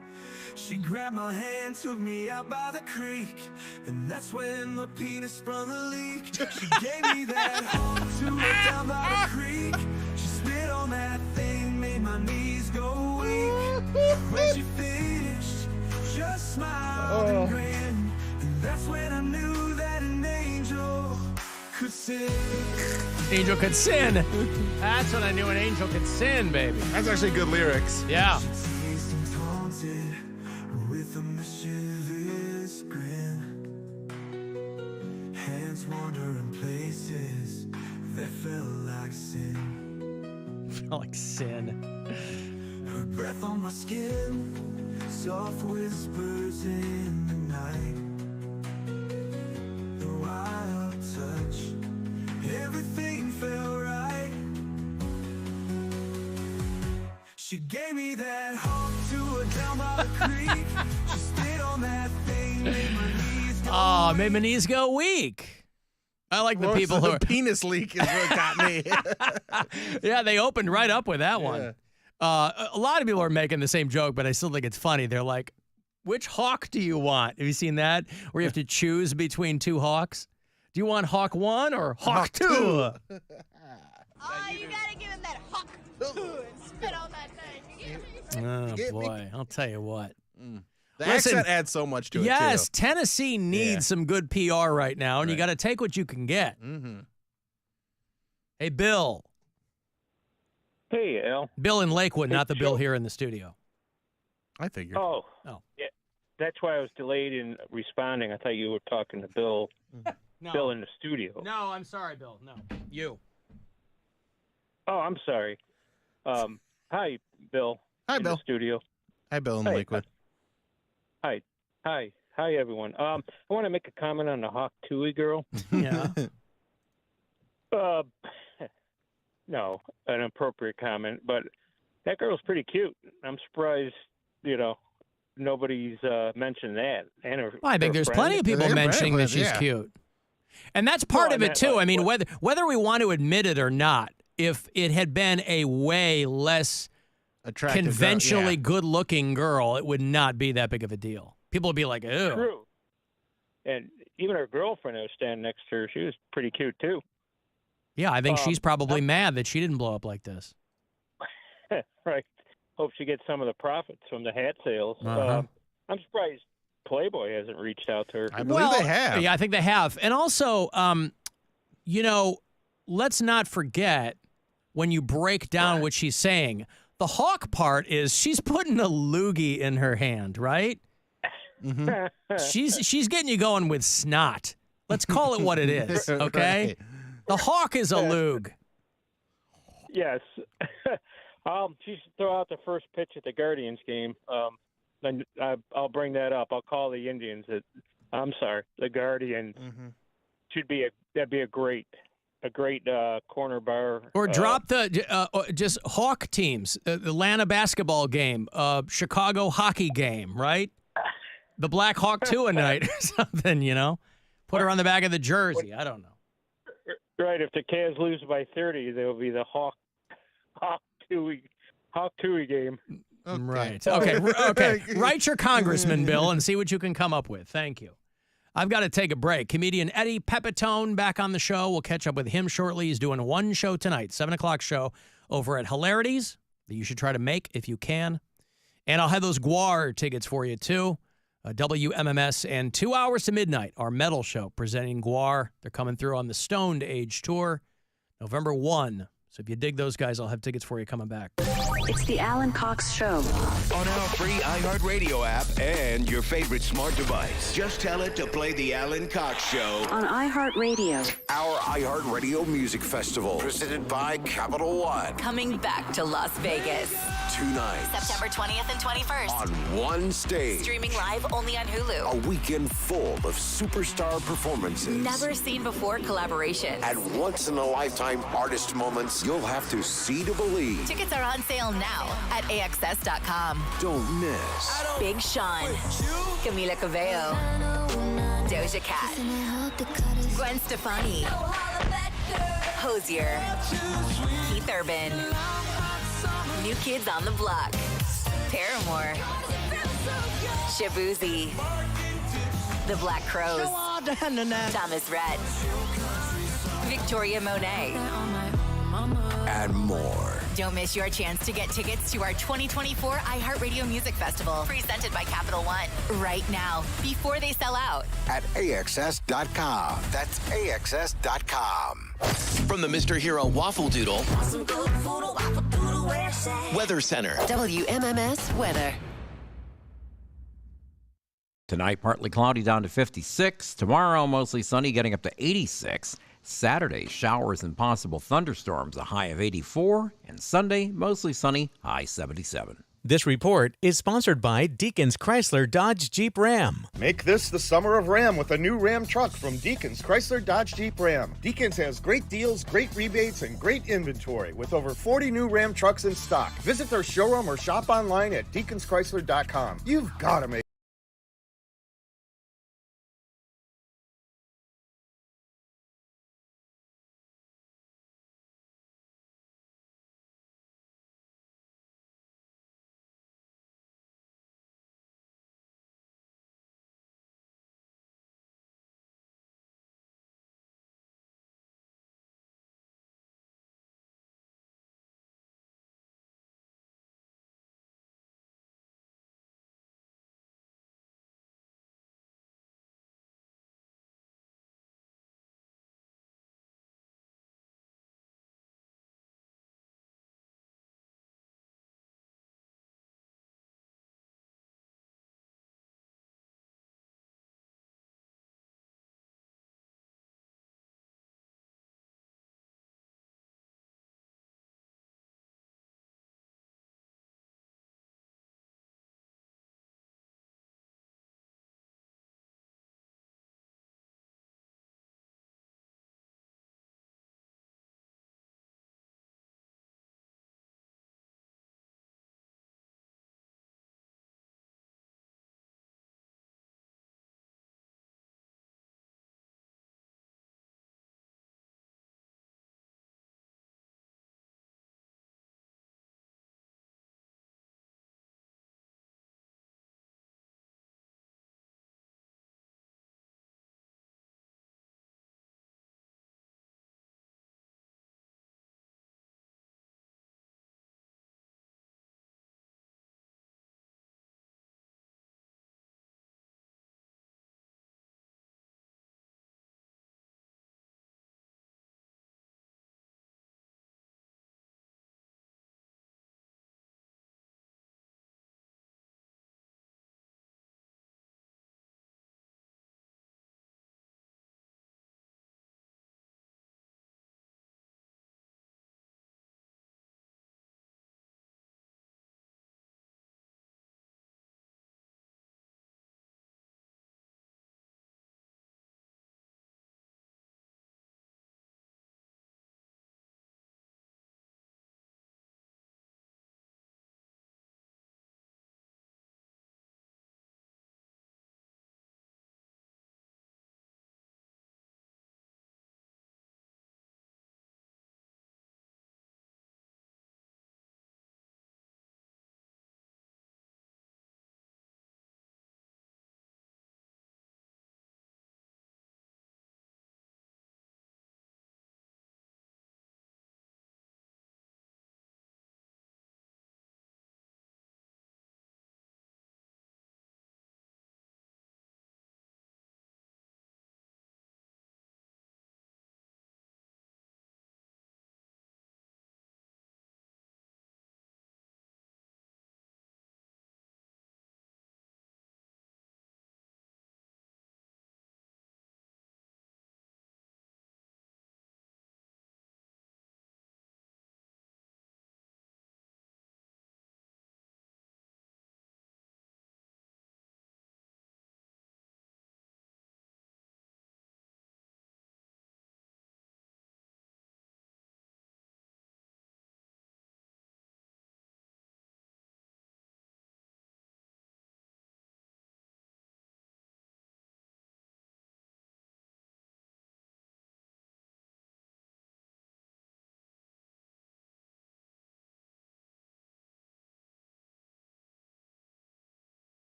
She grabbed my hand, took me out by the creek, and that's when the penis sprung a leak. She gave me that hug to her down by the creek. She spit on that thing, made my knees go weak. When she finished, just smiled and grinned, and that's when I knew that an angel could sin. Angel could sin. That's when I knew an angel could sin, baby. That's actually good lyrics. Yeah. With a mischievous grin, hands wandering places that felt like sin. Felt like sin. Her breath on my skin, soft whispers in the night. The wild touch, everything felt right. She gave me that hug to her down by the creek. She spit on that thing, made my knees go Oh, made my knees go weak. I like the people who are... penis leak is what got me. Yeah, they opened right up with that one. A lot of people are making the same joke, but I still think it's funny. They're like, which hawk do you want? Have you seen that? Where you have to choose between two hawks? Do you want Hawk 1 or Hawk 2? You got to give him that hawk, too, and spit on that thing. Oh, boy. I'll tell you what. The accent adds so much to it, yes, too. Tennessee needs some good PR right now, and you got to take what you can get. Mm-hmm. Hey, Bill. Hey, Al. Bill in Lakewood, Hey, not the Bill Joe. here in the studio. I figured. Oh. Oh. Yeah. That's why I was delayed in responding. I thought you were talking to Bill. No. Bill in the studio. No, I'm sorry, Bill. No. You. Oh, I'm sorry. Hi, Bill. Hi, in Bill. The studio. Hi, Bill in Hey, Lakewood. Hi, everyone. I want to make a comment on the Hawk Tui girl. Yeah. No, an appropriate comment, but that girl's pretty cute. I'm surprised, nobody's mentioned that. And her, Well, I think her there's friend. plenty of people mentioning that she's cute. And that's part Well, of I it, meant, too. like, I mean, whether we want to admit it or not, if it had been a way less Attractive girl, conventionally yeah. good-looking girl, it would not be that big of a deal. People would be like, ew. True. And even her girlfriend who was standing next to her, she was pretty cute, too. Yeah, I think she's probably mad that she didn't blow up like this. Right. Hope she gets some of the profits from the hat sales. Uh-huh. I'm surprised Playboy hasn't reached out to her. I believe they have. Yeah, I think they have. And also, let's not forget when you break down what she's saying, the hawk part is she's putting a loogie in her hand, right? Mm-hmm. She's getting you going with snot. Let's call it what it is, okay? Right. The hawk is a lug. Yes. She should throw out the first pitch at the Guardians game. Then I'll bring that up. I'll call the Indians. The Guardians. Mm-hmm. That'd be a great corner bar. Or drop just hawk teams, the Atlanta basketball game, Chicago hockey game, right? the Black Hawk 2 a night or something, you know? Put her on the back of the jersey. I don't know. Right. If the Cavs lose by 30, there'll be the Hawk Tui game. Okay. Right. Okay. Write your congressman, Bill, and see what you can come up with. Thank you. I've got to take a break. Comedian Eddie Pepitone back on the show. We'll catch up with him shortly. He's doing one show tonight, 7 o'clock show over at Hilarities that you should try to make if you can. And I'll have those GWAR tickets for you, too. WMMS and 2 Hours to Midnight, our metal show presenting GWAR. They're coming through on the Stoned Age Tour, November 1. So if you dig those guys, I'll have tickets for you coming back. It's the Alan Cox Show. On our free iHeartRadio app and your favorite smart device. Just tell it to play the Alan Cox Show. On iHeartRadio. Our iHeartRadio Music Festival, presented by Capital One. Coming back to Las Vegas. 2 nights. September 20th and 21st. On one stage. Streaming live only on Hulu. A weekend full of superstar performances. Never seen before collaborations. And once-in-a-lifetime artist moments you'll have to see to believe. Tickets are on sale now at AXS.com. Don't miss. Big Sean. Camila Cabello. Doja Cat. Gwen Stefani. Hosier. Keith Urban. New Kids on the Block. Paramore. Shabuzi. The Black Crows. Thomas Rhett. Victoria Monet. And more. Don't miss your chance to get tickets to our 2024 iHeartRadio Music Festival, presented by Capital One, right now, before they sell out. At AXS.com. That's AXS.com. From the Mr. Hero Waffle Doodle Weather Center. WMMS Weather. Tonight, partly cloudy down to 56. Tomorrow, mostly sunny, getting up to 86. Saturday, showers and possible thunderstorms, a high of 84. And Sunday, mostly sunny, high 77. This report is sponsored by Deakins Chrysler Dodge Jeep Ram. Make this the summer of Ram with a new Ram truck from Deakins Chrysler Dodge Jeep Ram. Deakins has great deals, great rebates, and great inventory with over 40 new Ram trucks in stock. Visit their showroom or shop online at DeakinsChrysler.com. You've got to make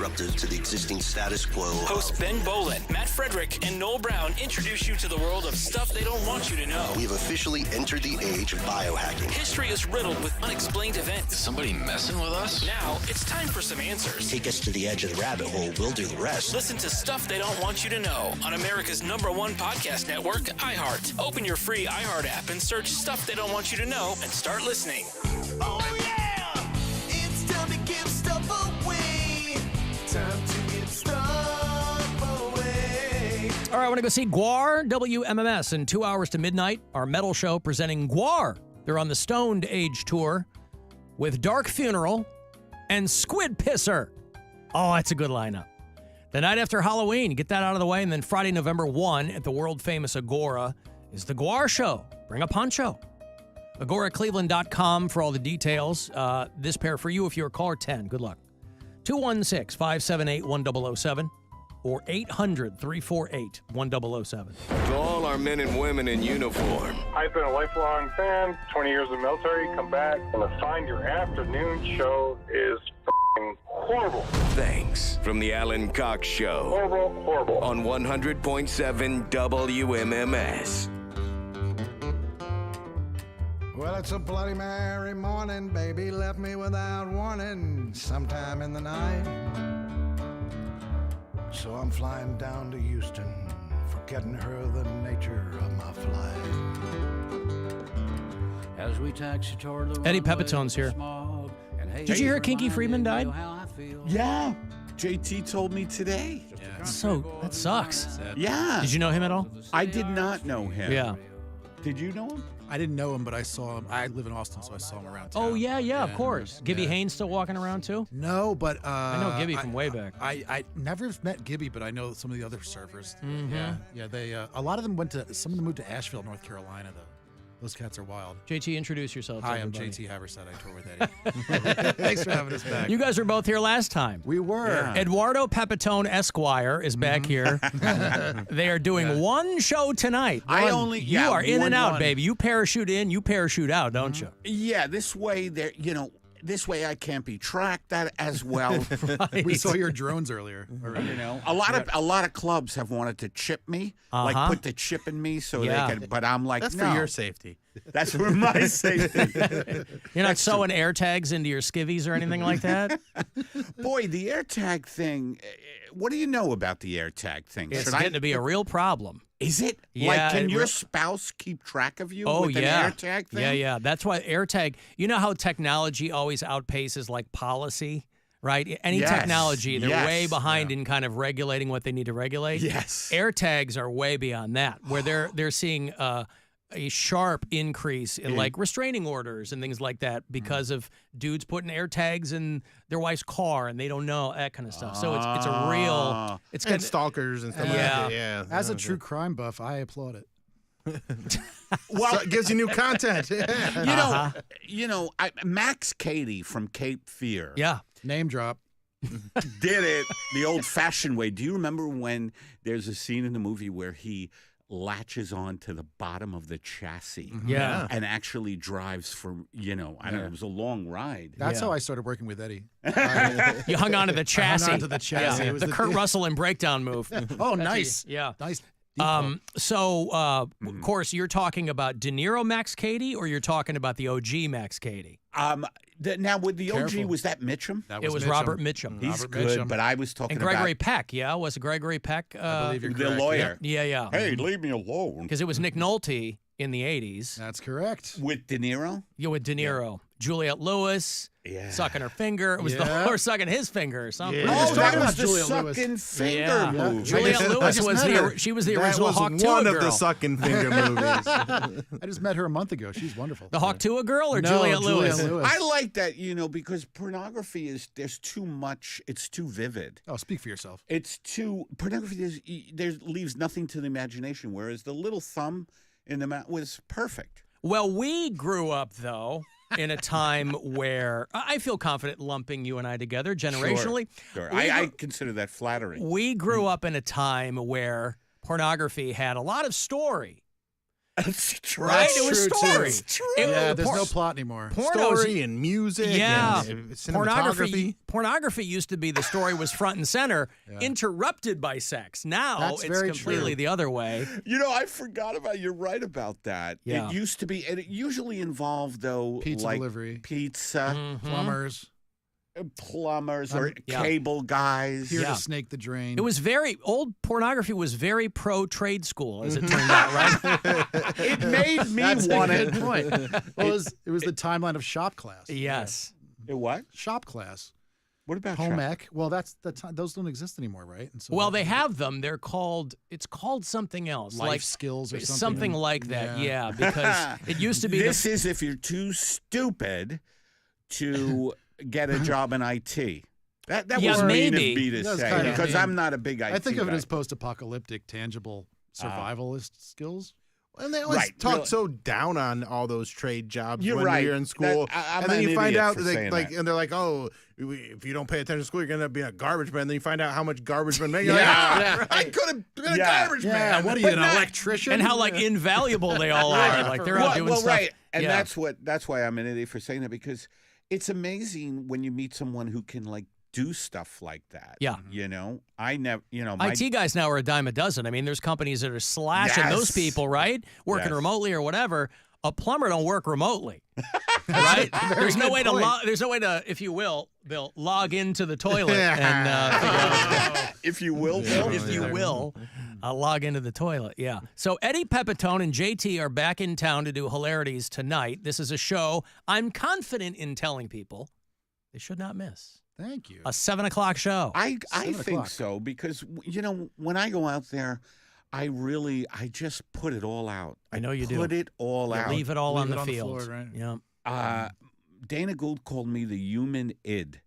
disruptive to the existing status quo. Hosts Ben Bolin, Matt Frederick, and Noel Brown introduce you to the world of stuff they don't want you to know. We have officially entered the age of biohacking. History is riddled with unexplained events. Is somebody messing with us? Now, it's time for some answers. Take us to the edge of the rabbit hole. We'll do the rest. Listen to Stuff They Don't Want You to Know on America's #1 podcast network, iHeart. Open your free iHeart app and search Stuff They Don't Want You to Know and start listening. Oh yeah, it's time to give stuff away. Time to give stuff away. All right, I want to go see GWAR WMMS in 2 hours to midnight. Our metal show presenting GWAR. They're on the Stoned Age tour with Dark Funeral and Squid Pisser. Oh, that's a good lineup. The night after Halloween, get that out of the way, and then Friday, November 1 at the world-famous Agora is the GWAR show. Bring a poncho. AgoraCleveland.com for all the details. This pair for you if you're caller 10. Good luck. 216-578-1007 or 800-348-1007. To all our men and women in uniform, I've been a lifelong fan, 20 years in the military, come back, and to find your afternoon show is f***ing horrible. thanks. From the Alan Cox Show. Horrible. On 100.7 WMMS. Well, it's a Bloody Mary morning. Baby left me without warning sometime in the night. So I'm flying down to Houston, forgetting her the nature of my flight. As we taxi toward the Eddie Pepitone's here. Did you hear Kinky Friedman died? Yeah. JT told me today. That sucks. Yeah. Did you know him at all? I did not know him. Yeah. Did you know him? I didn't know him, but I saw him. I live in Austin, so I saw him around town. Oh, yeah, of course. Gibby Haynes still walking around, too? No, but... I know Gibby from way back. I never met Gibby, but I know some of the other surfers. Mhm. Yeah, they... a lot of them some of them moved to Asheville, North Carolina, though. Those cats are wild. JT, introduce yourself to Hi, I'm everybody. JT Haversatt. I tour with Eddie. Thanks for having us back. You guys were both here last time. We were. Yeah. Eduardo Pepitone Esquire is back here. They are doing one show tonight. You are in and out, baby. You parachute in, you parachute out, don't you? Yeah, this way this way I can't be tracked that as well. Right. We saw your drones earlier. You know, a lot of clubs have wanted to chip me, like put the chip in me so they can. But I'm like, that's no. for your safety. That's for my safety. You're not sewing air tags into your skivvies or anything like that? Boy, the AirTag thing. What do you know about the AirTag thing? It's getting to be a real problem. Is it? Yeah, like, can your spouse keep track of you with an AirTag thing? Yeah. That's why AirTag, you know how technology always outpaces like policy, right? Any technology, they're way behind in kind of regulating what they need to regulate. Yes. AirTags are way beyond that, where they're seeing a sharp increase in like restraining orders and things like that because of dudes putting AirTags in their wife's car and they don't know, that kind of stuff. So it's a real, it's and stalkers and stuff like that. Yeah. As a true crime buff, I applaud it. Well, so it gives you new content. You know, Max Cady from Cape Fear. Yeah. Name drop. Did it the old-fashioned way. Do you remember when there's a scene in the movie where he latches on to the bottom of the chassis and actually drives for, I don't know, it was a long ride. That's how I started working with Eddie. You hung on to the chassis. I hung on to the chassis. Yeah. It was the Kurt Russell and breakdown move. Oh, nice. Yeah. Nice. Of course, you're talking about De Niro Max Cady, or you're talking about the OG Max Cady? Now, with the OG, was that Mitchum? It was Robert Mitchum. He's good, but I was talking and Gregory Peck, was it Gregory Peck? I believe you're the correct. lawyer. Yeah. Hey, leave me alone. Because it was Nick Nolte in the 80s. That's correct. With De Niro? Yeah, with De Niro. Juliette Lewis. Sucking her finger. It was or sucking his finger or something. Yeah. Oh, that was the sucking finger movie. Juliette Lewis was the original Hawk Tuah girl. One of the sucking finger movies. I just met her a month ago. She's wonderful. The Hawk Tuah girl or Juliette Lewis? I like that, because pornography there's too much. It's too vivid. Oh, speak for yourself. Pornography leaves nothing to the imagination, whereas the little thumb in the mouth was perfect. Well, we grew up, though, in a time where I feel confident lumping you and I together generationally. Sure. I consider that flattering. We grew up in a time where pornography had a lot of story. That's true. Right? It was true, story. too. True. Yeah, there's no plot anymore. Story and music and cinematography. Pornography used to be the story was front and center, interrupted by sex. Now That's it's very completely true. the other way. You know, I forgot about. You're right about that. Yeah. It used to be, and it usually involved though Pizza like delivery. pizza, Plumbers. or cable guys. Here to snake the drain. It was old pornography was very pro trade school, as it turned out, right? It made me That's want a to. good point. Well, it was the timeline of shop class. Yes. It what? Shop class. What about home shop? ec? Well, that's the time. Those don't exist anymore, right? And so Well, they have them. They're called. It's called something else, Life like skills or something. something like that. Yeah, because it used to be. This is if you're too stupid to get a job in IT. That was mean of me to say because I'm not a big IT I think of it guy. as post-apocalyptic, tangible survivalist skills. And they always Right, talk really. so down on all those trade jobs You're when right. you're in school. I'm and then an you find idiot out, for saying that. and they're like, oh, if you don't pay attention to school, you're going to be a garbage man. Then you find out how much garbage men make. You're like, I could have been a garbage man. What are you, an electrician? And how invaluable they all are. Like they're out doing stuff. Right. And Yeah. that's why I'm an idiot for saying that, because it's amazing when you meet someone who can do stuff like that. Yeah. You know, I never, my IT guys now are a dime a dozen. I mean, there's companies that are slashing those people, right? Working remotely or whatever. A plumber don't work remotely, right? There's no way to, if you will, Bill, log into the toilet and figure out what's going on. If you will, Bill. If you will, log into the toilet. Yeah. So Eddie Pepitone and JT are back in town to do hilarities tonight. This is a show I'm confident in telling people they should not miss. Thank you. A 7 o'clock show. I think so, because when I go out there, I just put it all out. I know you do. Put it all out. Leave it all on the floor, field. right? Yeah. Dana Gould called me the human id.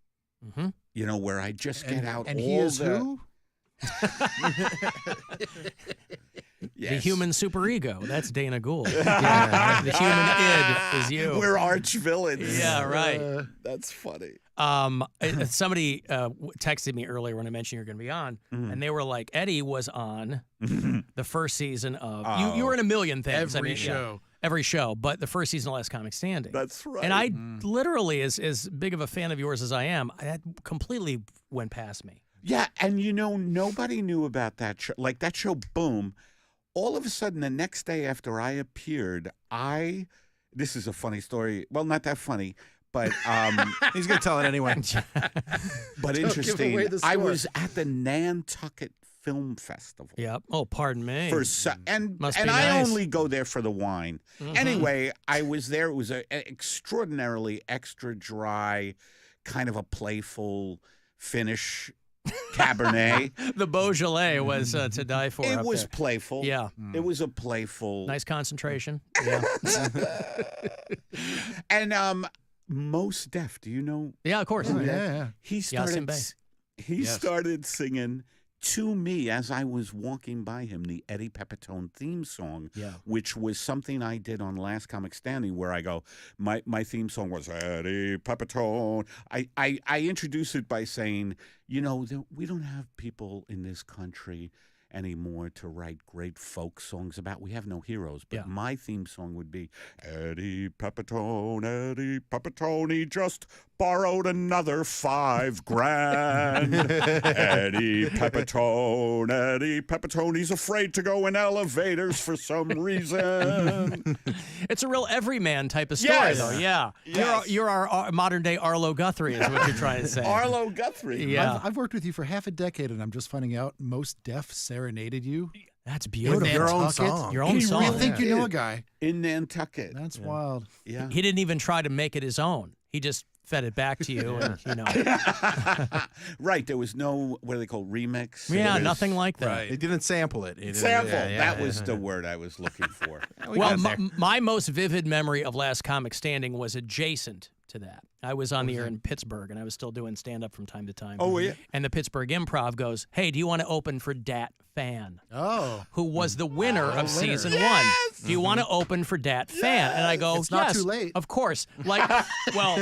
Mm-hmm. Where I just get out and all he is the. who? The human superego. That's Dana Gould. Yeah. The human id is you. We're arch villains. Yeah, right. That's funny. Somebody texted me earlier when I mentioned you're going to be on, and they were like, Eddie was on the first season of you were in a million things. Every show. Every show, but the first season of Last Comic Standing. That's right. And I literally, as big of a fan of yours as I am, that completely went past me. Yeah, and nobody knew about that show. Like that show, boom. All of a sudden, the next day after I appeared, this is a funny story. Well, not that funny, but he's going to tell it anyway. But Don't give interesting. away the I score. was at the Nantucket Film Festival. Yep. Oh, pardon me. And Must be I nice. only go there for the wine. Anyway, I was there. It was an extraordinarily extra dry, kind of a playful finish Cabernet. The Beaujolais was to die for. It up was there. playful. Yeah. It was a playful. Nice concentration. Yeah. And Mos Def, do you know? Yeah, of course. Yeah. He Yasin started. Bey. He started singing to me as I was walking by him the Eddie Pepitone theme song, which was something I did on Last Comic Standing, where I go, my theme song was Eddie Pepitone. I introduced it by saying, we don't have people in this country anymore to write great folk songs about. We have no heroes, but my theme song would be Eddie Pepitone, he just borrowed another $5,000. Eddie Pepitone, he's afraid to go in elevators for some reason. It's a real everyman type of story, though. Yeah. Yes. You're our modern day Arlo Guthrie is what you're trying to say. Arlo Guthrie. Yeah. I've worked with you for half a decade, and I'm just finding out Mos Def serenaded you. That's beautiful. With your own song. Your own song. You think you know a guy. In Nantucket. That's wild. Yeah. He didn't even try to make it his own. He just fed it back to you, and Right. There was no, what do they call, remix? Yeah, nothing like that. Right. They didn't sample it. Sample. That was the word I was looking for. Well, my most vivid memory of Last Comic Standing was adjacent to that. I was on the air in Pittsburgh, and I was still doing stand-up from time to time. Oh, yeah. And the Pittsburgh Improv goes, hey, do you want to open for Dat Fan? Who was the winner of season 1. Do you want to open for Dat Fan? And I go, It's not yes, too late. of course. Like, well,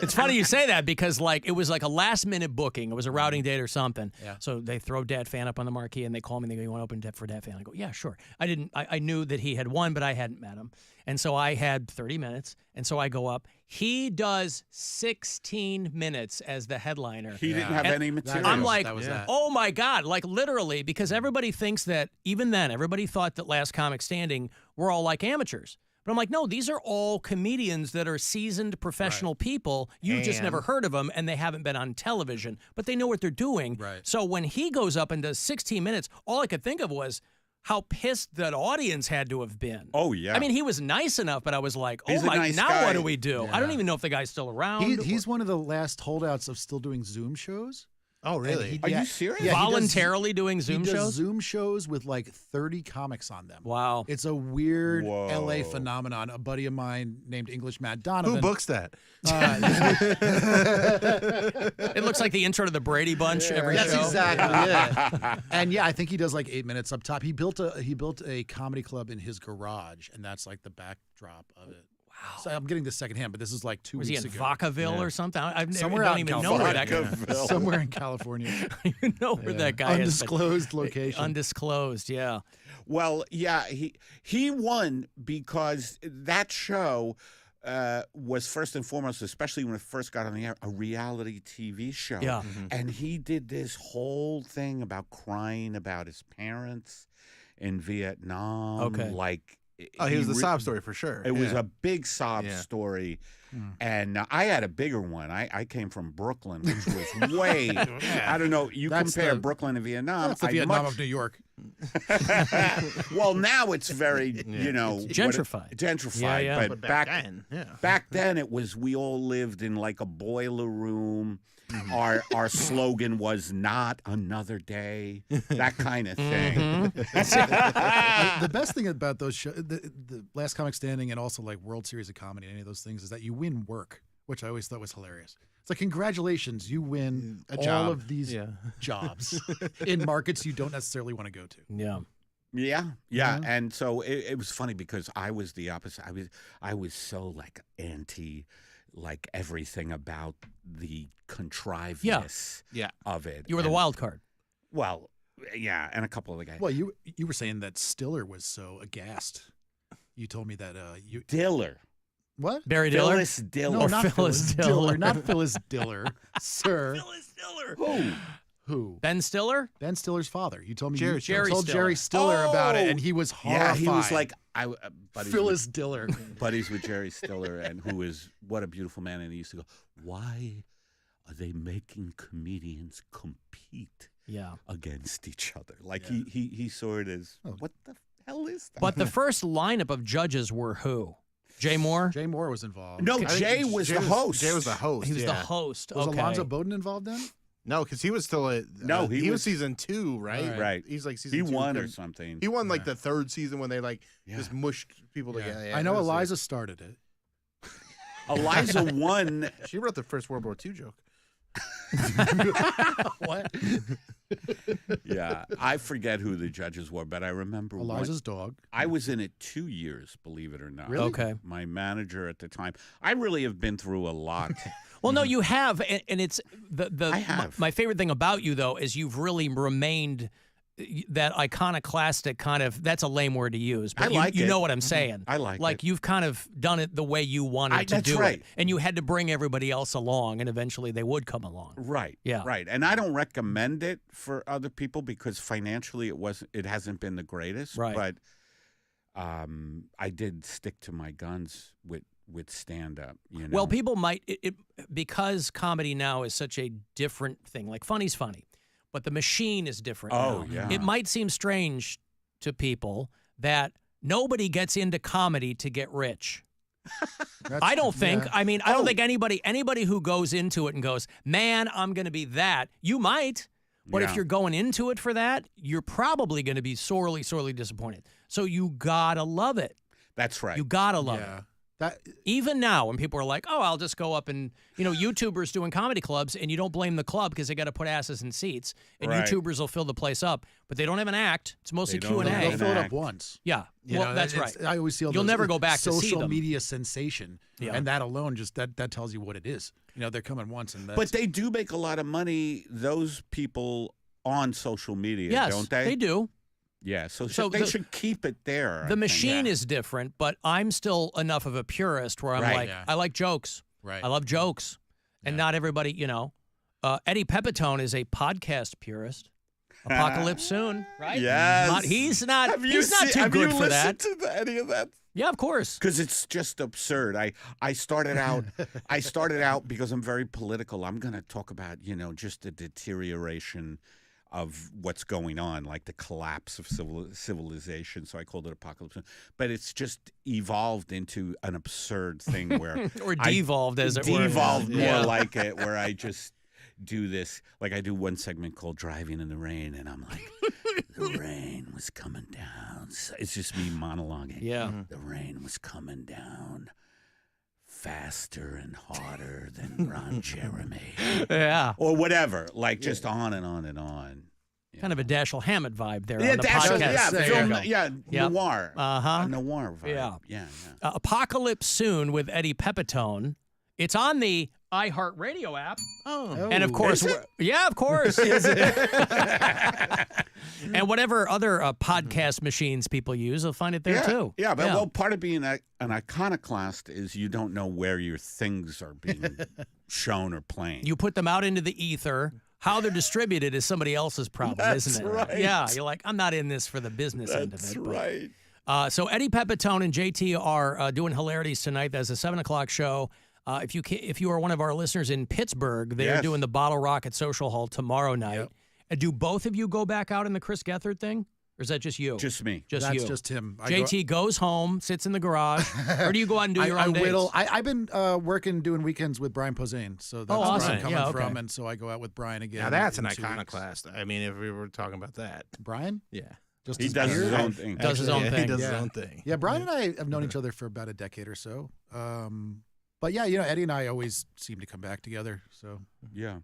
it's funny you say that because, like, it was like a last-minute booking. It was a routing date or something. Yeah. So they throw Dat Fan up on the marquee, and they call me, and they go, you want to open for Dat Fan? I go, yeah, sure. I knew that he had won, but I hadn't met him. And so I had 30 minutes, and so I go up. He does 16 minutes as the headliner. He didn't have any material. I'm like, oh my God, like literally, because everybody thinks that, even then, everybody thought that Last Comic Standing were all like amateurs. But I'm like, no, these are all comedians that are seasoned professional people. You've just never heard of them, and they haven't been on television, but they know what they're doing. Right. So when he goes up and does 16 minutes, all I could think of was how pissed that audience had to have been. Oh, yeah. I mean, he was nice enough, but I was like, oh He's a my, nice now guy. what do we do? I don't even know if the guy's still around. He's one of the last holdouts of still doing Zoom shows. Oh, really? Are you serious? Yeah, Voluntarily doing Zoom he does shows? Zoom shows with like 30 comics on them. Wow. It's a weird Whoa. LA phenomenon. A buddy of mine named English Matt Donovan. Who books that? It looks like the intro to the Brady Bunch every That's show. exactly it. And yeah, I think he does like 8 minutes up top. He built a comedy club in his garage, and that's like the backdrop of it. Wow. So I'm getting this secondhand, but this is like 2 Was weeks he in ago. Vacaville or something? I Somewhere don't out in even know where that guy California. Somewhere in California. I don't even know where that guy is. but- Undisclosed location. Undisclosed, yeah. Well, yeah, he won because that show was first and foremost, especially when it first got on the air, a reality TV show. Yeah. And he did this whole thing about crying about his parents in Vietnam. Okay. Like, Oh, he was the sob story for sure. It was Yeah. a big sob story. And I had a bigger one. I came from Brooklyn, which was way, I don't know, you That's compare the- Brooklyn to Vietnam. That's the Vietnam of New York. Well, now it's very, you know. Gentrified. Gentrified. Yeah, yeah. But But back then it was, we all lived in like a boiler room. Our slogan was not another day, that kind of thing. The best thing about those shows, the Last Comic Standing and also like World Series of Comedy, any of those things, is that you win work, which I always thought was hilarious. It's like, congratulations, you win A all job. of these jobs in markets you don't necessarily want to go to. Yeah. Yeah. And so it was funny because I was the opposite. I was so like anti, like everything about the contrivedness of it. You were the wild card. Well, yeah, and a couple of the guys. Well, you were saying that Stiller was so aghast. You told me that you Diller. What? Barry Diller? Phyllis Diller. No, not Phyllis Phyllis Diller. Not Phyllis Diller, sir. Phyllis Diller. Who? Ben Stiller? Ben Stiller's father. You told me Jerry you Stiller. told Jerry Stiller about it, and he was horrified. Yeah, he was like, buddies Phyllis Diller. buddies with Jerry Stiller, and who is, what a beautiful man. And he used to go, why are they making comedians compete against each other? Like he sort of, what the hell is that? But the first lineup of judges were who? Jay Moore? Jay Moore was involved. No, Jay was the host. Jay was the host. He was the host. Was okay. Alonzo Bowden involved then? No, because he was still he was season 2, right? Right. He's like season 2. He won or something. He won like the third season when they like just mushed people together. Yeah, I know it was, Eliza started it. Eliza won. She wrote the first World War II joke. What? Yeah, I forget who the judges were, but I remember Eliza's dog. I was in it 2 years, believe it or not. Really? Okay. My manager at the time. I really have been through a lot. Well, no, you have, and it's I have. My favorite thing about you though is you've really remained that iconoclastic kind of. That's a lame word to use, but I like you it. know what I'm saying. I like Like it. you've kind of done it the way you wanted to that's do right. it, and you had to bring everybody else along, and eventually they would come along. Right. Yeah. Right. And I don't recommend it for other people because financially it hasn't been the greatest. Right. But I did stick to my guns with stand up. You know. Well, people might because comedy now is such a different thing. Like funny's funny, but the machine is different. Oh, now. yeah. It might seem strange to people that nobody gets into comedy to get rich. I don't think. yeah. I mean, I don't think anybody who goes into it and goes, "Man, I'm going to be that." You might, but if Yeah. you're going into it for that, you're probably going to be sorely, sorely disappointed. So you gotta love it. That's right. You gotta love Yeah. it. Even now, when people are like, "Oh, I'll just go up and YouTubers doing comedy clubs," and you don't blame the club because they got to put asses in seats, and Right. YouTubers will fill the place up, but they don't have an act. It's mostly They don't Q&A. have They'll an fill it up act. once. Yeah, well, that's right. I always see all You'll those, never go back to see social them. media sensation, Yeah. and that alone just that tells you what it is. They're coming once, and that's, But they do make a lot of money, those people on social media, Yes, don't they? they do. Yeah, so So they should keep it there. I The think. machine is different, but I'm still enough of a purist where I'm Right. like, Yeah. I like jokes. Right. I love jokes. And not everybody, Eddie Pepitone is a podcast purist. Apocalypse soon, right? Yes. He's not Have you not too have good you for that. listened to any of that? Yeah, of course. Because it's just absurd. I started out because I'm very political. I'm going to talk about, just the deterioration of what's going on, like the collapse of civilization. So I called it Apocalypse. But it's just evolved into an absurd thing where Or devolved, as it were. Devolved more Yeah. like it, where I just do this. Like I do one segment called Driving in the Rain, and I'm like, the rain was coming down. So it's just me monologuing. Yeah. The rain was coming down faster and harder than Ron Jeremy. Yeah. Or whatever. Like just on and on and on. Kind of a Dashiell Hammett vibe there Yeah, on the Dashiell, podcast. yeah, There film, you go. yeah, Yep. noir. Uh-huh. Noir vibe. Yeah. Yeah. Apocalypse Soon with Eddie Pepitone. It's on the iHeartRadio app. Oh. And of course, yeah, of course. And whatever other podcast machines people use, they'll find it there too. Yeah, but well, part of being an iconoclast is you don't know where your things are being shown or playing. You put them out into the ether. How they're distributed is somebody else's problem, That's isn't it? right. Yeah, you're like, I'm not in this for the business end of it. That's but- right. So Eddie Pepitone and JT are doing hilarities tonight. That's a 7:00 show. If you are one of our listeners in Pittsburgh, they are Yes. doing the Bottle Rocket Social Hall tomorrow night. Do both of you go back out in the Chris Gethard thing? Or is that just you? Just me. Just That's you. just him. JT goes home, sits in the garage, or do you go out and do your own dates? whittle. I've been working doing weekends with Brian Posehn, so that's awesome. where I'm coming Yeah, from, okay. and so I go out with Brian again. Now that's an in 2 weeks. iconoclast. I mean, if we were talking about that. Brian? Yeah. Just He his does his beard? own thing. Does his own He thing. does his Yeah. own thing. Yeah, Brian and I have known each other for about a decade or so. But yeah, Eddie and I always seem to come back together. So Yeah.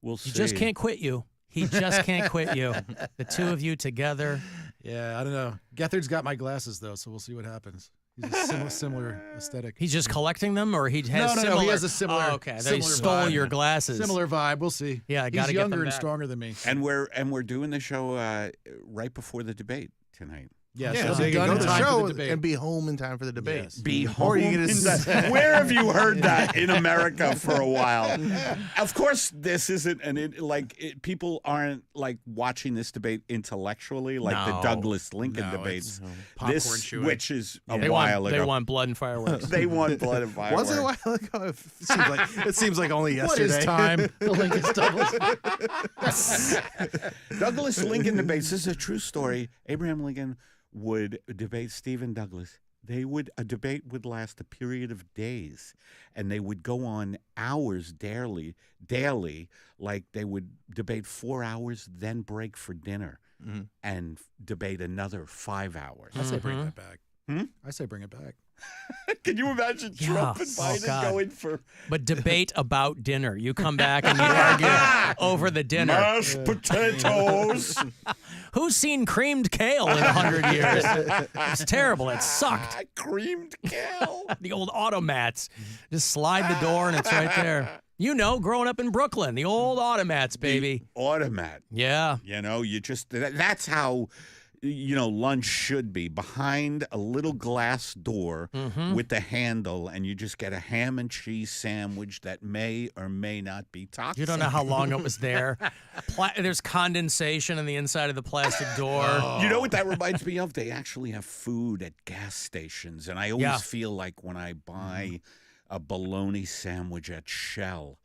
We'll see. He just can't quit you. He just can't quit you. The two of you together. yeah, I don't know. Gethard's got my glasses though, so we'll see what happens. He's a similar aesthetic. He's just collecting them, or he has no, similar? he has a similar. Oh, okay, they similar stole vibe. your glasses. Similar vibe. We'll see. Yeah, I he's gotta get them younger and back. stronger than me. And we're doing the show right before the debate tonight. Yeah, Yeah, so so you done can go in to the time for show the debate. and be home in time for the debate. Yes. Be home. Or you get Where have you heard that in America for a while? Of course, this isn't people aren't like watching this debate intellectually, like the No. Douglas Lincoln No, debates. it's popcorn This, chewing. which is a They while want, ago. They want blood and fireworks. They want blood and fireworks. Was it a while ago? It seems like only What yesterday. is time? The Lincoln's Douglas. Douglas Lincoln debates. This is a true story. Abraham Lincoln would debate Stephen Douglas. A debate would last a period of days, and they would go on hours daily. Like they would debate 4 hours, then break for dinner, and debate another 5 hours. I say bring that back. Hmm? I say bring it back. Can you imagine Yeah. Trump and Oh, Biden God. going for But debate about dinner. You come back and you argue over the dinner. mashed potatoes? Who's seen creamed kale in 100 years? It's terrible. It sucked. Creamed kale. The old automats. Just slide the door and it's right there. Growing up in Brooklyn, the old automats, baby. Automat. Yeah. That's how lunch should be, behind a little glass door with the handle, and you just get a ham and cheese sandwich that may or may not be toxic. You don't know how long it was there. There's condensation on the inside of the plastic door. You know what that reminds me of? They actually have food at gas stations, and I always feel like when I buy a bologna sandwich at Shell,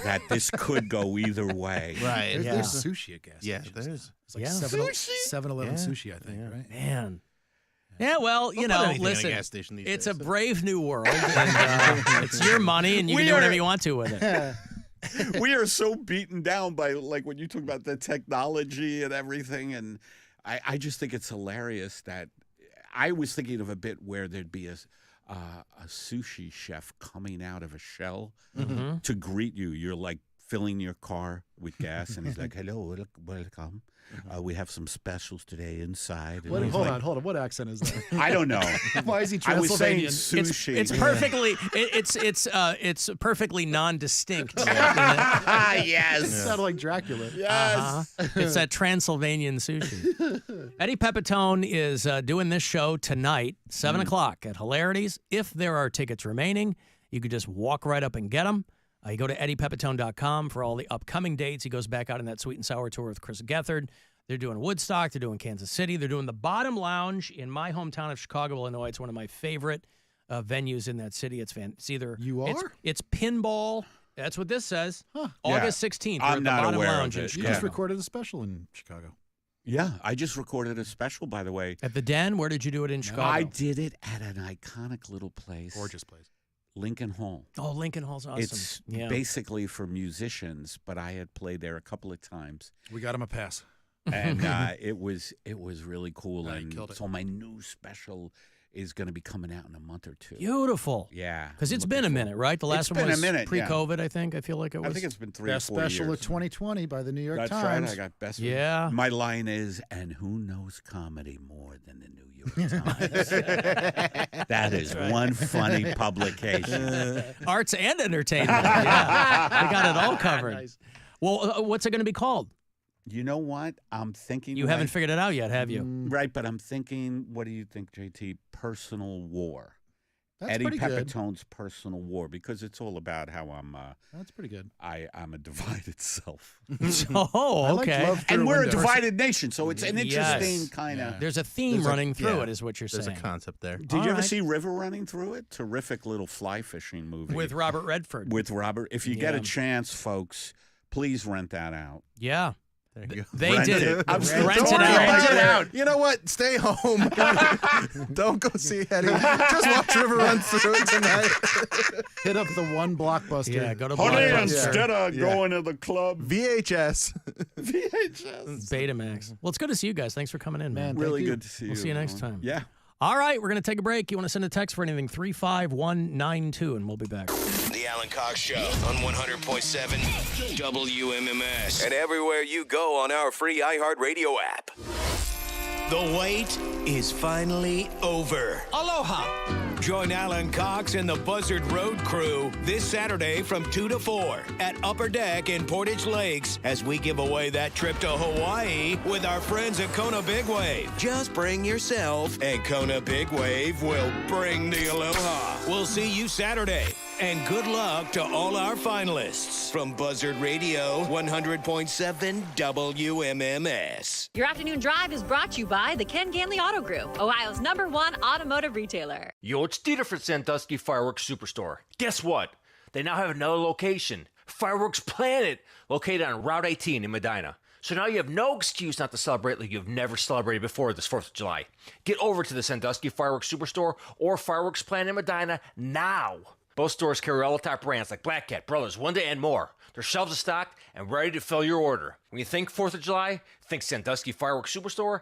that this could go either way. Right. There's sushi at gas Yeah, stations. there's. It's like Sushi? 7-Eleven sushi, I think, right? Man. Yeah, well, Don't put anything in a listen, gas station these it's days. a brave new world, and it's your money, and you can do whatever you want to with it. We are so beaten down by, like, when you talk about the technology and everything, and I just think it's hilarious that I was thinking of a bit where there'd be a sushi chef coming out of a shell Mhm. to greet you. You're like filling your car with gas, and he's like, "Hello, welcome. We have some specials today inside." And he's Hold like, on. What accent is that? I don't know. Why is he I was saying Transylvanian? sushi. It's perfectly it's perfectly non-distinct. Yes. It sounded like Dracula. It's that Transylvanian sushi. Eddie Pepitone is doing this show tonight, 7 o'clock at Hilarities. If there are tickets remaining, you could just walk right up and get them. You go to eddiepepitone.com for all the upcoming dates. He goes back out on that Sweet and Sour tour with Chris Gethard. They're doing Woodstock. They're doing Kansas City. They're doing the Bottom Lounge in my hometown of Chicago, Illinois. It's one of my favorite venues in that city. It's either it's pinball. That's what this says. August 16th. We're I'm at the not Bottom aware Lounge of in it. You Chicago. just recorded a special in Chicago. Yeah, I just recorded a special, by the way. At the Den? Where did you do it in Chicago? I did it at an iconic little place. Gorgeous place. Lincoln Hall. Oh, Lincoln Hall's awesome. It's basically for musicians, but I had played there a couple of times. We got him a pass. And it was really cool. I And killed it. so my new special is going to be coming out in a month or two. Beautiful. Yeah. Because it's been a minute, right? The last It's one been was a minute, yeah. pre-COVID, I think. I feel like it was. I think it's been 3 Best or 4 years. special of 2020 by the New York That's Times. right. I got best. Yeah. My line is, and who knows comedy more than the New York Times? That is one funny publication. Arts and entertainment. Yeah. We got it all covered. Nice. Well, what's it going to be called? You know what? I'm thinking. You haven't figured it out yet, have you? Right, but I'm thinking, what do you think, JT? Personal War. That's Eddie pretty good. Pepitone's Personal War, because it's all about how I'm. That's pretty good. I'm a divided self. Oh, okay. And we're a divided nation, so it's an interesting kind of. There's a theme running through it, is what you're saying. There's a concept there. Did you ever see River Running Through It? Terrific little fly fishing movie With Robert Redford. With Robert, if you get a chance, folks, please rent that out. Yeah. There you go. They Rent did it. it. I'm still Rent it talking out. about Rent it it. out. You know what? Stay home. Don't go see Eddie. Just watch River Run Through It tonight. Hit up the one Blockbuster. Yeah, go to Honey, Blockbuster. instead of going to the club. VHS. VHS. Betamax. Well, it's good to see you guys. Thanks for coming in, man. Really good to see you. We'll see you next time. Yeah. All right, we're going to take a break. You want to send a text for anything, 35192, and we'll be back. The Alan Cox Show on 100.7 WMMS. And everywhere you go on our free iHeartRadio app. The wait is finally over. Aloha! Join Alan Cox and the Buzzard Road Crew this Saturday from 2 to 4 at Upper Deck in Portage Lakes as we give away that trip to Hawaii with our friends at Kona Big Wave. Just bring yourself, and Kona Big Wave will bring the aloha. We'll see you Saturday. And good luck to all our finalists from Buzzard Radio 100.7 WMMS. Your afternoon drive is brought to you by the Ken Ganley Auto Group, Ohio's #1 automotive retailer. Yo, it's Dieter from Sandusky Fireworks Superstore. Guess what? They now have another location, Fireworks Planet, located on Route 18 in Medina. So now you have no excuse not to celebrate like you've never celebrated before this 4th of July. Get over to the Sandusky Fireworks Superstore or Fireworks Planet in Medina now. Both stores carry all the top brands like Black Cat, Brothers, One Day, and more. Their shelves are stocked and ready to fill your order. When you think 4th of July, think Sandusky Fireworks Superstore.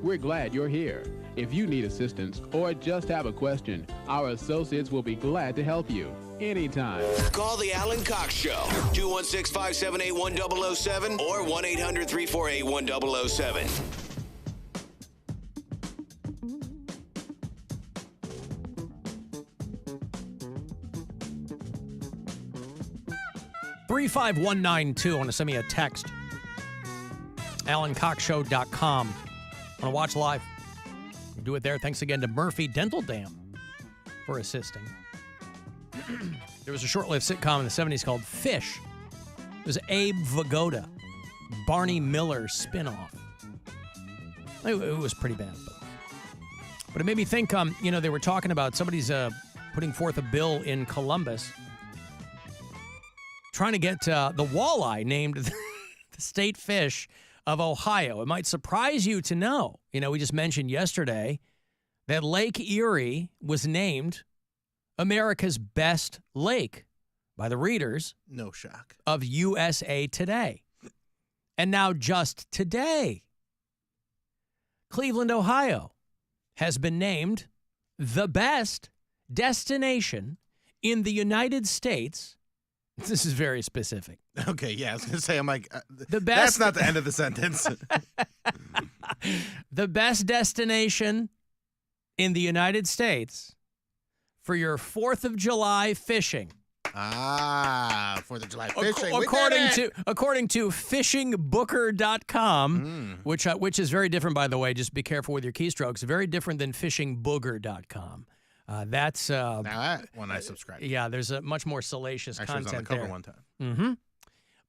We're glad you're here. If you need assistance or just have a question, our associates will be glad to help you anytime. Call the Alan Cox Show, 216-578-1007 or 1-800-348-1007. $35192. Want to send me a text? AlanCoxShow.com. Want to watch live? Do it there. Thanks again to Murphy Dental Dam for assisting. There was a short-lived sitcom in the 70s called Fish. It was Abe Vigoda, Barney Miller spinoff. It was pretty bad. But it made me think, they were talking about somebody's putting forth a bill in Columbus trying to get the walleye named the state fish of Ohio. It might surprise you to know, we just mentioned yesterday that Lake Erie was named America's best lake by the readers. No shock. Of USA Today. And now just today, Cleveland, Ohio has been named the best destination in the United States. This is very specific. Okay, yeah, I was going to say, I'm like, the best. That's not the end of the sentence. The best destination in the United States for your 4th of July fishing. 4th of July fishing. According to fishingbooker.com, which is very different, by the way. Just be careful with your keystrokes. Very different than fishingbooger.com. That's now that one I subscribe. Yeah, there's a much more salacious content content there. I was on the cover there. one time. Mm-hmm.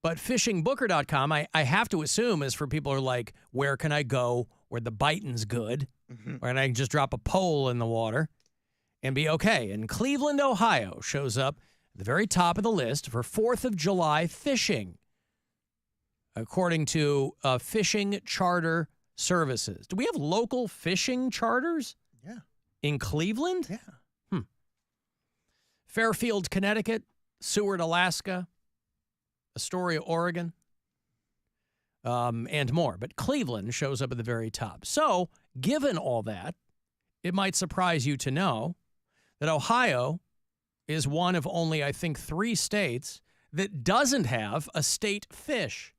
But fishingbooker.com, I have to assume, is for people who are like, where can I go where the biting's good? Or and I can just drop a pole in the water and be okay. And Cleveland, Ohio shows up at the very top of the list for 4th of July fishing, according to Fishing Charter Services. Do we have local fishing charters? Yeah. In Cleveland? Yeah. Fairfield, Connecticut, Seward, Alaska, Astoria, Oregon, and more. But Cleveland shows up at the very top. So, given all that, it might surprise you to know that Ohio is one of only, I think, 3 states that doesn't have a state fish.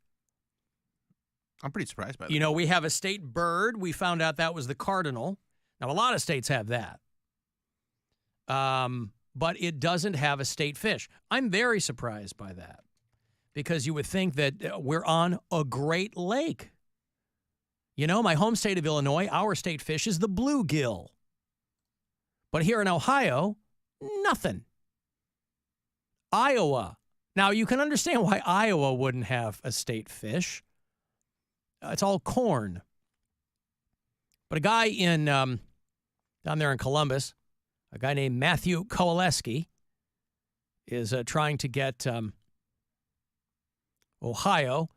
I'm pretty surprised by that. We have a state bird. We found out that was the cardinal. Now, a lot of states have that. But it doesn't have a state fish. I'm very surprised by that because you would think that we're on a great lake. My home state of Illinois, our state fish is the bluegill. But here in Ohio, nothing. Iowa. Now, you can understand why Iowa wouldn't have a state fish. It's all corn. But a guy down there in Columbus, a guy named Matthew Kowaleski, is trying to get Ohio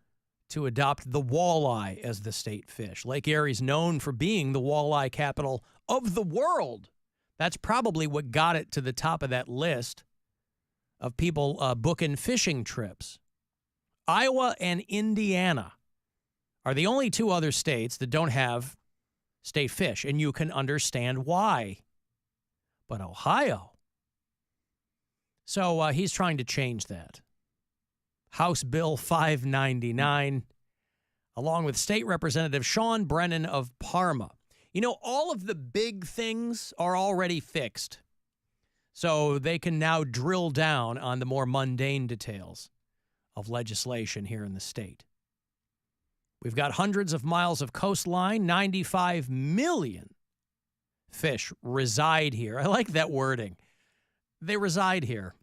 to adopt the walleye as the state fish. Lake Erie's known for being the walleye capital of the world. That's probably what got it to the top of that list of people booking fishing trips. Iowa and Indiana are the only 2 other states that don't have state fish, and you can understand why. But Ohio. So he's trying to change that. House Bill 599, along with State Representative Sean Brennan of Parma. All of the big things are already fixed. So they can now drill down on the more mundane details of legislation here in the state. We've got hundreds of miles of coastline, 95 million fish reside here. I like that wording. They reside here.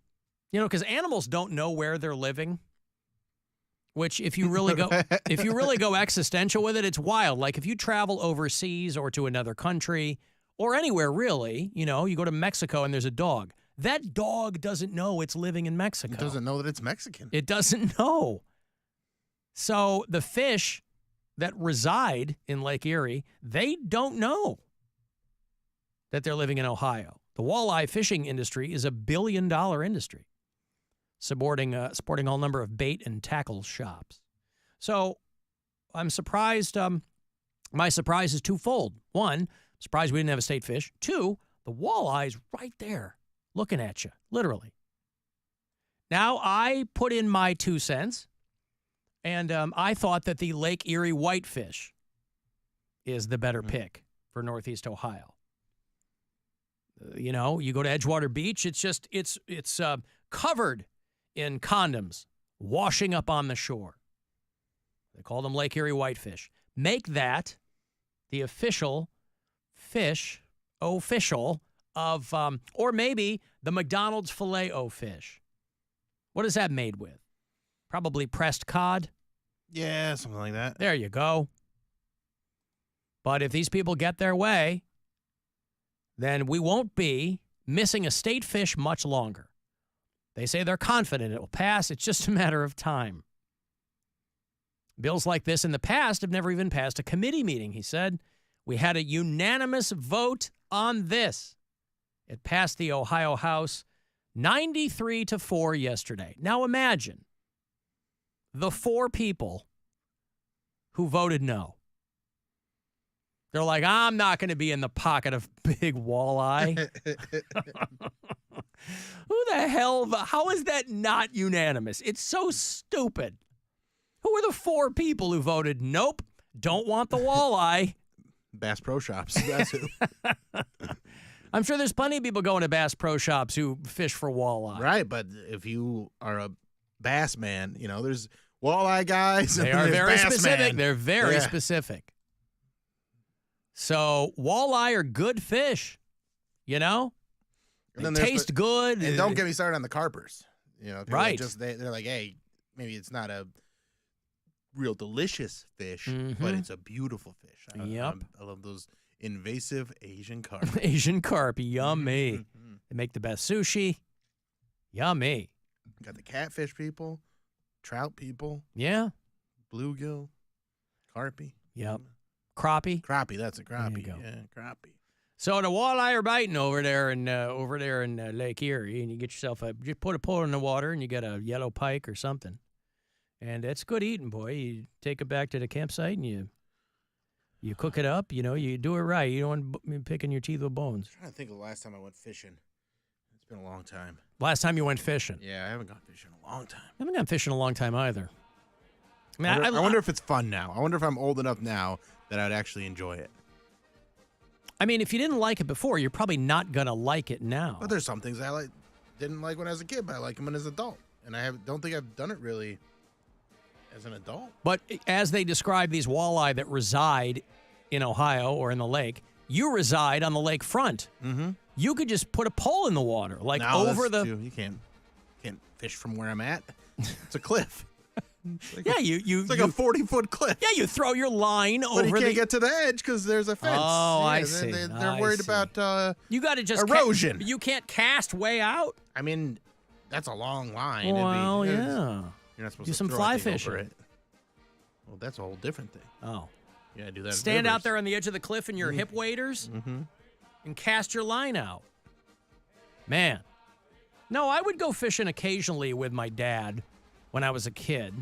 Because animals don't know where they're living. Which, if you really go existential with it, it's wild. Like if you travel overseas or to another country or anywhere really, you go to Mexico and there's a dog. That dog doesn't know it's living in Mexico. It doesn't know that it's Mexican. It doesn't know. So the fish that reside in Lake Erie, they don't know that they're living in Ohio. The walleye fishing industry is a $1 billion industry, supporting all number of bait and tackle shops. So I'm surprised My surprise is twofold. One, surprised we didn't have a state fish. Two, the walleye's right there looking at you, literally. Now, I put in my 2 cents, and I thought that the Lake Erie whitefish is the better pick for Northeast Ohio. You know, you go to Edgewater Beach, it's covered in condoms washing up on the shore. They call them Lake Erie whitefish. Make that the official fish, of, or maybe the McDonald's Filet-O-Fish. What is that made with? Probably pressed cod? Yeah, something like that. There you go. But if these people get their way, then we won't be missing a state fish much longer. They say they're confident it will pass. It's just a matter of time. Bills like this in the past have never even passed a committee meeting, he said. We had a unanimous vote on this. It passed the Ohio House 93-4 yesterday. Now imagine the 4 people who voted no. They're like, I'm not going to be in the pocket of big walleye. Who the hell? How is that not unanimous? It's so stupid. Who are the 4 people who voted nope, don't want the walleye? Bass Pro Shops. That's who. I'm sure there's plenty of people going to Bass Pro Shops who fish for walleye. Right, but if you are a bass man, you know, there's walleye guys. They and are there's very bass specific. man. They're very specific. So walleye are good fish, you know? They taste good. And don't get me started on the carpers. You know, right. They're like, hey, maybe it's not a real delicious fish, Mm-hmm. but it's a beautiful fish. Yep. I love those invasive Asian carp. Asian carp, yummy. They make the best sushi. Yummy. Got the catfish people, trout people. Yeah. Bluegill, carpy. Yep. Crappie. Crappie, that's a crappie. There you go. Yeah, crappie. So the walleye are biting over there in Lake Erie, and you get yourself you put a pole in the water, and you get a yellow pike or something, and it's good eating, boy. You take it back to the campsite and you cook it up. You know, you do it right. You don't want to be picking your teeth with bones. I'm trying to think of the last time I went fishing. It's been a long time. Last time you went fishing? Yeah, I haven't gone fishing in a long time. I haven't gone fishing in a long time either. I mean, I wonder if it's fun now. I wonder if I'm old enough now that I'd actually enjoy it. I mean, if you didn't like it before, you're probably not going to like it now. But there's some things I didn't like when I was a kid, but I like them as an adult. And don't think I've done it really as an adult. But as they describe these walleye that reside in Ohio or in the lake, you reside on the lake front. Mm-hmm. You could just put a pole in the water, like No, over that's the. too- You can't fish from where I'm at. It's a cliff. Yeah, It's like a 40-foot cliff. Yeah, you throw your line But over you can't the. get to the edge because there's a fence. Oh, Yeah, I see. They're worried about You got to just erosion. You can't cast way out. I mean, that's a long line. Well, You're yeah. not supposed Do to some throw fly anything fishing. over it. Well, that's a whole different thing. Oh. Yeah, do that. in Stand out rivers. there on the edge of the cliff in your hip waders and cast your line out. Man. No, I would go fishing occasionally with my dad when I was a kid.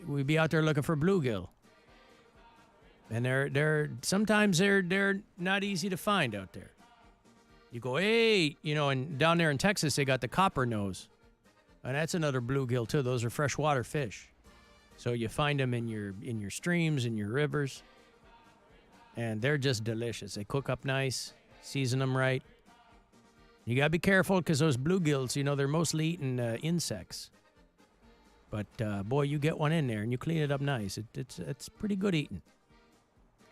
We'd be out there looking for bluegill. And they're sometimes they're not easy to find out there. You go, hey, you know, and down there in Texas they got the copper nose. And that's another bluegill too. Those are freshwater fish. So you find them in your streams, in your rivers, and they're just delicious. They cook up nice, season them right. You got to be careful because those bluegills, you know, they're mostly eating insects. But, boy, you get one in there and you clean it up nice. It's pretty good eating.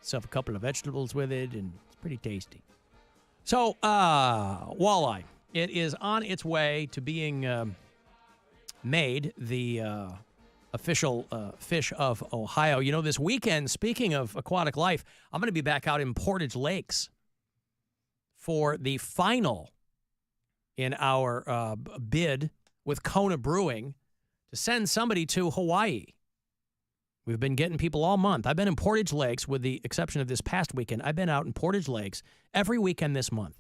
Stuff a couple of vegetables with it, and it's pretty tasty. So, walleye. It is on its way to being made the official fish of Ohio. You know, this weekend, speaking of aquatic life, I'm going to be back out in Portage Lakes for the final in our bid with Kona Brewing to send somebody to Hawaii. We've been getting people all month. I've been in Portage Lakes, with the exception of this past weekend. I've been out in Portage Lakes every weekend this month.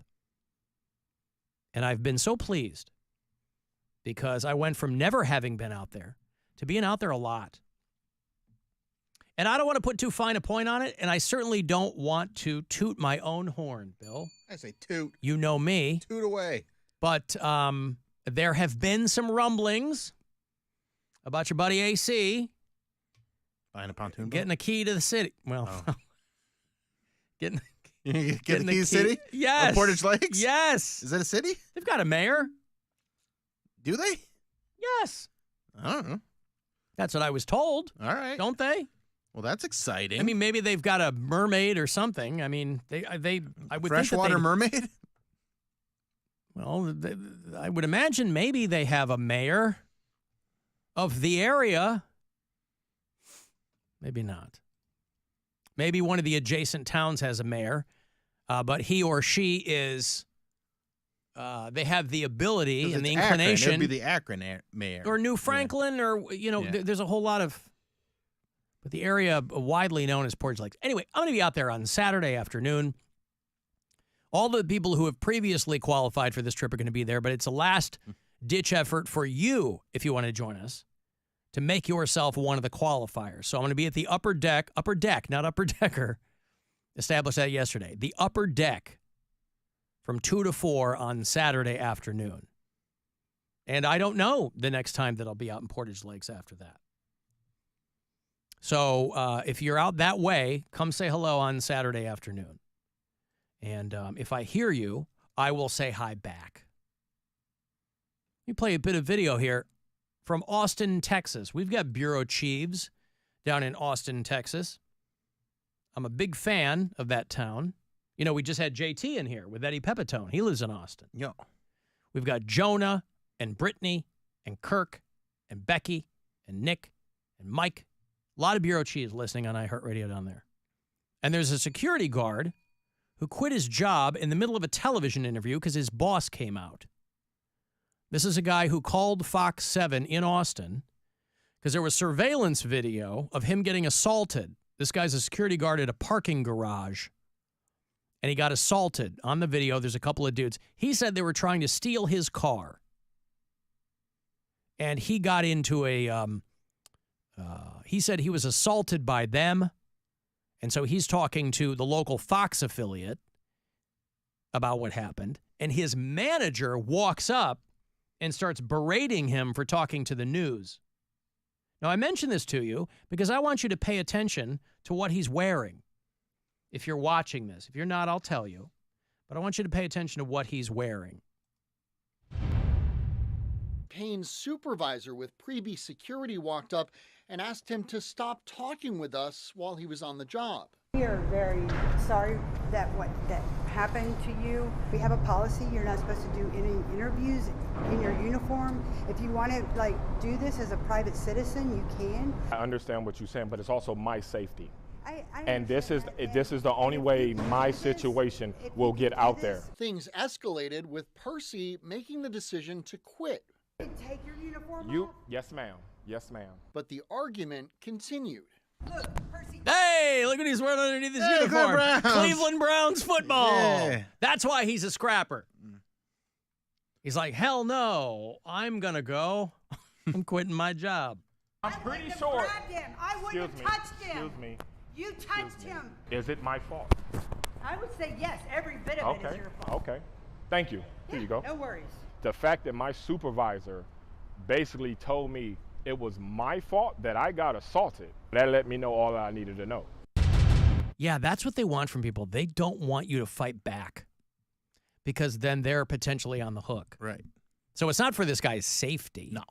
And I've been so pleased because I went from never having been out there to being out there a lot. And I don't want to put too fine a point on it, and I certainly don't want to toot my own horn, Bill. I say toot. You know me. Toot away. But there have been some rumblings about your buddy AC buying a pontoon boat? getting a key to the city. Well, getting the key to the key. city? Yes. Of Portage Lakes? Yes. Is that a city? They've got a mayor. Do they? Yes. I don't know. That's what I was told. All right. Don't they? Well, that's exciting. I mean, maybe they've got a mermaid or something. I mean, I would think Freshwater mermaid? Well, I would imagine maybe they have a mayor of the area. Maybe not. Maybe one of the adjacent towns has a mayor, but he or she is. They have the ability and the inclination. It would be the Akron mayor. Or New Franklin, or there's a whole lot of. But the area widely known as Portage Lakes. Anyway, I'm going to be out there on Saturday afternoon. All the people who have previously qualified for this trip are going to be there, but it's a last-ditch effort for you, if you want to join us, to make yourself one of the qualifiers. So I'm going to be at the upper deck, not upper decker, established that yesterday, the upper deck from 2 to 4 on Saturday afternoon. And I don't know the next time that I'll be out in Portage Lakes after that. So if you're out that way, come say hello on Saturday afternoon. And if I hear you, I will say hi back. Let me play a bit of video here from Austin, Texas. We've got bureau chiefs down in Austin, Texas. I'm a big fan of that town. You know, we just had JT in here with Eddie Pepitone. He lives in Austin. Yeah. We've got Jonah and Brittany and Kirk and Becky and Nick and Mike. A lot of bureau chiefs listening on iHeartRadio down there. And there's a security guard who quit his job in the middle of a television interview because his boss came out. This is a guy who called Fox 7 in Austin because there was surveillance video of him getting assaulted. This guy's a security guard at a parking garage, and he got assaulted. On the video, there's a couple of dudes. He said they were trying to steal his car, and he got into a he said he was assaulted by them, and so he's talking to the local Fox affiliate about what happened, and his manager walks up and starts berating him for talking to the news. Now, I mention this to you because I want you to pay attention to what he's wearing. If you're watching this. If you're not, I'll tell you. But I want you to pay attention to what he's wearing. Payne's supervisor with Previe Security walked up and asked him to stop talking with us while he was on the job. We are very sorry that happened to you. We have a policy, you're not supposed to do any interviews in your uniform. If you want to do this as a private citizen, you can. I understand what you're saying, but it's also my safety. And this is the only way my situation will get out there. Things escalated with Percy making the decision to quit. Take your uniform off? Yes, ma'am. Yes, ma'am. But the argument continued. Look, Percy. Hey, look what he's wearing underneath his uniform. Cleveland Browns football. Yeah. That's why he's a scrapper. He's like, hell no, I'm going to go. I'm quitting my job. I'm pretty sure. Him. I wouldn't have touched him. Excuse me. You touched him. Is it my fault? I would say yes, every bit of it is your fault. Okay. Thank you. Here you go. No worries. The fact that my supervisor basically told me it was my fault that I got assaulted, that let me know all that I needed to know. Yeah, that's what they want from people. They don't want you to fight back because then they're potentially on the hook. Right. So it's not for this guy's safety. No.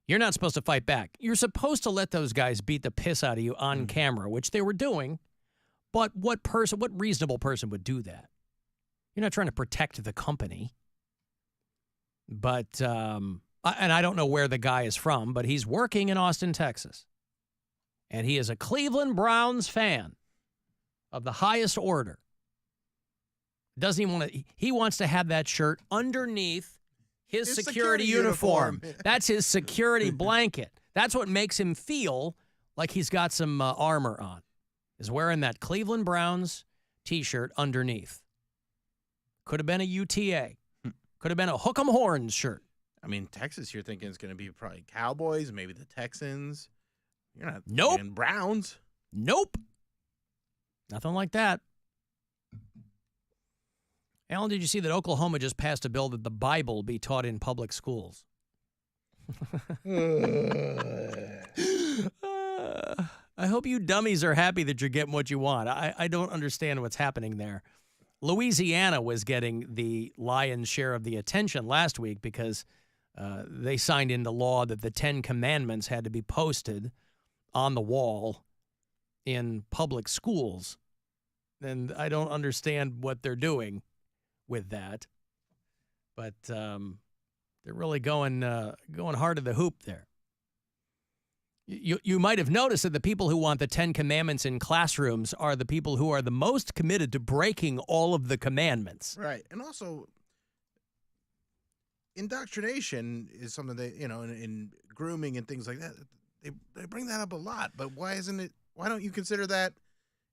You're not supposed to fight back. You're supposed to let those guys beat the piss out of you on camera, which they were doing. But what reasonable person would do that? You're not trying to protect the company. But, and I don't know where the guy is from, but he's working in Austin, Texas. And he is a Cleveland Browns fan of the highest order. Doesn't even want to, he wants to have that shirt underneath his security uniform. That's his security blanket. That's what makes him feel like he's got some armor on, is wearing that Cleveland Browns T-shirt underneath. Could have been a UTA. Could have been a Hook 'em Horns shirt. I mean, Texas, you're thinking it's going to be probably Cowboys, maybe the Texans. You're not Nope. thinking Browns. Nope. Nothing like that. Alan, did you see that Oklahoma just passed a bill that the Bible be taught in public schools? I hope you dummies are happy that you're getting what you want. I don't understand what's happening there. Louisiana was getting the lion's share of the attention last week because they signed into law that the 10 Commandments had to be posted on the wall in public schools. And I don't understand what they're doing with that. But they're really going hard to the hoop there. You might have noticed that the people who want the 10 Commandments in classrooms are the people who are the most committed to breaking all of the commandments. Right. And also, indoctrination is something that, in grooming and things like that, they bring that up a lot. But why don't you consider that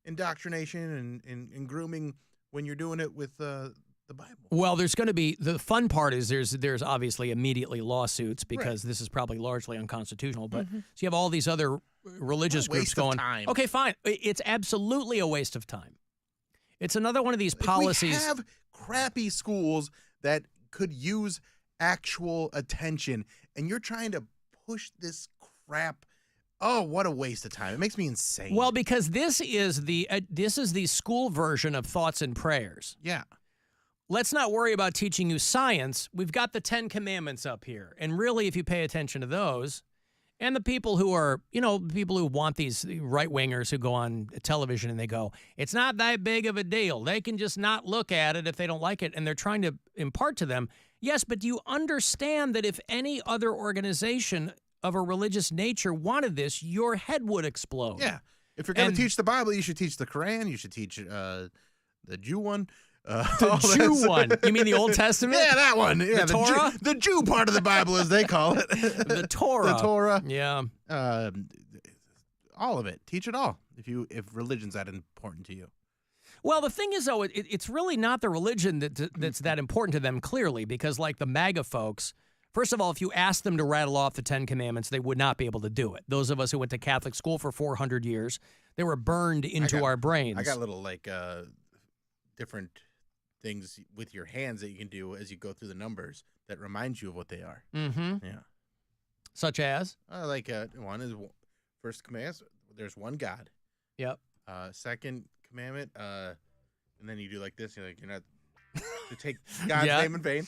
indoctrination and grooming when you're doing it with the Bible? Well, there's going to be, the fun part is there's obviously immediately lawsuits because this is probably largely unconstitutional. But so you have all these other religious groups going, okay, fine. It's absolutely a waste of time. It's another one of these policies. We have crappy schools that could use actual attention, and you're trying to push this crap. Oh, what a waste of time. It makes me insane. Well, because this is the school version of thoughts and prayers. Yeah. Let's not worry about teaching you science. We've got the 10 Commandments up here. And really, if you pay attention to those, and the people who are, people who want these right-wingers who go on television and they go, it's not that big of a deal. They can just not look at it if they don't like it. And they're trying to impart to them, yes, but do you understand that if any other organization of a religious nature wanted this, your head would explode? Yeah. If you're going to teach the Bible, you should teach the Quran. You should teach the Jew one. The Jew one. You mean the Old Testament? Yeah, that one. Yeah, the Torah? The Jew part of the Bible, as they call it. The Torah. The Torah. Yeah. All of it. Teach it all if religion's that important to you. Well, the thing is, though, it's really not the religion that's that important to them, clearly, because like the MAGA folks, first of all, if you asked them to rattle off the 10 Commandments, they would not be able to do it. Those of us who went to Catholic school for 400 years, they were burned into our brains. I got little, different things with your hands that you can do as you go through the numbers that remind you of what they are. Mm-hmm. Yeah. Such as? One is first commandment, there's one God. Yep. Second commandment, and then you do like this, you're not to take God's name in vain.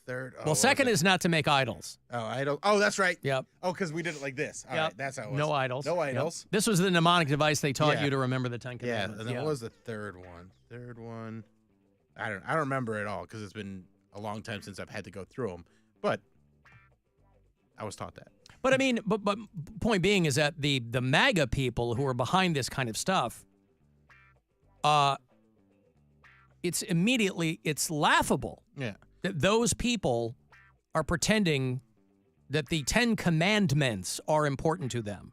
Third. Second is not to make idols. Oh, idol. Oh, that's right. Yep. Oh, because we did it like this. All right, that's how it was. No idols. No idols. Yep. This was the mnemonic device they taught you to remember the 10 Commandments. Yeah, and what was the third one? I don't remember it all because it's been a long time since I've had to go through them. But I was taught that. But I mean, but point being is that the MAGA people who are behind this kind of stuff, it's laughable. Yeah. That those people are pretending that the 10 Commandments are important to them.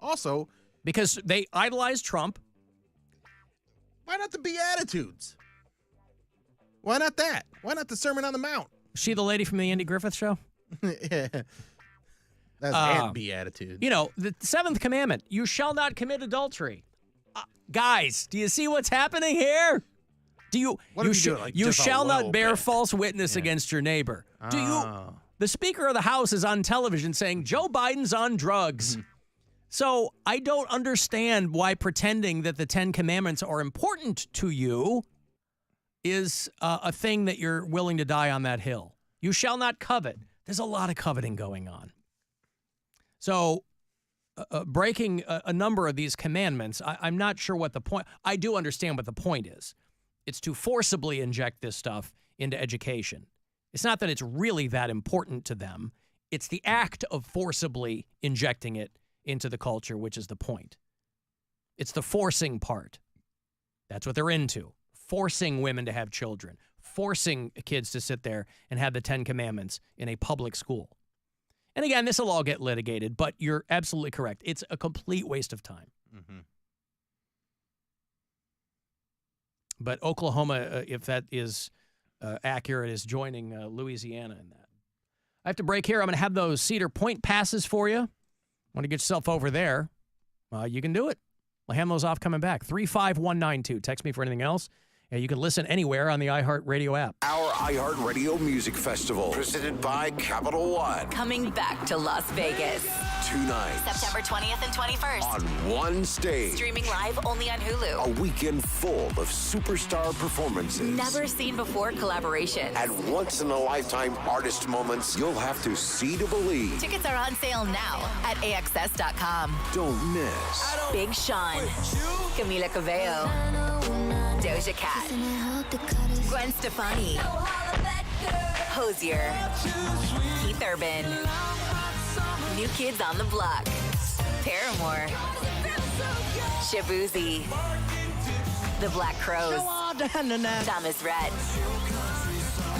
Also, because they idolize Trump. Why not the Beatitudes? Why not that? Why not the Sermon on the Mount? Is she the lady from the Andy Griffith Show? Yeah. That's Aunt Beatitude. The 7th commandment, you shall not commit adultery. Guys, do you see what's happening here? You shall not bear false witness against your neighbor. The Speaker of the House is on television saying Joe Biden's on drugs. So I don't understand why pretending that the 10 Commandments are important to you is a thing that you're willing to die on that hill. You shall not covet. There's a lot of coveting going on. So breaking a number of these commandments, I'm not sure what the point. I do understand what the point is. It's to forcibly inject this stuff into education. It's not that it's really that important to them. It's the act of forcibly injecting it into the culture, which is the point. It's the forcing part. That's what they're into. Forcing women to have children. Forcing kids to sit there and have the 10 Commandments in a public school. And again, this will all get litigated, but you're absolutely correct. It's a complete waste of time. Mm-hmm. But Oklahoma, if that is accurate, is joining Louisiana in that. I have to break here. I'm going to have those Cedar Point passes for you. Want to get yourself over there? You can do it. We'll hand those off coming back. 35192. Text me for anything else. And you can listen anywhere on the iHeartRadio app. Our iHeartRadio Music Festival, presented by Capital One. Coming back to Las Vegas. 2 nights. September 20th and 21st. On one stage. Streaming live only on Hulu. A weekend full of superstar performances. Never seen before collaborations. And once-in-a-lifetime artist moments you'll have to see to believe. Tickets are on sale now at AXS.com. Don't miss Big Sean. Camila Cabello. Doja Cat. Gwen Stefani. Hosier. Keith Urban. New Kids on the Block. Paramore. Shabuzi. The Black Crowes. Thomas Rhett.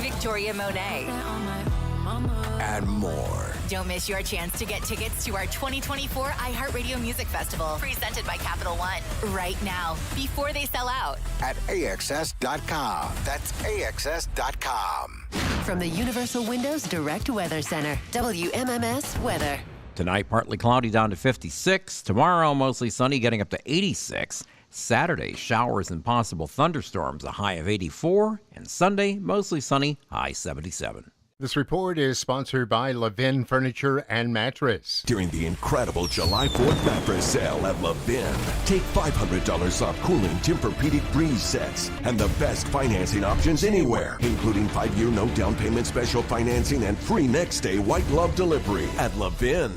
Victoria Monet. And more. Don't miss your chance to get tickets to our 2024 iHeartRadio Music Festival, presented by Capital One, right now, before they sell out. At AXS.com. That's AXS.com. From the Universal Windows Direct Weather Center, WMMS Weather. Tonight, partly cloudy down to 56. Tomorrow, mostly sunny, getting up to 86. Saturday, showers and possible thunderstorms, a high of 84. And Sunday, mostly sunny, high 77. This report is sponsored by Levin Furniture and Mattress. During the incredible July 4th mattress sale at Levin, take $500 off cooling Tempur-Pedic Breeze sets and the best financing options anywhere, including 5-year no down payment special financing and free next day white glove delivery at Levin.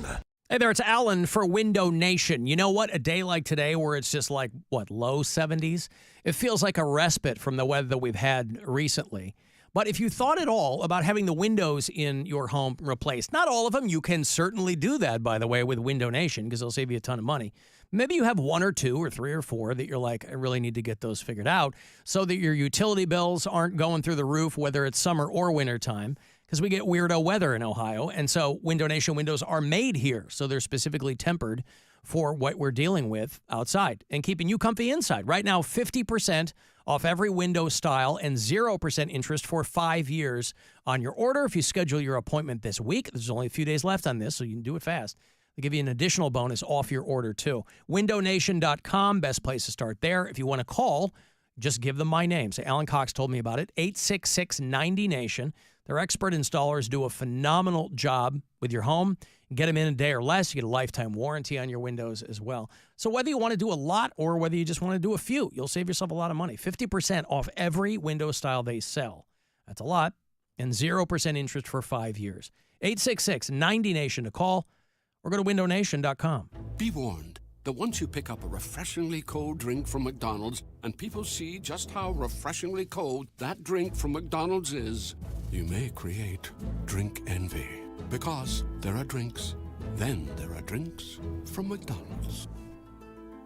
Hey there, it's Alan for Window Nation. You know what? A day like today where it's just like, low 70s? It feels like a respite from the weather that we've had recently. But if you thought at all about having the windows in your home replaced, not all of them, you can certainly do that, by the way, with Window Nation, because they'll save you a ton of money. Maybe you have 1 or 2 or 3 or 4 that you're like, I really need to get those figured out so that your utility bills aren't going through the roof, whether it's summer or winter time, because we get weirdo weather in Ohio. And so Window Nation windows are made here, so they're specifically tempered for what we're dealing with outside and keeping you comfy inside. Right now, 50% off every window style and 0% interest for 5 years on your order. If you schedule your appointment this week, there's only a few days left on this, so you can do it fast. They give you an additional bonus off your order, too. WindowNation.com, best place to start there. If you want to call, just give them my name. Say, Alan Cox told me about it, 866-90-NATION. Their expert installers do a phenomenal job with your home. Get them in a day or less. You get a lifetime warranty on your windows as well. So whether you want to do a lot or whether you just want to do a few, you'll save yourself a lot of money. 50% off every window style they sell. That's a lot. And 0% interest for 5 years. 866-90-NATION to call or go to windownation.com. Be warned that once you pick up a refreshingly cold drink from McDonald's and people see just how refreshingly cold that drink from McDonald's is, you may create drink envy. Because there are drinks, then there are drinks from McDonald's.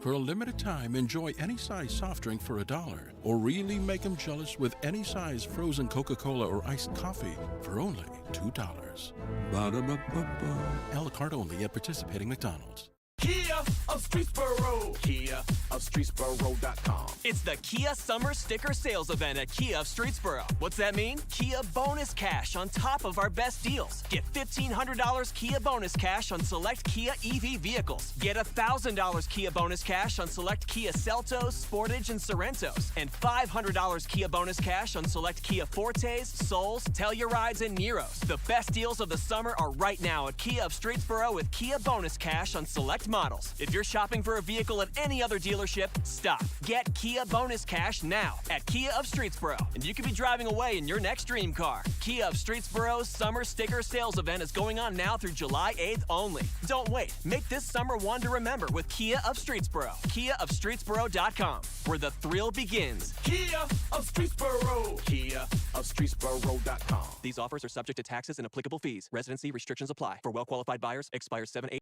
For a limited time, enjoy any size soft drink for $1, or really make them jealous with any size frozen Coca-Cola or iced coffee for only $2. Ba-da-ba-ba-ba. A la carte only at participating McDonald's. Kia of Streetsboro. Kia of Streetsboro.com. It's the Kia Summer Sticker Sales Event at Kia of Streetsboro. What's that mean? Kia bonus cash on top of our best deals. Get $1,500 Kia bonus cash on select Kia EV vehicles. Get $1,000 Kia bonus cash on select Kia Seltos, Sportage, and Sorrentos. And $500 Kia bonus cash on select Kia Fortes, Souls, Tellurides, and Neros. The best deals of the summer are right now at Kia of Streetsboro with Kia bonus cash on select models. If you're shopping for a vehicle at any other dealership, stop. Get Kia bonus cash now at Kia of Streetsboro, and you could be driving away in your next dream car. Kia of Streetsboro's Summer Sticker Sales Event is going on now through July 8th only. Don't wait. Make this summer one to remember with Kia of Streetsboro. KiaofStreetsboro.com, where the thrill begins. Kia of Streetsboro. Kia of Streetsboro.com. These offers are subject to taxes and applicable fees. Residency restrictions apply. For well-qualified buyers, expires 7/8.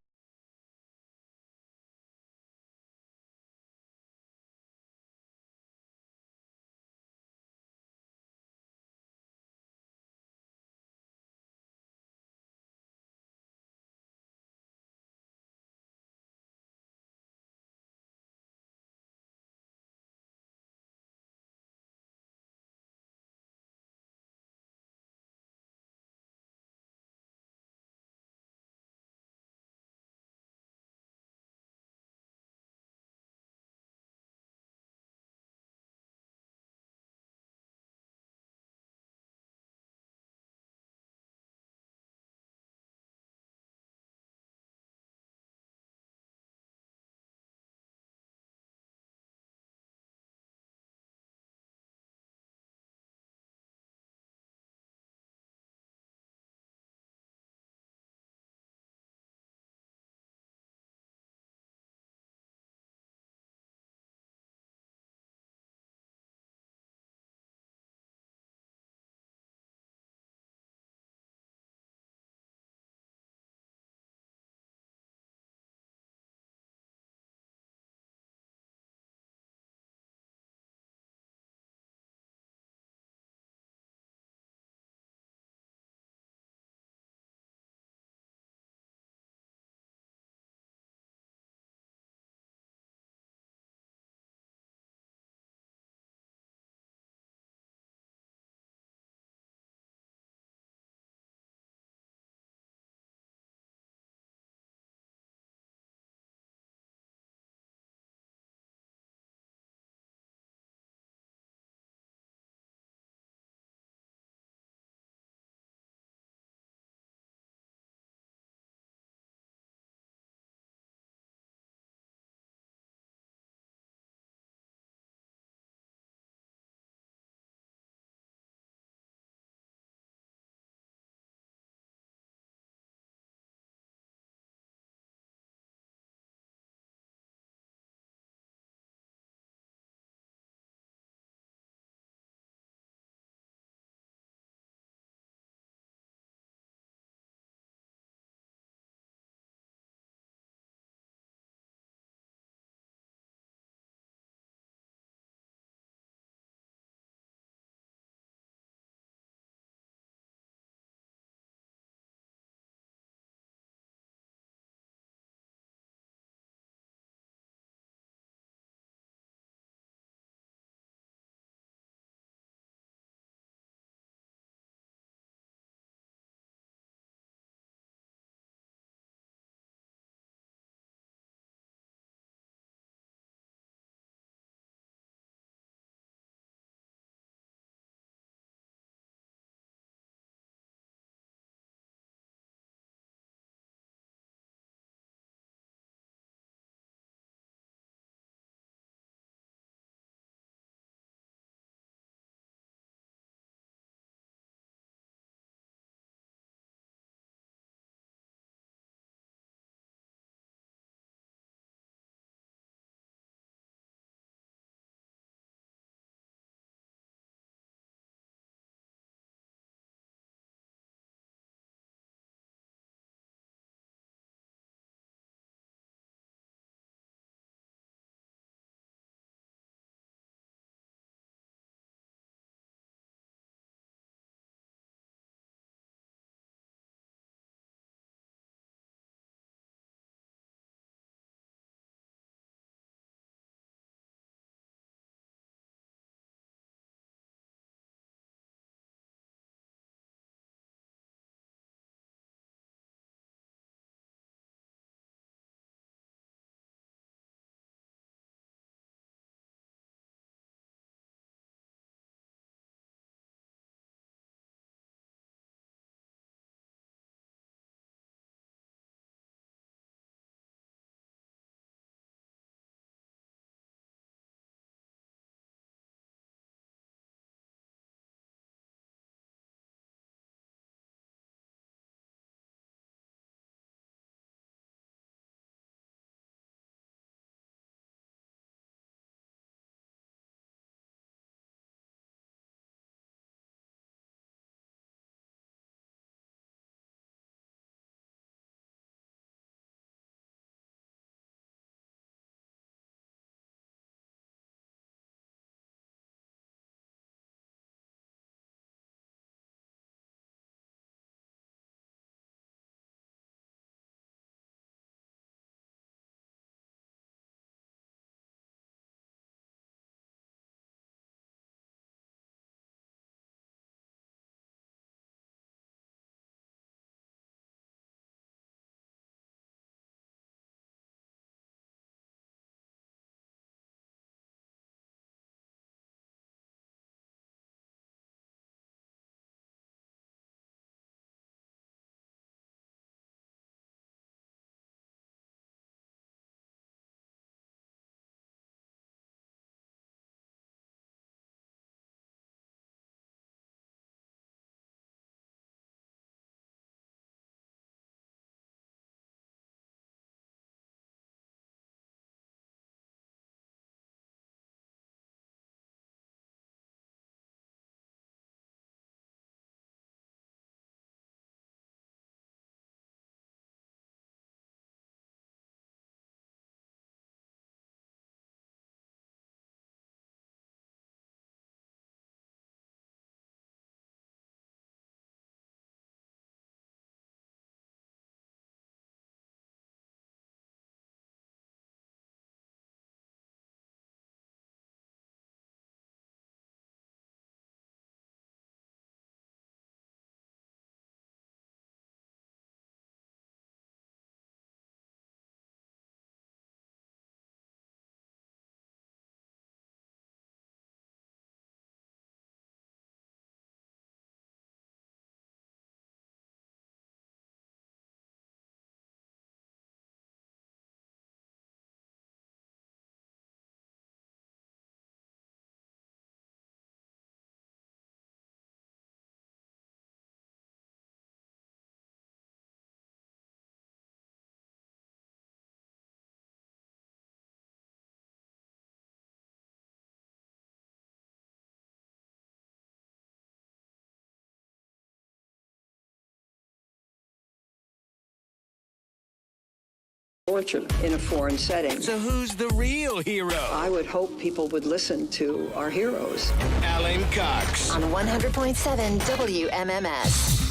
torture in a foreign setting. So who's the real hero? I would hope people would listen to our heroes. Alan Cox. On 100.7 WMMS.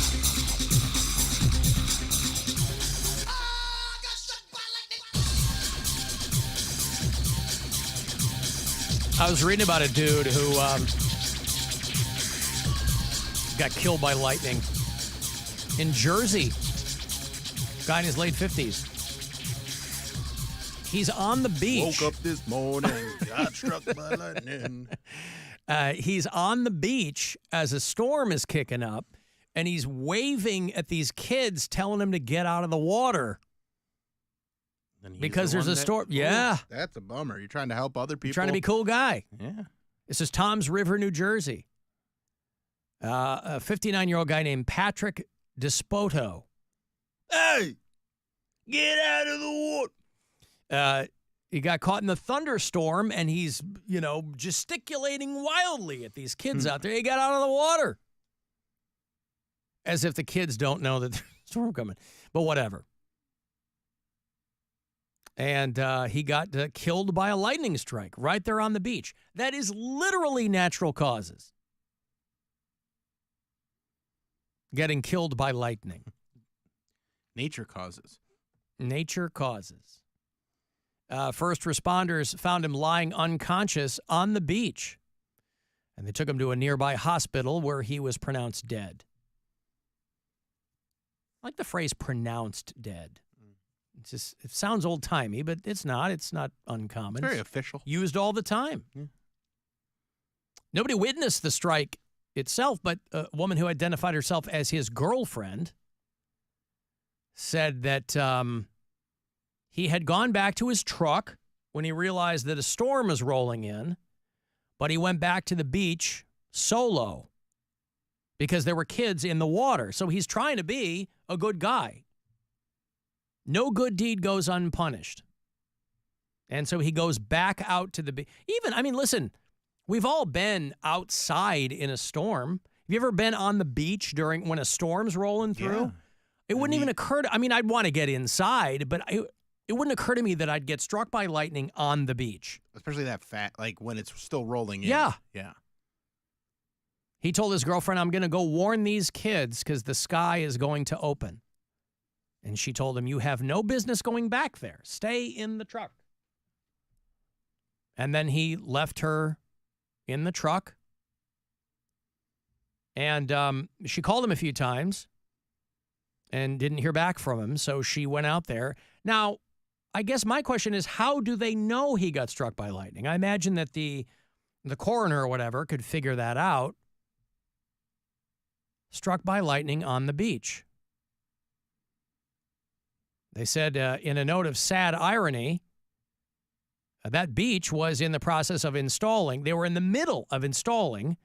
I was reading about a dude who got killed by lightning in Jersey. Guy in his late 50s. He's on the beach. Woke up this morning, got struck by lightning. He's on the beach as a storm is kicking up, and he's waving at these kids, telling them to get out of the water. Because there's a storm. Yeah. That's a bummer. You're trying to help other people. You're trying to be a cool guy. Yeah. This is Toms River, New Jersey. A 59-year-old guy named Patrick Despoto. Hey, get out of the water. He got caught in the thunderstorm, and he's, gesticulating wildly at these kids out there. He got out of the water. As if the kids don't know that there's a storm coming. But whatever. And he got killed by a lightning strike right there on the beach. That is literally natural causes. Getting killed by lightning. Nature causes. Nature causes. First responders found him lying unconscious on the beach. And they took him to a nearby hospital where he was pronounced dead. I like the phrase pronounced dead. It sounds old-timey, but it's not. It's not uncommon. It's very official. Used all the time. Yeah. Nobody witnessed the strike itself, but a woman who identified herself as his girlfriend said that he had gone back to his truck when he realized that a storm was rolling in, but he went back to the beach solo because there were kids in the water. So he's trying to be a good guy. No good deed goes unpunished. And so he goes back out to the beach. Listen, we've all been outside in a storm. Have you ever been on the beach when a storm's rolling through? Yeah. It wouldn't even occur to, I'd want to get inside, but it wouldn't occur to me that I'd get struck by lightning on the beach. Especially that like when it's still rolling in. Yeah. Yeah. He told his girlfriend, I'm going to go warn these kids because the sky is going to open. And she told him, you have no business going back there. Stay in the truck. And then he left her in the truck. And she called him a few times and didn't hear back from him. So she went out there. Now, I guess my question is, how do they know he got struck by lightning? I imagine that the coroner or whatever could figure that out. Struck by lightning on the beach. They said in a note of sad irony, that beach was in the process of installing. They were in the middle of installing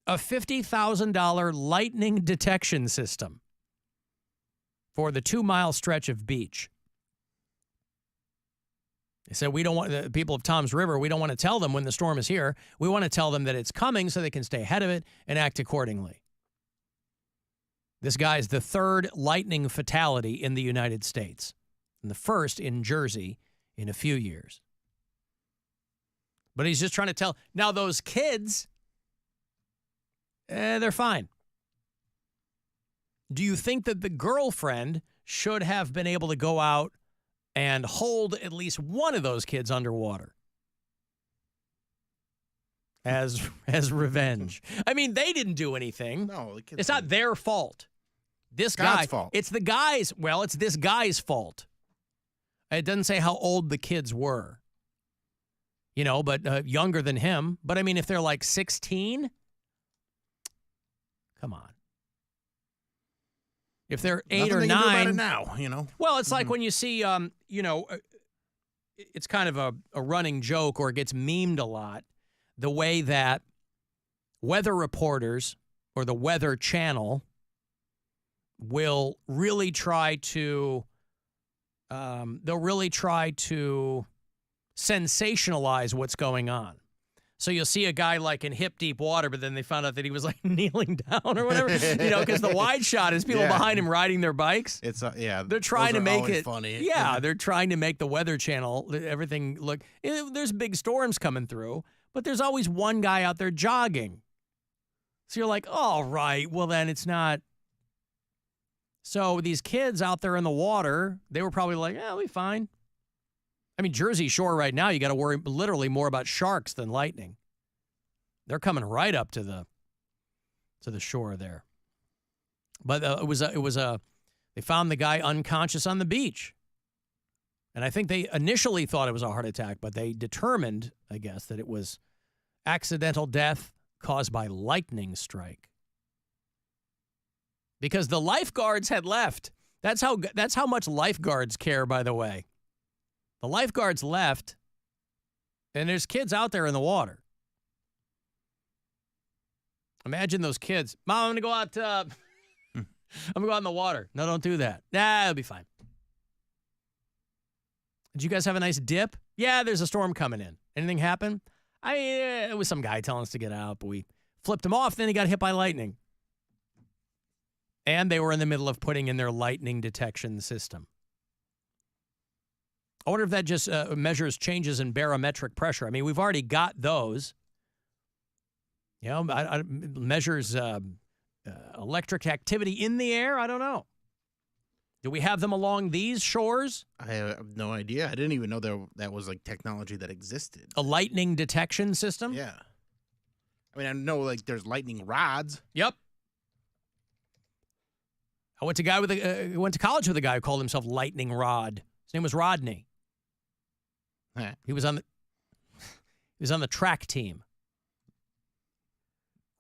a $50,000 lightning detection system for the 2-mile stretch of beach. They said, we don't want the people of Toms River, we don't want to tell them when the storm is here. We want to tell them that it's coming so they can stay ahead of it and act accordingly. This guy's the third lightning fatality in the United States, and the first in Jersey in a few years. But he's just trying to tell. Now, those kids, they're fine. Do you think that the girlfriend should have been able to go out and hold at least one of those kids underwater as revenge? They didn't do anything. No, the kids it's not their fault. This God's guy, fault. It's the guy's. Well, it's this guy's fault. It doesn't say how old the kids were. But younger than him. But if they're like 16, come on. If they're 8 or 9 about it now, Well, it's like when you see, it's kind of a running joke, or it gets memed a lot, the way that weather reporters or the Weather Channel will really try to sensationalize what's going on. So you'll see a guy like in hip deep water, but then they found out that he was like kneeling down or whatever. Because the wide shot is people behind him riding their bikes. It's they're trying to make it funny. Yeah, they're trying to make the Weather Channel everything look. There's big storms coming through, but there's always one guy out there jogging. So you're like, all right, well then it's not. So these kids out there in the water, they were probably like, "We'll be fine." I mean, Jersey Shore right now, you got to worry literally more about sharks than lightning. They're coming right up to the shore there. But they found the guy unconscious on the beach. And I think they initially thought it was a heart attack, but they determined, I guess, that it was accidental death caused by lightning strike. Because the lifeguards had left. That's how much lifeguards care, by the way. The lifeguards left, and there's kids out there in the water. Imagine those kids. Mom, I'm going to go out. I'm going to go out in the water. No, don't do that. Nah, it'll be fine. Did you guys have a nice dip? Yeah, there's a storm coming in. Anything happen? It was some guy telling us to get out, but we flipped him off. Then he got hit by lightning. And they were in the middle of putting in their lightning detection system. I wonder if that just measures changes in barometric pressure. I mean, we've already got those. Measures electric activity in the air. I don't know. Do we have them along these shores? I have no idea. I didn't even know that was like technology that existed. A lightning detection system? Yeah. I mean, I know like there's lightning rods. Yep. I went to college with a guy who called himself Lightning Rod. His name was Rodney. He was on the track team.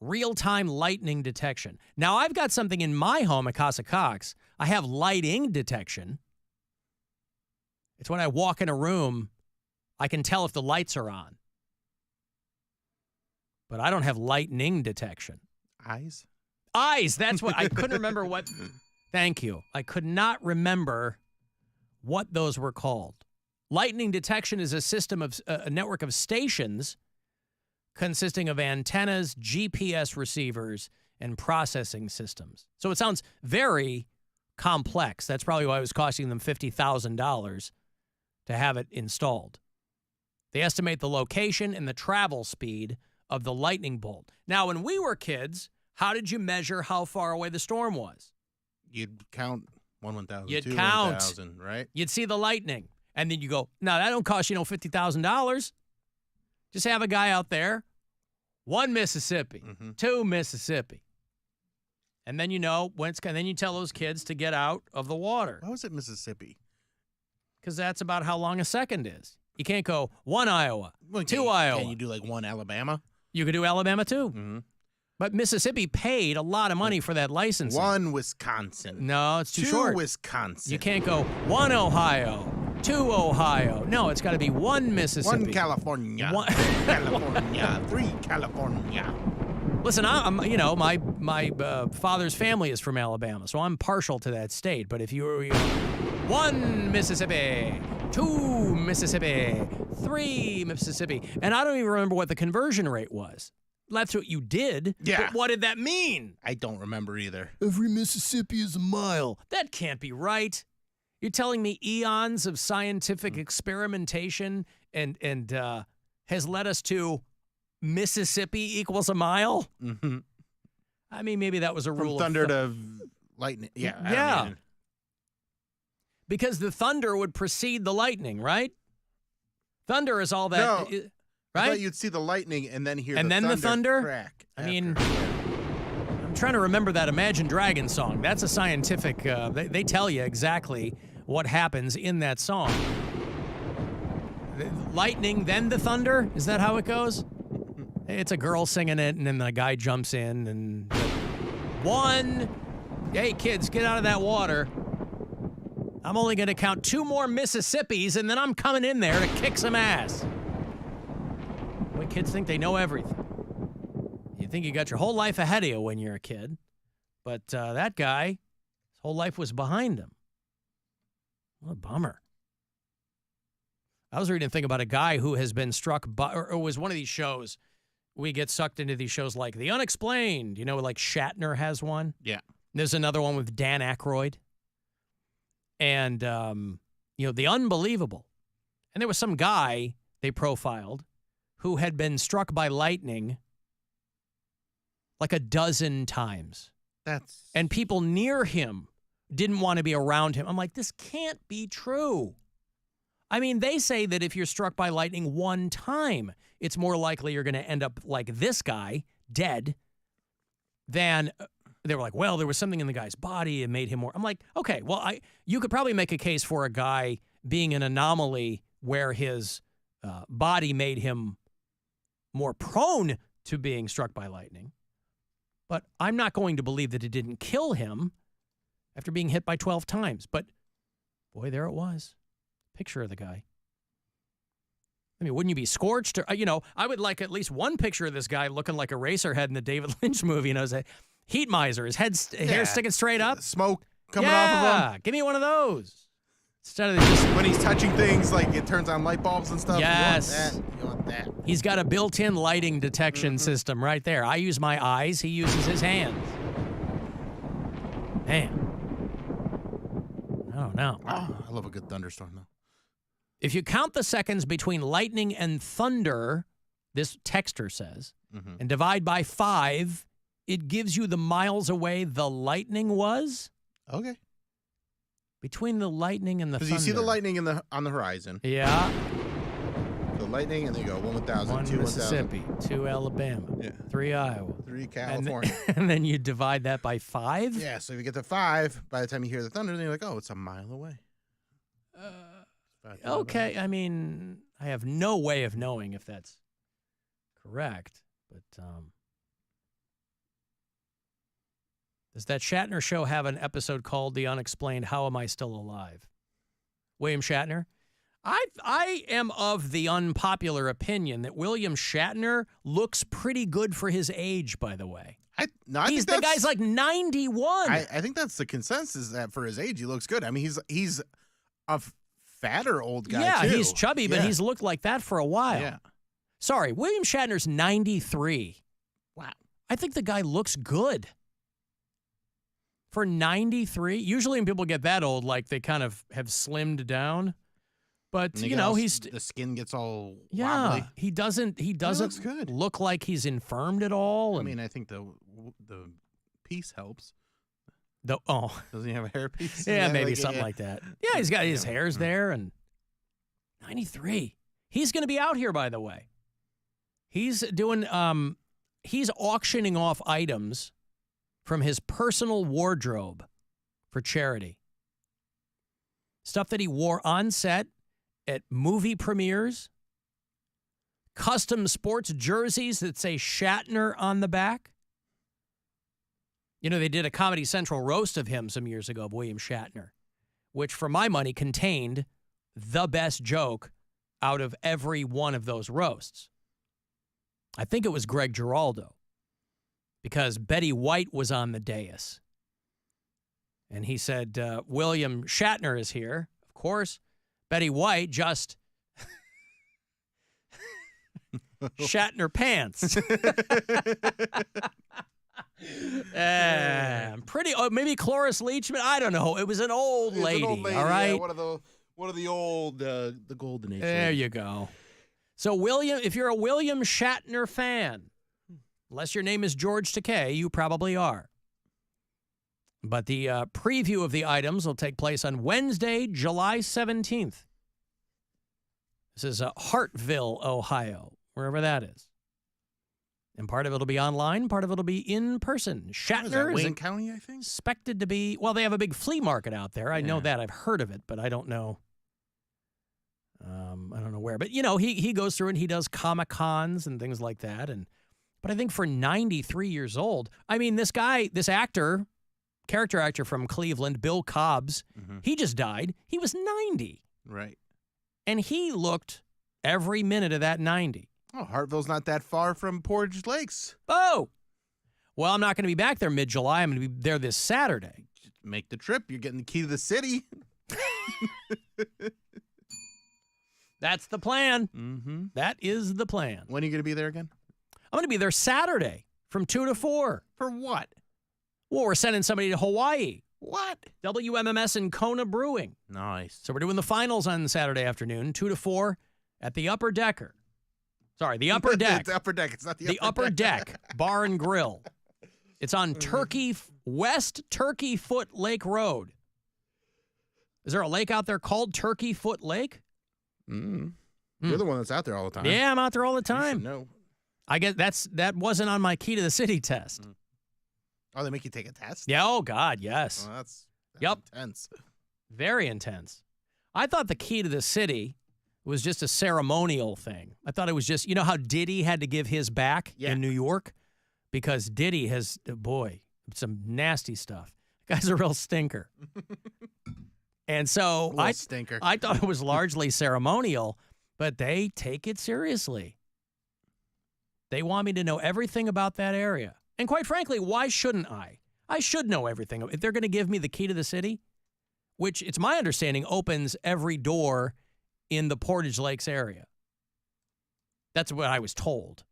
Real-time lightning detection. Now, I've got something in my home at Casa Cox. I have lighting detection. It's when I walk in a room, I can tell if the lights are on. But I don't have lightning detection. Eyes? Eyes, that's what I couldn't remember what. Thank you. I could not remember what those were called. Lightning detection is a system of a network of stations consisting of antennas, GPS receivers, and processing systems. So it sounds very complex. That's probably why it was costing them $50,000 to have it installed. They estimate the location and the travel speed of the lightning bolt. Now, when we were kids, how did you measure how far away the storm was? You'd count 1,000, You'd 1,000, right? You'd see the lightning. And then you go, no, that don't cost you $50,000. Just have a guy out there, 1 Mississippi, 2 Mississippi. And then then you tell those kids to get out of the water. Why was it Mississippi? Because that's about how long a second is. You can't go 1 Iowa, 2 Iowa. Can you do like 1 Alabama? You could do Alabama too. Mm-hmm. But Mississippi paid a lot of money for that licensing. 1 Wisconsin. No, it's too 2 short. Wisconsin. You can't go 1 Ohio, 2 Ohio. No, it's got to be 1 Mississippi. 1 California. 1 California. 3 California. Listen, my father's family is from Alabama, so I'm partial to that state. But if you were 1 Mississippi, 2 Mississippi, 3 Mississippi, and I don't even remember what the conversion rate was. That's what you did. Yeah. But what did that mean? I don't remember either. Every Mississippi is a mile. That can't be right. You're telling me eons of scientific experimentation and has led us to Mississippi equals a mile? Mm-hmm. I mean, maybe that was a rule. From thunder to lightning. Yeah. Yeah. Because the thunder would precede the lightning, right? Thunder is all that. No. Right? I thought you'd see the lightning and then hear the thunder crack. I mean, I'm trying to remember that Imagine Dragons song. That's a scientific, they tell you exactly what happens in that song. The lightning, then the thunder? Is that how it goes? It's a girl singing it, and then the guy jumps in, and 1, hey, kids, get out of that water. I'm only going to count 2 more Mississippis, and then I'm coming in there to kick some ass. Boy, kids think they know everything. You think you got your whole life ahead of you when you're a kid, but that guy, his whole life was behind him. What a bummer. I was reading a thing about a guy who has been struck by, or it was one of these shows. we get sucked into these shows like The Unexplained. You know, like Shatner has one. Yeah. There's another one with Dan Aykroyd. And, The Unbelievable. And there was some guy they profiled who had been struck by lightning like a dozen times. And people near him didn't want to be around him. I'm like, this can't be true. I mean, they say that if you're struck by lightning one time, it's more likely you're going to end up like this guy, dead, than they were like, well, there was something in the guy's body and made him more. I'm like, okay, well, you could probably make a case for a guy being an anomaly where his body made him more prone to being struck by lightning. But I'm not going to believe that it didn't kill him after being hit by 12 times. But, boy, there it was. Picture of the guy. I mean, wouldn't you be scorched? Or, I would like at least one picture of this guy looking like a Eraserhead in the David Lynch movie. A heat miser, his hair sticking straight up. Smoke coming off of him. Give me one of those. Instead of just when he's touching things, like it turns on light bulbs and stuff. Yes. You want that. He's got a built-in lighting detection system right there. I use my eyes. He uses his hands. Man. I don't know. I love a good thunderstorm, though. If you count the seconds between lightning and thunder, this texter says, and divide by 5, it gives you the miles away the lightning was. Okay. Between the lightning and the thunder. Because you see the lightning on the horizon. Yeah. The lightning, and then you go 1 1,000, 1 2 Mississippi, 1,000. 2 Alabama, 3 Iowa, 3 California. And then you divide that by 5? Yeah, so if you get to 5, by the time you hear the thunder, then you're like, oh, it's a mile away. Okay, I mean, I have no way of knowing if that's correct, but does that Shatner show have an episode called The Unexplained, How Am I Still Alive? William Shatner? I am of the unpopular opinion that William Shatner looks pretty good for his age, by the way. He's the guy's like 91. I think that's the consensus, that for his age, he looks good. I mean, he's a fatter old guy, yeah, too. He's chubby, but he's looked like that for a while. Yeah. Sorry, William Shatner's 93. Wow. I think the guy looks good. For 93, usually when people get that old, like they kind of have slimmed down. But he's the skin gets all wobbly. wobbly. He doesn't looks good. Look like he's infirmed at all. I mean, I think the piece helps. Doesn't he have a hairpiece? Yeah, maybe something like that. Yeah, he's got his hair's there, and 93. He's going to be out here, by the way. He's doing he's auctioning off items from his personal wardrobe for charity. Stuff that he wore on set, at movie premieres, custom sports jerseys that say Shatner on the back. They did a Comedy Central roast of him some years ago, of William Shatner, which for my money contained the best joke out of every one of those roasts. I think it was Greg Giraldo, because Betty White was on the dais. And he said, William Shatner is here. Of course, Betty White just Shatner pants. Pretty, maybe Cloris Leachman. I don't know. It was an old lady. All right. Yeah, one of the old, the golden age. There you go. So if you're a William Shatner fan, unless your name is George Takei, you probably are. But the preview of the items will take place on Wednesday, July 17th. This is Hartville, Ohio, wherever that is. And part of it will be online, part of it will be in person. Shatner Wayne County, I think? Expected to be, well, they have a big flea market out there. I know that. I've heard of it, but I don't know. I don't know where. But, he goes through and he does Comic-Cons and things like that. But I think for 93 years old, I mean, this actor, character actor from Cleveland, Bill Cobbs, he just died. He was 90. Right. And he looked every minute of that 90. Oh, Hartville's not that far from Portage Lakes. Oh! Well, I'm not going to be back there mid-July. I'm going to be there this Saturday. Just make the trip. You're getting the key to the city. That's the plan. That is the plan. When are you going to be there again? I'm going to be there Saturday from 2 to 4. For what? Well, we're sending somebody to Hawaii. What? WMMS and Kona Brewing. Nice. So we're doing the finals on Saturday afternoon, 2 to 4 at the Upper Decker. Sorry, the Upper Deck. It's Upper Deck. It's not the Upper Deck Bar and Grill. It's on West Turkey Foot Lake Road. Is there a lake out there called Turkey Foot Lake? You're the one that's out there all the time. Yeah, I'm out there all the time. No. I guess that wasn't on my Key to the City test. Oh, they make you take a test? Yeah, oh God, yes. Well, that's intense. Very intense. I thought the Key to the City was just a ceremonial thing. I thought it was just, you know how Diddy had to give his back in New York? Because Diddy has, boy, some nasty stuff. The guy's a real stinker. And so I thought it was largely ceremonial, but they take it seriously. They want me to know everything about that area. And quite frankly, why shouldn't I? I should know everything. If they're going to give me the Key to the City, which it's my understanding opens every door in the Portage Lakes area. That's what I was told.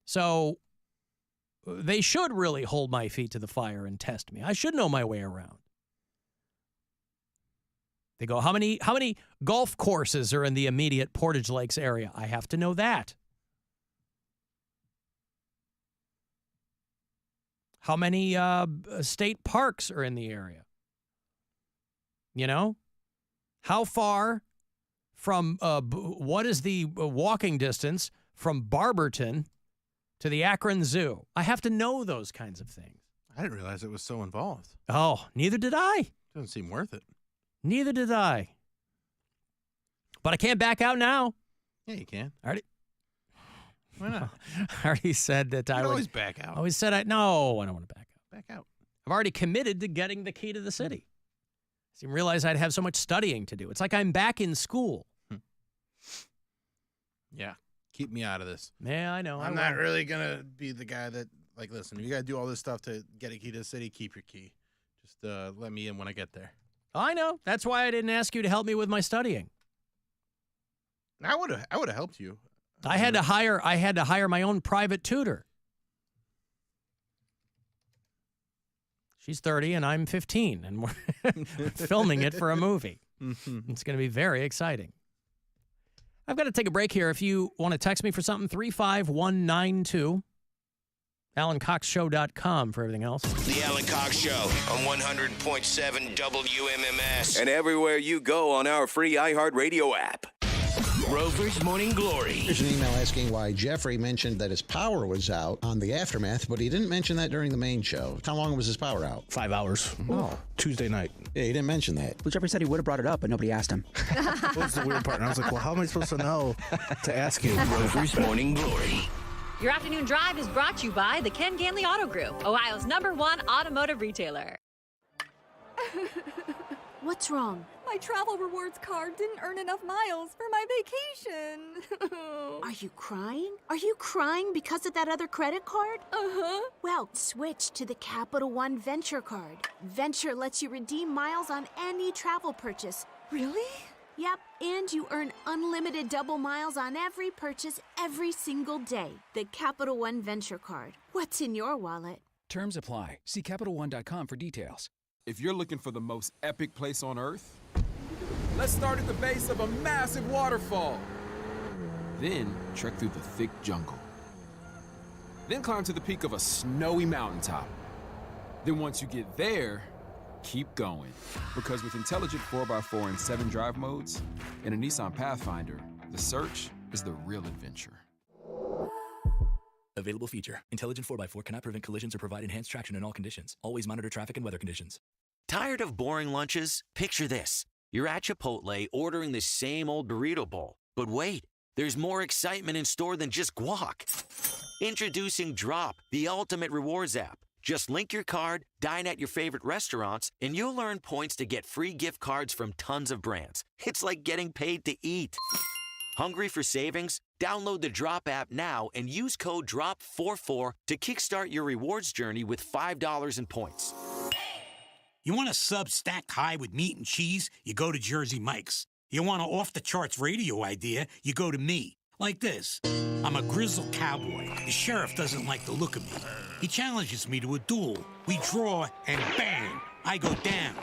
So they should really hold my feet to the fire and test me. I should know my way around. They go, how many golf courses are in the immediate Portage Lakes area? I have to know that. How many state parks are in the area? You know? How far from, what is the walking distance from Barberton to the Akron Zoo? I have to know those kinds of things. I didn't realize it was so involved. Oh, neither did I. Doesn't seem worth it. Neither did I. But I can't back out now. Yeah, you can. Why not? I already said that I would always back out. I always said I don't want to back out. Back out. I've already committed to getting the Key to the City. I didn't realize I'd have so much studying to do. It's like I'm back in school. Yeah. Keep me out of this. Yeah, I know. I'm not really going to be the guy that, like, listen, if you got to do all this stuff to get a key to the city, keep your key. Just let me in when I get there. I know. That's why I didn't ask you to help me with my studying. I would have helped you. I had to hire my own private tutor. She's 30 and I'm 15, and we're filming it for a movie. It's going to be very exciting. I've got to take a break here. If you want to text me for something, 35192. AlanCoxShow.com for everything else. The Alan Cox Show on 100.7 WMMS. And everywhere you go on our free iHeartRadio app. Rover's Morning Glory. Here's an email asking why Jeffrey mentioned that his power was out on the Aftermath, but he didn't mention that during the main show. How long was his power out? 5 hours. Oh. Tuesday night. Yeah, he didn't mention that. Well, Jeffrey said he would have brought it up, but nobody asked him. What's the weird part? And I was like, well, how am I supposed to know to ask you? Rover's Morning Glory. Your afternoon drive is brought to you by the Ken Ganley Auto Group, Ohio's #1 automotive retailer. What's wrong? My travel rewards card didn't earn enough miles for my vacation. Are you crying? Are you crying because of that other credit card? Uh-huh. Well, switch to the Capital One Venture card. Venture lets you redeem miles on any travel purchase. Really? Yep, and you earn unlimited double miles on every purchase every single day. The Capital One Venture card. What's in your wallet? Terms apply. See CapitalOne.com for details. If you're looking for the most epic place on Earth, let's start at the base of a massive waterfall. Then trek through the thick jungle. Then climb to the peak of a snowy mountaintop. Then once you get there, keep going. Because with intelligent 4x4 and 7 drive modes and a Nissan Pathfinder, the search is the real adventure. Available feature. Intelligent 4x4 cannot prevent collisions or provide enhanced traction in all conditions. Always monitor traffic and weather conditions. Tired of boring lunches? Picture this. You're at Chipotle ordering the same old burrito bowl. But wait, there's more excitement in store than just guac. Introducing Drop, the ultimate rewards app. Just link your card, dine at your favorite restaurants, and you'll earn points to get free gift cards from tons of brands. It's like getting paid to eat. Hungry for savings? Download the Drop app now and use code DROP44 to kickstart your rewards journey with $5 in points. You want a sub stacked high with meat and cheese? You go to Jersey Mike's. You want an off-the-charts radio idea? You go to me. Like this. I'm a grizzled cowboy. The sheriff doesn't like the look of me. He challenges me to a duel. We draw, and bang, I go down.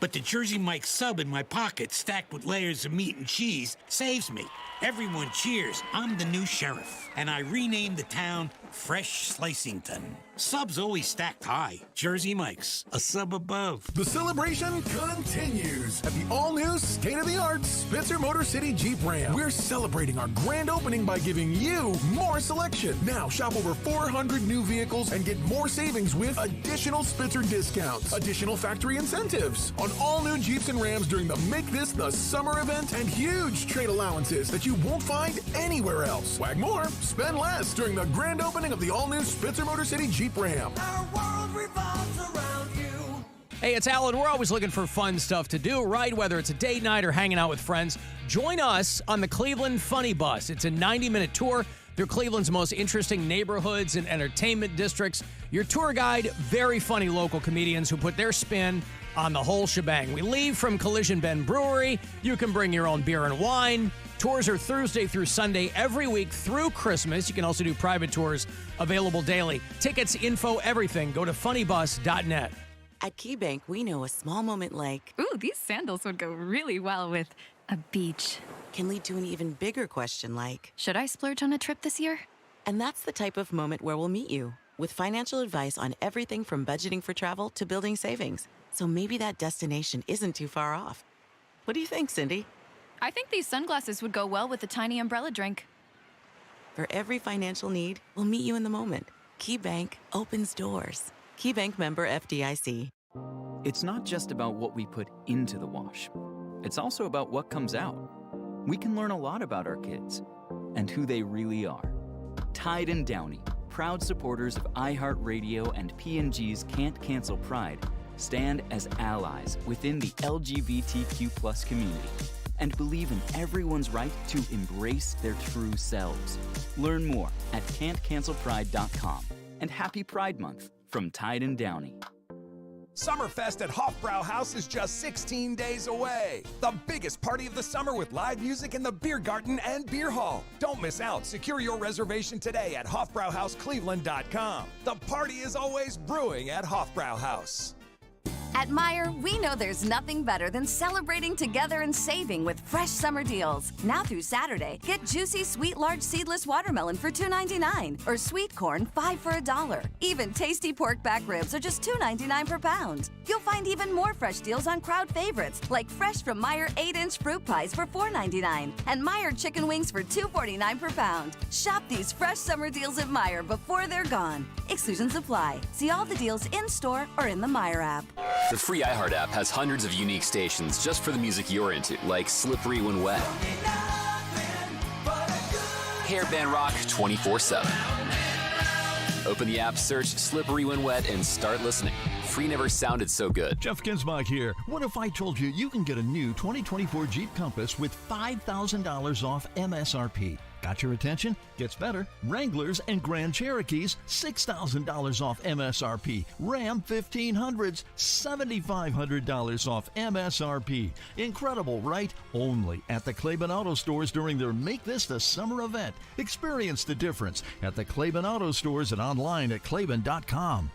But the Jersey Mike sub in my pocket, stacked with layers of meat and cheese, saves me. Everyone cheers. I'm the new sheriff. And I renamed the town Fresh Slicington. Subs always stacked high. Jersey Mike's, a sub above. The celebration continues at the all-new, state-of-the-art Spitzer Motor City Jeep Ram. We're celebrating our grand opening by giving you more selection. Now shop over 400 new vehicles and get more savings with additional Spitzer discounts, additional factory incentives on all new Jeeps and Rams during the Make This the Summer event, and huge trade allowances that you won't find anywhere else. Swag more, spend less during the grand opening of the all-new Spitzer Motor City Jeep Ram. Our world revolves around you. Hey, it's Alan. We're always looking for fun stuff to do, right? Whether it's a date night or hanging out with friends, join us on the Cleveland Funny Bus. It's a 90-minute tour through Cleveland's most interesting neighborhoods and entertainment districts. Your tour guide, very funny local comedians who put their spin on the whole shebang. We leave from Collision Bend Brewery. You can bring your own beer and wine. Tours are Thursday through Sunday every week through Christmas. You can also do private tours available daily. Tickets, info, everything. Go to funnybus.net. At KeyBank, we know a small moment like, ooh, these sandals would go really well with a beach, can lead to an even bigger question like, should I splurge on a trip this year? And that's the type of moment where we'll meet you with financial advice on everything from budgeting for travel to building savings. So maybe that destination isn't too far off. What do you think, Cindy? I think these sunglasses would go well with a tiny umbrella drink. For every financial need, we'll meet you in the moment. KeyBank opens doors. KeyBank member FDIC. It's not just about what we put into the wash. It's also about what comes out. We can learn a lot about our kids and who they really are. Tide and Downey, proud supporters of iHeartRadio and P&G's Can't Cancel Pride, stand as allies within the LGBTQ+ community and believe in everyone's right to embrace their true selves. Learn more at can'tcancelpride.com. And happy Pride Month from Tide and Downey. Summerfest at Hofbrauhaus is just 16 days away. The biggest party of the summer with live music in the Beer Garden and Beer Hall. Don't miss out. Secure your reservation today at HofbrauhausCleveland.com. The party is always brewing at Hofbrauhaus. At Meijer, we know there's nothing better than celebrating together and saving with fresh summer deals. Now through Saturday, get juicy sweet large seedless watermelon for $2.99 or sweet corn 5 for $1. Even tasty pork back ribs are just $2.99 per pound. You'll find even more fresh deals on crowd favorites like fresh from Meijer 8-inch fruit pies for $4.99 and Meijer chicken wings for $2.49 per pound. Shop these fresh summer deals at Meijer before they're gone. Exclusions apply. See all the deals in store or in the Meijer app. The free iHeart app has hundreds of unique stations just for the music you're into, like Slippery When Wet, Hairband Rock 24/7. Open the app, search Slippery When Wet, and start listening. Free never sounded so good. Jeff Ginsbach here. What if I told you you can get a new 2024 Jeep Compass with $5,000 off MSRP? Got your attention? Gets better. Wranglers and Grand Cherokees, $6,000 off MSRP. Ram 1500s, $7,500 off MSRP. Incredible, right? Only at the Claiborne Auto Stores during their Make This the Summer event. Experience the difference at the Claiborne Auto Stores and online at Claiborne.com.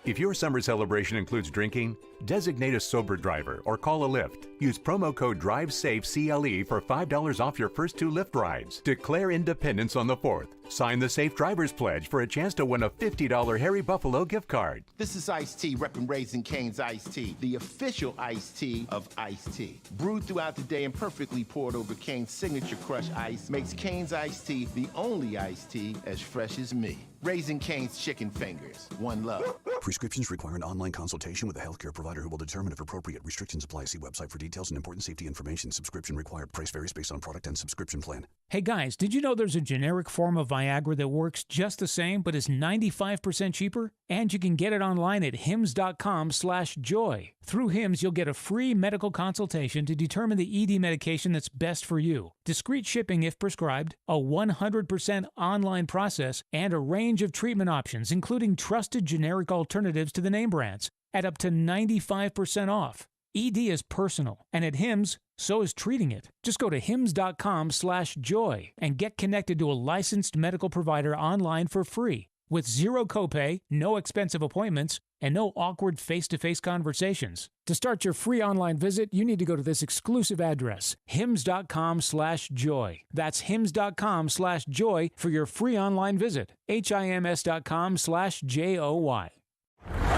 If your summer celebration includes drinking, designate a sober driver or call a Lyft. Use promo code DRIVESAFECLE for $5 off your first 2 Lyft rides. Declare independence on the 4th. Sign the Safe Driver's Pledge for a chance to win a $50 Harry Buffalo gift card. This is Ice-T, repping Raising Cane's Iced Tea, the official iced tea of iced tea. Brewed throughout the day and perfectly poured over Cane's signature crushed ice makes Cane's Iced Tea the only iced tea as fresh as me. Raising Cane's Chicken Fingers. One love. Prescriptions require an online consultation with a healthcare provider who will determine if appropriate. Restrictions apply. See website for details and important safety information. Subscription required. Price varies based on product and subscription plan. Hey guys, did you know there's a generic form of Viagra that works just the same but is 95% cheaper? And you can get it online at hims.com/joy. Through Hims, you'll get a free medical consultation to determine the ED medication that's best for you. Discreet shipping if prescribed, a 100% online process, and a range of treatment options, including trusted generic alternatives to the name brands, at up to 95% off. ED is personal, and at Hims, so is treating it. Just go to hims.com/joy and get connected to a licensed medical provider online for free with zero copay, no expensive appointments, and no awkward face-to-face conversations. To start your free online visit, you need to go to this exclusive address, hims.com/joy. That's hims.com/joy for your free online visit. hims.com/joy.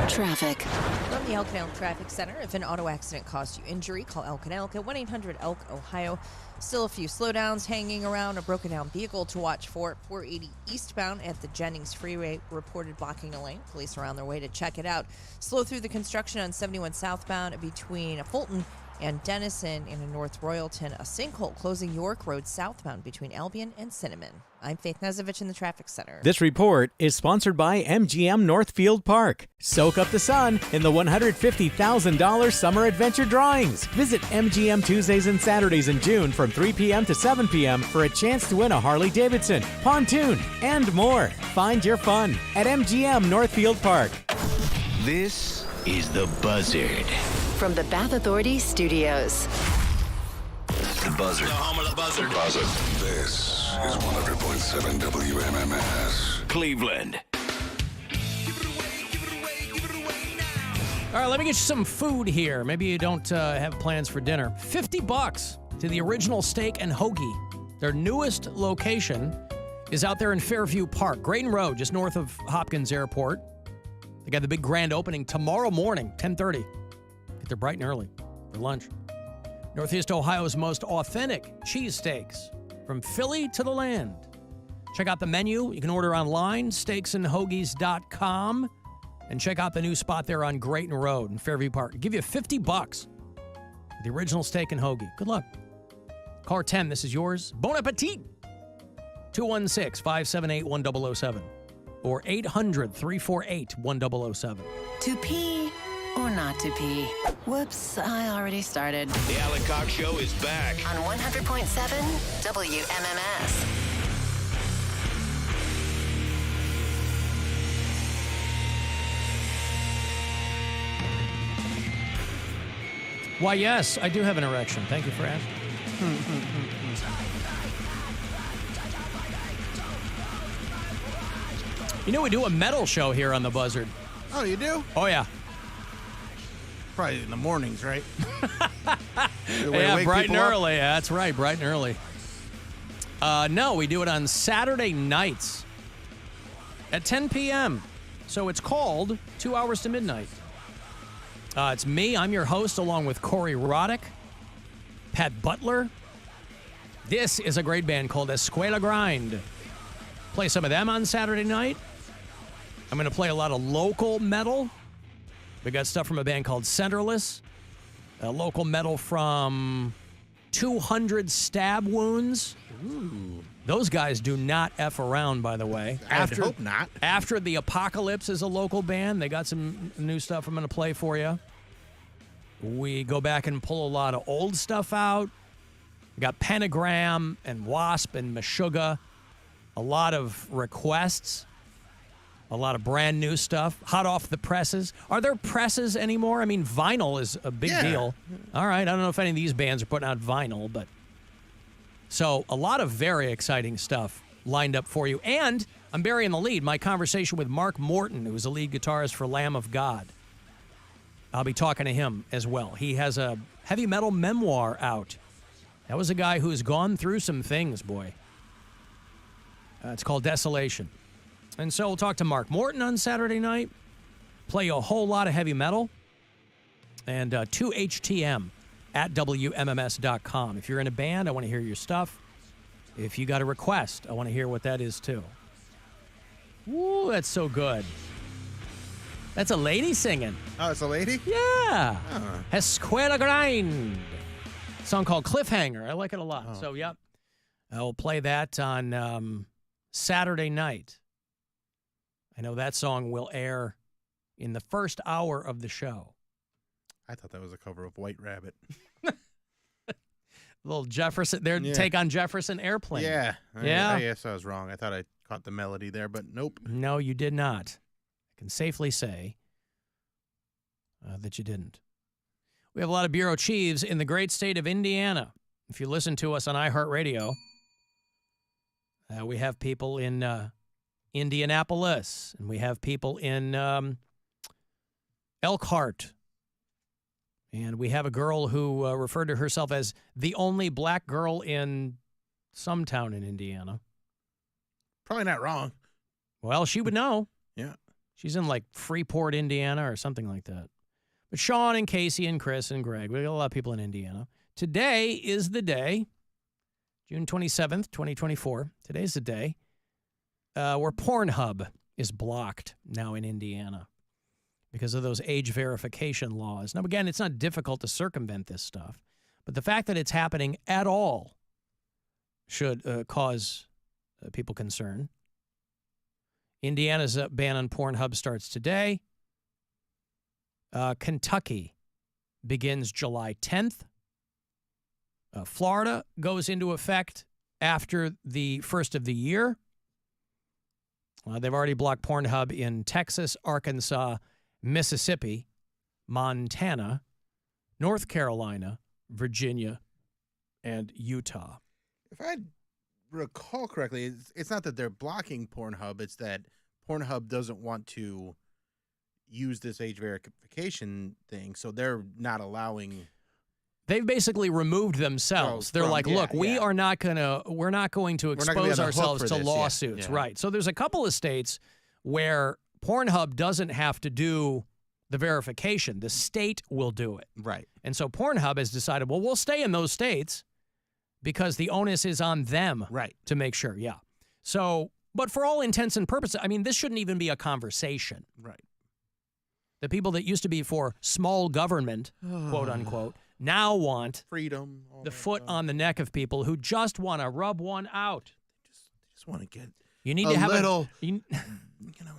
Traffic. From the El Canal Traffic Center, if an auto accident caused you injury, call El Canal at 1-800-ELK-OHIO. Still a few slowdowns hanging around. A broken down vehicle to watch for. 480 eastbound at the Jennings Freeway reported blocking a lane. Police are on their way to check it out. Slow through the construction on 71 southbound between Fulton and Denison, and in North Royalton, a sinkhole closing York Road southbound between Albion and Cinnamon. I'm Faith Nezovich in the Traffic Center. This report is sponsored by MGM Northfield Park. Soak up the sun in the $150,000 Summer Adventure Drawings. Visit MGM Tuesdays and Saturdays in June from 3 p.m. to 7 p.m. for a chance to win a Harley-Davidson, pontoon, and more. Find your fun at MGM Northfield Park. This is The Buzzard. From the Bath Authority Studios. The Buzzard. The home of the Buzzard. The Buzzard. This is 100.7 WMMS. Cleveland. All right, let me get you some food here. Maybe you don't have plans for dinner. $50 to the Original Steak and Hoagie. Their newest location is out there in Fairview Park, Grayton Road, just north of Hopkins Airport. They got the big grand opening tomorrow morning, 10:30. Get there bright and early for lunch. Northeast Ohio's most authentic cheesesteaks from Philly to the land. Check out the menu. You can order online, steaksandhoagies.com, and check out the new spot there on Grayton Road in Fairview Park. I'll give you $50 for the Original Steak and Hoagie. Good luck. Car 10, this is yours. Bon appetit. 216-578-1007 or 800-348-1007. To pee or not to pee? Whoops, I already started. The Alan Cox Show is back On 100.7 WMMS. Why, yes, I do have an erection. Thank you for asking. You know, we do a metal show here on The Buzzard. Oh, you do? Oh, yeah. Probably in the mornings, right? Yeah, bright and early. Yeah, that's right, bright and early. No, we do it on Saturday nights at 10 p.m. So it's called 2 Hours to Midnight. It's me. I'm your host, along with Corey Roddick, Pat Butler. This is a great band called Escuela Grind. Play some of them on Saturday night. I'm going to play a lot of local metal. We got stuff from a band called Centerless. Local metal from 200 Stab Wounds. Ooh. Those guys do not F around, by the way. I hope not. After the Apocalypse is a local band. They got some new stuff I'm going to play for you. We go back and pull a lot of old stuff out. We got Pentagram and Wasp and Meshuggah. A lot of requests. A lot of brand new stuff. Hot off the presses. Are there presses anymore? I mean, vinyl is a big deal. All right. I don't know if any of these bands are putting out vinyl, but... So, a lot of very exciting stuff lined up for you. And I'm burying the lead. My conversation with Mark Morton, who's the lead guitarist for Lamb of God. I'll be talking to him as well. He has a heavy metal memoir out. That was a guy who's gone through some things, boy. It's called Desolation. And so we'll talk to Mark Morton on Saturday night, play a whole lot of heavy metal, and 2HTM at WMMS.com. If you're in a band, I want to hear your stuff. If you got a request, I want to hear what that is too. Ooh, that's so good. That's a lady singing. Oh, it's a lady? Yeah. Escuela Grind. Song called Cliffhanger. I like it a lot. Oh. So, yep. I'll play that on Saturday night. I know that song will air in the first hour of the show. I thought that was a cover of White Rabbit. Little Jefferson, their take on Jefferson Airplane. Yeah. Yeah. I guess I was wrong. I thought I caught the melody there, but nope. No, you did not. I can safely say that you didn't. We have a lot of bureau chiefs in the great state of Indiana. If you listen to us on iHeartRadio, we have people in Indianapolis, and we have people in Elkhart. And we have a girl who referred to herself as the only black girl in some town in Indiana. Probably not wrong. Well, she would know. Yeah. She's in like Freeport, Indiana or something like that. But Sean and Casey and Chris and Greg, we got a lot of people in Indiana. Today is the day, June 27th, 2024. Today's the day where Pornhub is blocked now in Indiana because of those age verification laws. Now, again, it's not difficult to circumvent this stuff, but the fact that it's happening at all should cause people concern. Indiana's ban on Pornhub starts today. Kentucky begins July 10th. Florida goes into effect after the first of the year. They've already blocked Pornhub in Texas, Arkansas, Mississippi, Montana, North Carolina, Virginia, and Utah. If I recall correctly, it's not that they're blocking Pornhub. It's that Pornhub doesn't want to use this age verification thing, so they're not allowing. They've basically removed themselves. They're like, look, we're not going to expose ourselves to lawsuits. Yeah. Right. So there's a couple of states where Pornhub doesn't have to do the verification. The state will do it. Right. And so Pornhub has decided, well, we'll stay in those states because the onus is on them to make sure. Yeah. So, but for all intents and purposes, I mean, this shouldn't even be a conversation. Right. The people that used to be for small government, quote unquote, now want freedom, the foot on the neck of people who just want to rub one out. Just want to get. You need to have little,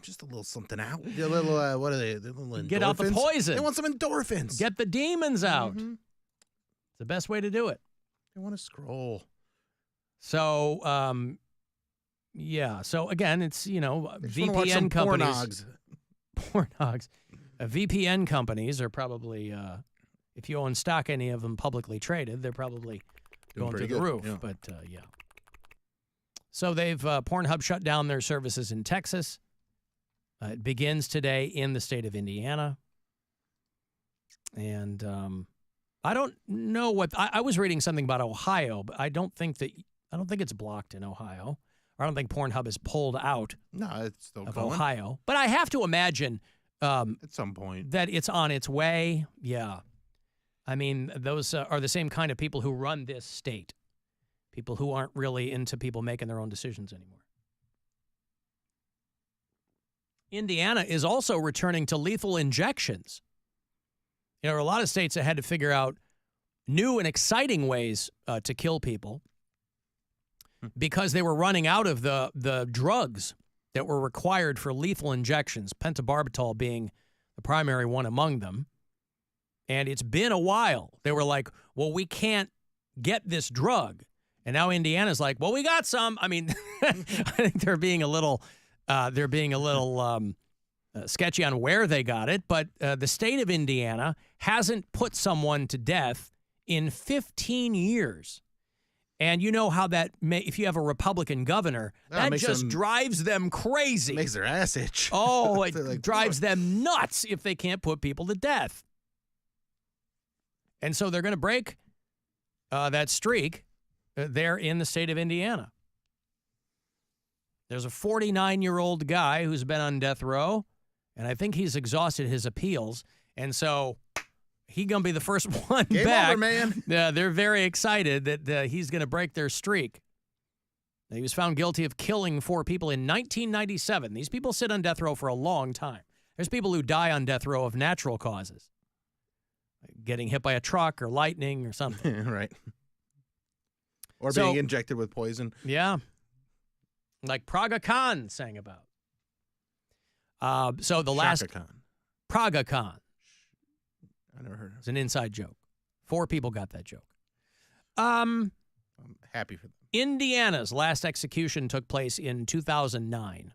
just a little something out. A little, what are they? The little endorphins? Get out the poison. They want some endorphins. Get the demons out. Mm-hmm. It's the best way to do it. They want to scroll. So, yeah. So again, it's VPN companies. Pornogs. VPN companies are probably, if you own stock, any of them publicly traded, they're probably going through the roof. Yeah. But yeah. So they've Pornhub shut down their services in Texas. It begins today in the state of Indiana. And I don't know what I was reading something about Ohio, but I don't think it's blocked in Ohio. Or I don't think Pornhub is pulled out it's still of going. Ohio. But I have to imagine at some point that it's on its way. Yeah. I mean, those are the same kind of people who run this state. People who aren't really into people making their own decisions anymore. Indiana is also returning to lethal injections. There are a lot of states that had to figure out new and exciting ways to kill people because they were running out of the drugs that were required for lethal injections, pentobarbital being the primary one among them. And it's been a while. They were like, well, we can't get this drug. And now Indiana's like, well, we got some. I mean, I think they're being a little sketchy on where they got it. But the state of Indiana hasn't put someone to death in 15 years. And you know how that if you have a Republican governor, that just drives them crazy. Makes their ass itch. Oh, it drives them nuts if they can't put people to death. And so they're going to break that streak there in the state of Indiana. There's a 49-year-old guy who's been on death row, and I think he's exhausted his appeals. And so he's going to be the first one Game back. over, man. They're very excited that he's going to break their streak. He was found guilty of killing 4 people in 1997. These people sit on death row for a long time. There's people who die on death row of natural causes. Like getting hit by a truck or lightning or something. Right. Or being injected with poison. Yeah. Like Praga Khan sang about. So the last... Shaka Khan. Praga Khan. I never heard of it. It's an inside joke. 4 people got that joke. I'm happy for them. Indiana's last execution took place in 2009.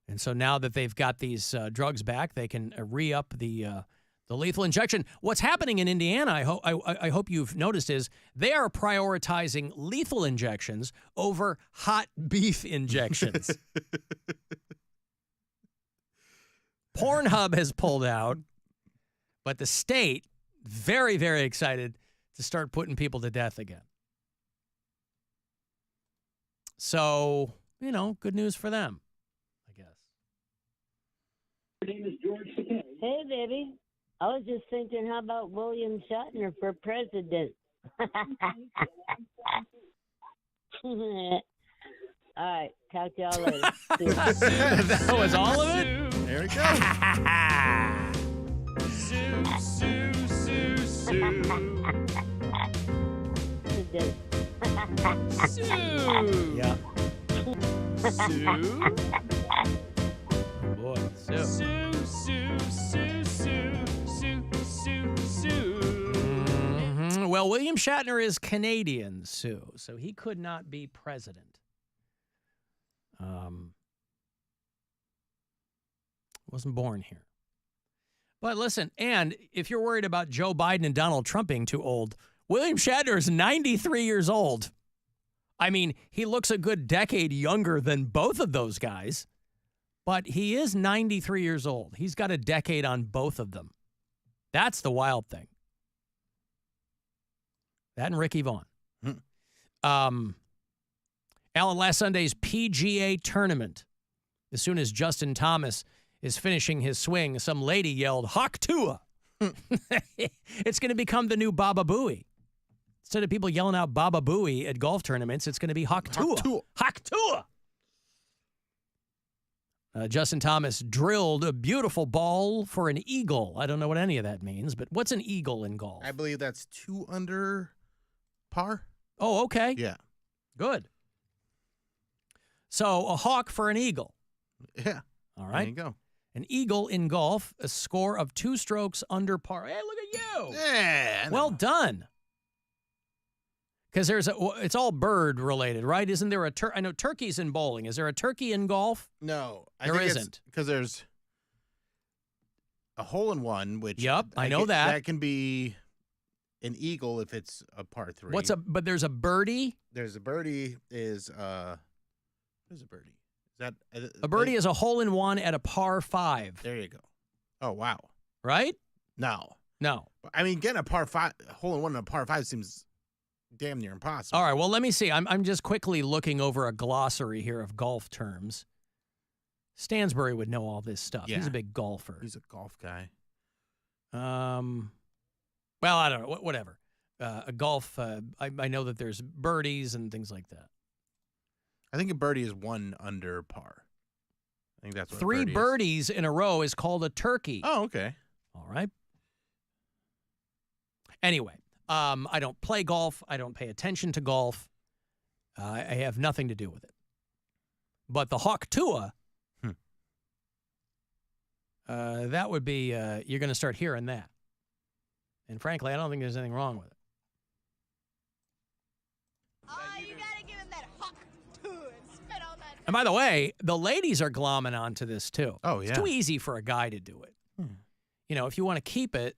And so now that they've got these drugs back, they can re-up the The lethal injection. What's happening in Indiana, I hope you've noticed, is they are prioritizing lethal injections over hot beef injections. Pornhub has pulled out, but the state, very, very excited to start putting people to death again. So, good news for them, I guess. Hey, baby. I was just thinking, how about William Shatner for president? All right, talk to y'all later. That was all of it? There we go. Yeah. Boy, Well, William Shatner is Canadian, Sue, so he could not be president. Wasn't born here. But listen, and if you're worried about Joe Biden and Donald Trump being too old, William Shatner is 93 years old. I mean, he looks a good decade younger than both of those guys, but he is 93 years old. He's got a decade on both of them. That's the wild thing. That and Ricky Vaughn. Alan, last Sunday's PGA tournament, as soon as Justin Thomas is finishing his swing, some lady yelled, "Hawk Tua." It's going to become the new Baba Booey. Instead of people yelling out Baba Booey at golf tournaments, it's going to be Hawk Tua. Hawk Tua. Justin Thomas drilled a beautiful ball for an eagle. I don't know what any of that means, but what's an eagle in golf? I believe that's 2 under par. Oh, okay. Yeah. Good. So a hawk for an eagle. Yeah. All right. There you go. An eagle in golf, a score of 2 strokes under par. Hey, look at you. Yeah. Well done. Because it's all bird related, right? Isn't there I know turkeys in bowling. Is there a turkey in golf? No. There isn't. Because there's a hole-in-one, which... Yep, I know that. That can be an eagle if it's a par 3. But there's a birdie? There's a birdie is... what is a birdie? Is that... A birdie is a hole-in-one at a par 5. There you go. Oh, wow. Right? No. I mean, getting a par 5, hole-in-one in a par 5 seems... damn near impossible. All right, well, let me see. I'm just quickly looking over a glossary here of golf terms. Stansbury would know all this stuff. Yeah. He's a big golfer. He's a golf guy. Well, I don't know. Whatever. A golf, I know that there's birdies and things like that. I think a birdie is 1 under par. I think that's what 3 birdies in a row is called a turkey. Oh, okay. All right. Anyway. I don't play golf. I don't pay attention to golf. I have nothing to do with it. But the Hawk Tua, that would be, you're going to start hearing that. And frankly, I don't think there's anything wrong with it. Oh, you got to give him that Hawk Tua and spit on that. And by the way, the ladies are glomming onto this too. Oh, yeah. It's too easy for a guy to do it. If you want to keep it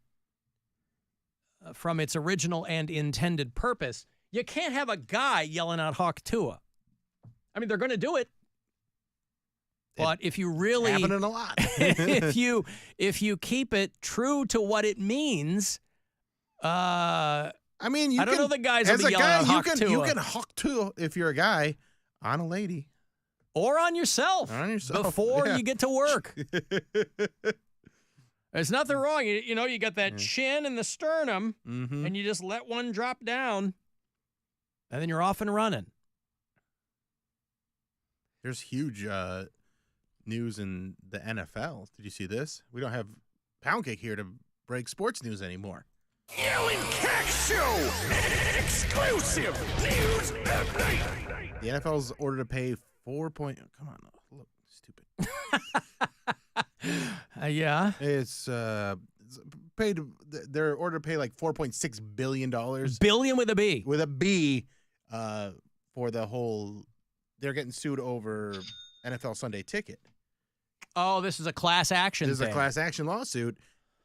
from its original and intended purpose, you can't have a guy yelling out Hawk Tua. I mean, they're going to do it. But if you really... It's happening a lot. if you keep it true to what it means, I mean, I don't know the guys will as be a yelling guy, out Hawk Tua. you can Hawk Tua if you're a guy on a lady. Or on yourself. Before you get to work. There's nothing wrong. You got that chin and the sternum, and you just let one drop down, and then you're off and running. There's huge news in the NFL. Did you see this? We don't have Pound Cake here to break sports news anymore. Alan Cox Show! Exclusive news update! The NFL's ordered to pay Come on, look, stupid. Yeah. It's paid. They're ordered to pay like $4.6 billion. Billion with a B. With a B, for the whole. They're getting sued over NFL Sunday Ticket. Oh, this is a class action. This is a class action lawsuit.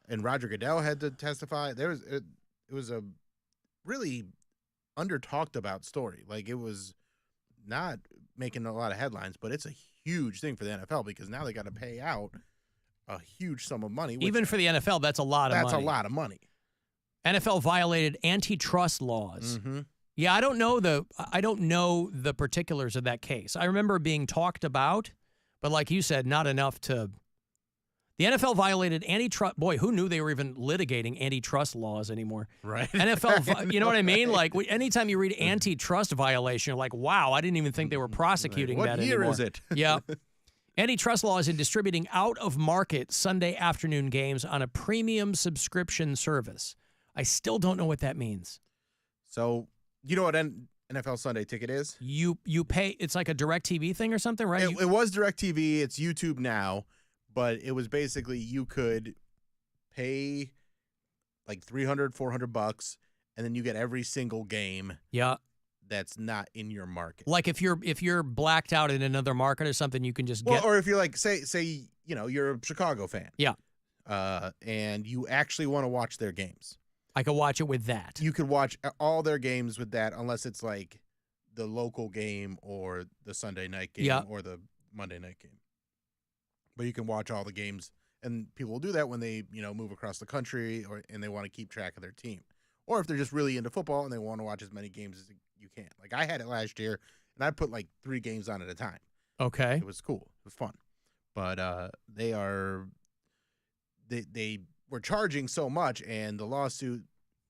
And Roger Goodell had to testify. It was a really under-talked about story. Like, it was not making a lot of headlines, but it's a huge thing for the NFL because now they got to pay out a huge sum of money. Even for the NFL, that's a lot of money. That's a lot of money. NFL violated antitrust laws. Mm-hmm. Yeah, I don't know the particulars of that case. I remember being talked about, but like you said, not enough to. The NFL violated antitrust. Boy, who knew they were even litigating antitrust laws anymore? Right. NFL, you know what I mean? Like, anytime you read antitrust violation, you're like, wow, I didn't even think they were prosecuting what that year anymore. is it? Yeah. Antitrust laws in distributing out-of-market Sunday afternoon games on a premium subscription service. I still don't know what that means. So, you know what NFL Sunday Ticket is? You pay, it's like a DirecTV thing or something, right? It was DirecTV. It's YouTube now. But it was basically you could pay like $300, $400, and then you get every single game. Yeah. That's not in your market. Like if you're blacked out in another market or something, you can just get. Or if you're like say you're a Chicago fan. Yeah. And you actually want to watch their games. I could watch it with that. You could watch all their games with that, unless it's like the local game or the Sunday night game or the Monday night game. But you can watch all the games, and people will do that when they, move across the country and they want to keep track of their team. Or if they're just really into football and they want to watch as many games as you can. Like I had it last year, and I put like 3 games on at a time. Okay. It was cool. It was fun. But they were charging so much, and the lawsuit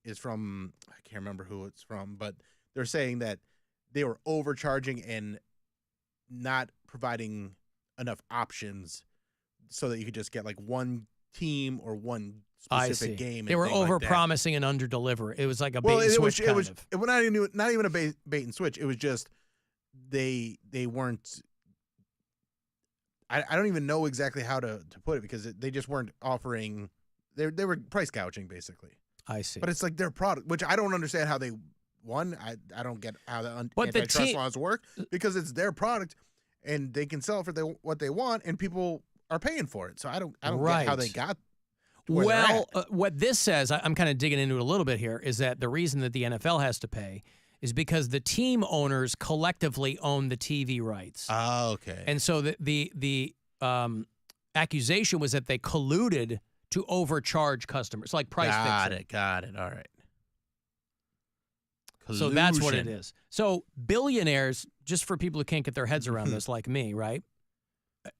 is from, I can't remember who it's from, but they're saying that they were overcharging and not providing enough options so that you could just get like one team or one specific game. They were over-promising and under-deliver. It was like a bait and switch it was not even a bait and switch. It was just they weren't. I don't even know exactly how to put it because they just weren't offering. They were price gouging basically. I see. But it's like their product, which I don't understand how they won. I don't get how the antitrust laws work because it's their product and they can sell it for what they want and people are paying for it. So I don't get how they got. Well, what this says, I'm kind of digging into it a little bit here, is that the reason that the NFL has to pay is because the team owners collectively own the TV rights. Oh, okay. And so the accusation was that they colluded to overcharge customers, like price fixing. Got it. All right. So that's what it is. So billionaires, just for people who can't get their heads around this like me, right?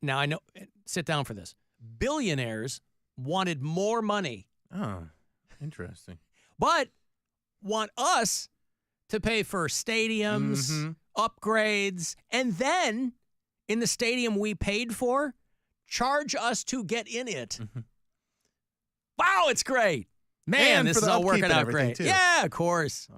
Now I know, sit down for this. Billionaires wanted more money. Oh, interesting. But want us to pay for stadiums, upgrades, and then in the stadium we paid for, charge us to get in it. Wow, it's great. Man, and this is all working out great. Too. Yeah, of course.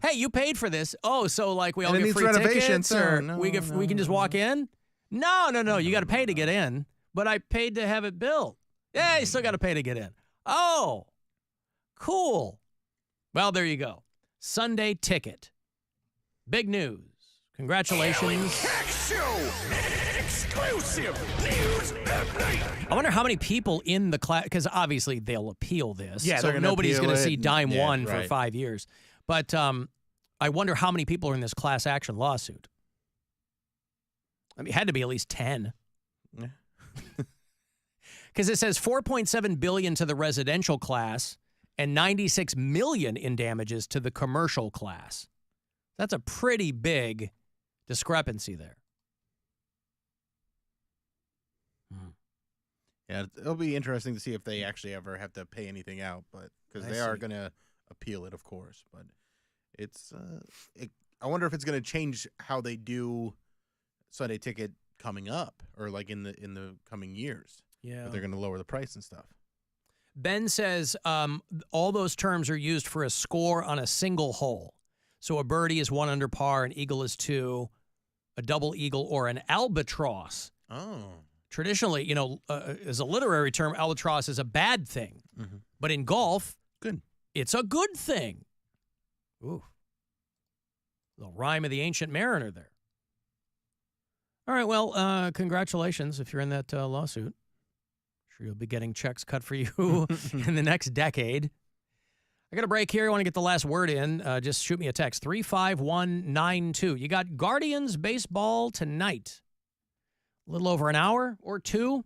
Hey, you paid for this. Oh, so like we all get free tickets or we can just walk in? No. You got to pay to get in, but I paid to have it built. Yeah, you still got to pay to get in. Oh, cool. Well, there you go. Sunday Ticket. Big news. Congratulations. Alan Cox Show. Exclusive news update. I wonder how many people in the class, because obviously they'll appeal this. Yeah, so nobody's going to see dime one for right. 5 years. But I wonder how many people are in this class action lawsuit. I mean, it had to be at least 10. Yeah. Because it says $4.7 billion to the residential class and $96 million in damages to the commercial class. That's a pretty big discrepancy there. Yeah, it'll be interesting to see if they actually ever have to pay anything out, but because they are going to appeal it, of course. But it's, I wonder if it's going to change how they do Sunday Ticket coming up, or like in the coming years. Yeah, if they're going to lower the price and stuff. Ben says all those terms are used for a score on a single hole. So a birdie is 1 under par, an eagle is 2, a double eagle, or an albatross. Oh. Traditionally, as a literary term, albatross is a bad thing. But in golf, it's a good thing. Ooh. The rhyme of the ancient mariner there. All right, well, congratulations if you're in that lawsuit. Sure, you'll be getting checks cut for you in the next decade. I got a break here. I want to get the last word in. Just shoot me a text, 35192. You got Guardians baseball tonight. A little over an hour or two.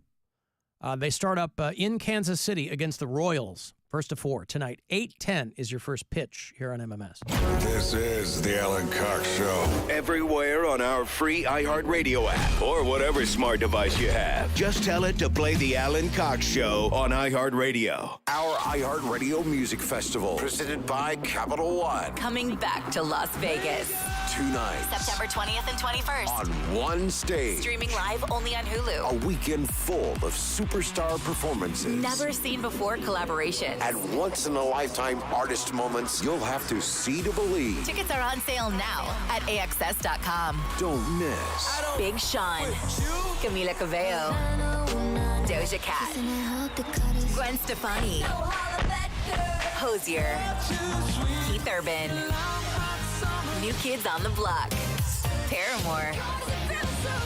They start up in Kansas City against the Royals. First to 4 tonight. 8:10 is your first pitch here on MMS. This is the Alan Cox Show. Everywhere on our free iHeartRadio app or whatever smart device you have. Just tell it to play the Alan Cox Show on iHeartRadio. Our iHeartRadio Music Festival, presented by Capital One. Coming back to Las Vegas. 2 nights. September 20th and 21st. On one stage. Streaming live only on Hulu. A weekend full of superstar performances. Never seen before collaboration. And once-in-a-lifetime artist moments you'll have to see to believe. Tickets are on sale now at AXS.com. Don't miss. Big Sean. Camila Cabello. Doja Cat. Gwen Stefani. Hozier. Keith Urban. New Kids on the Block. Paramore.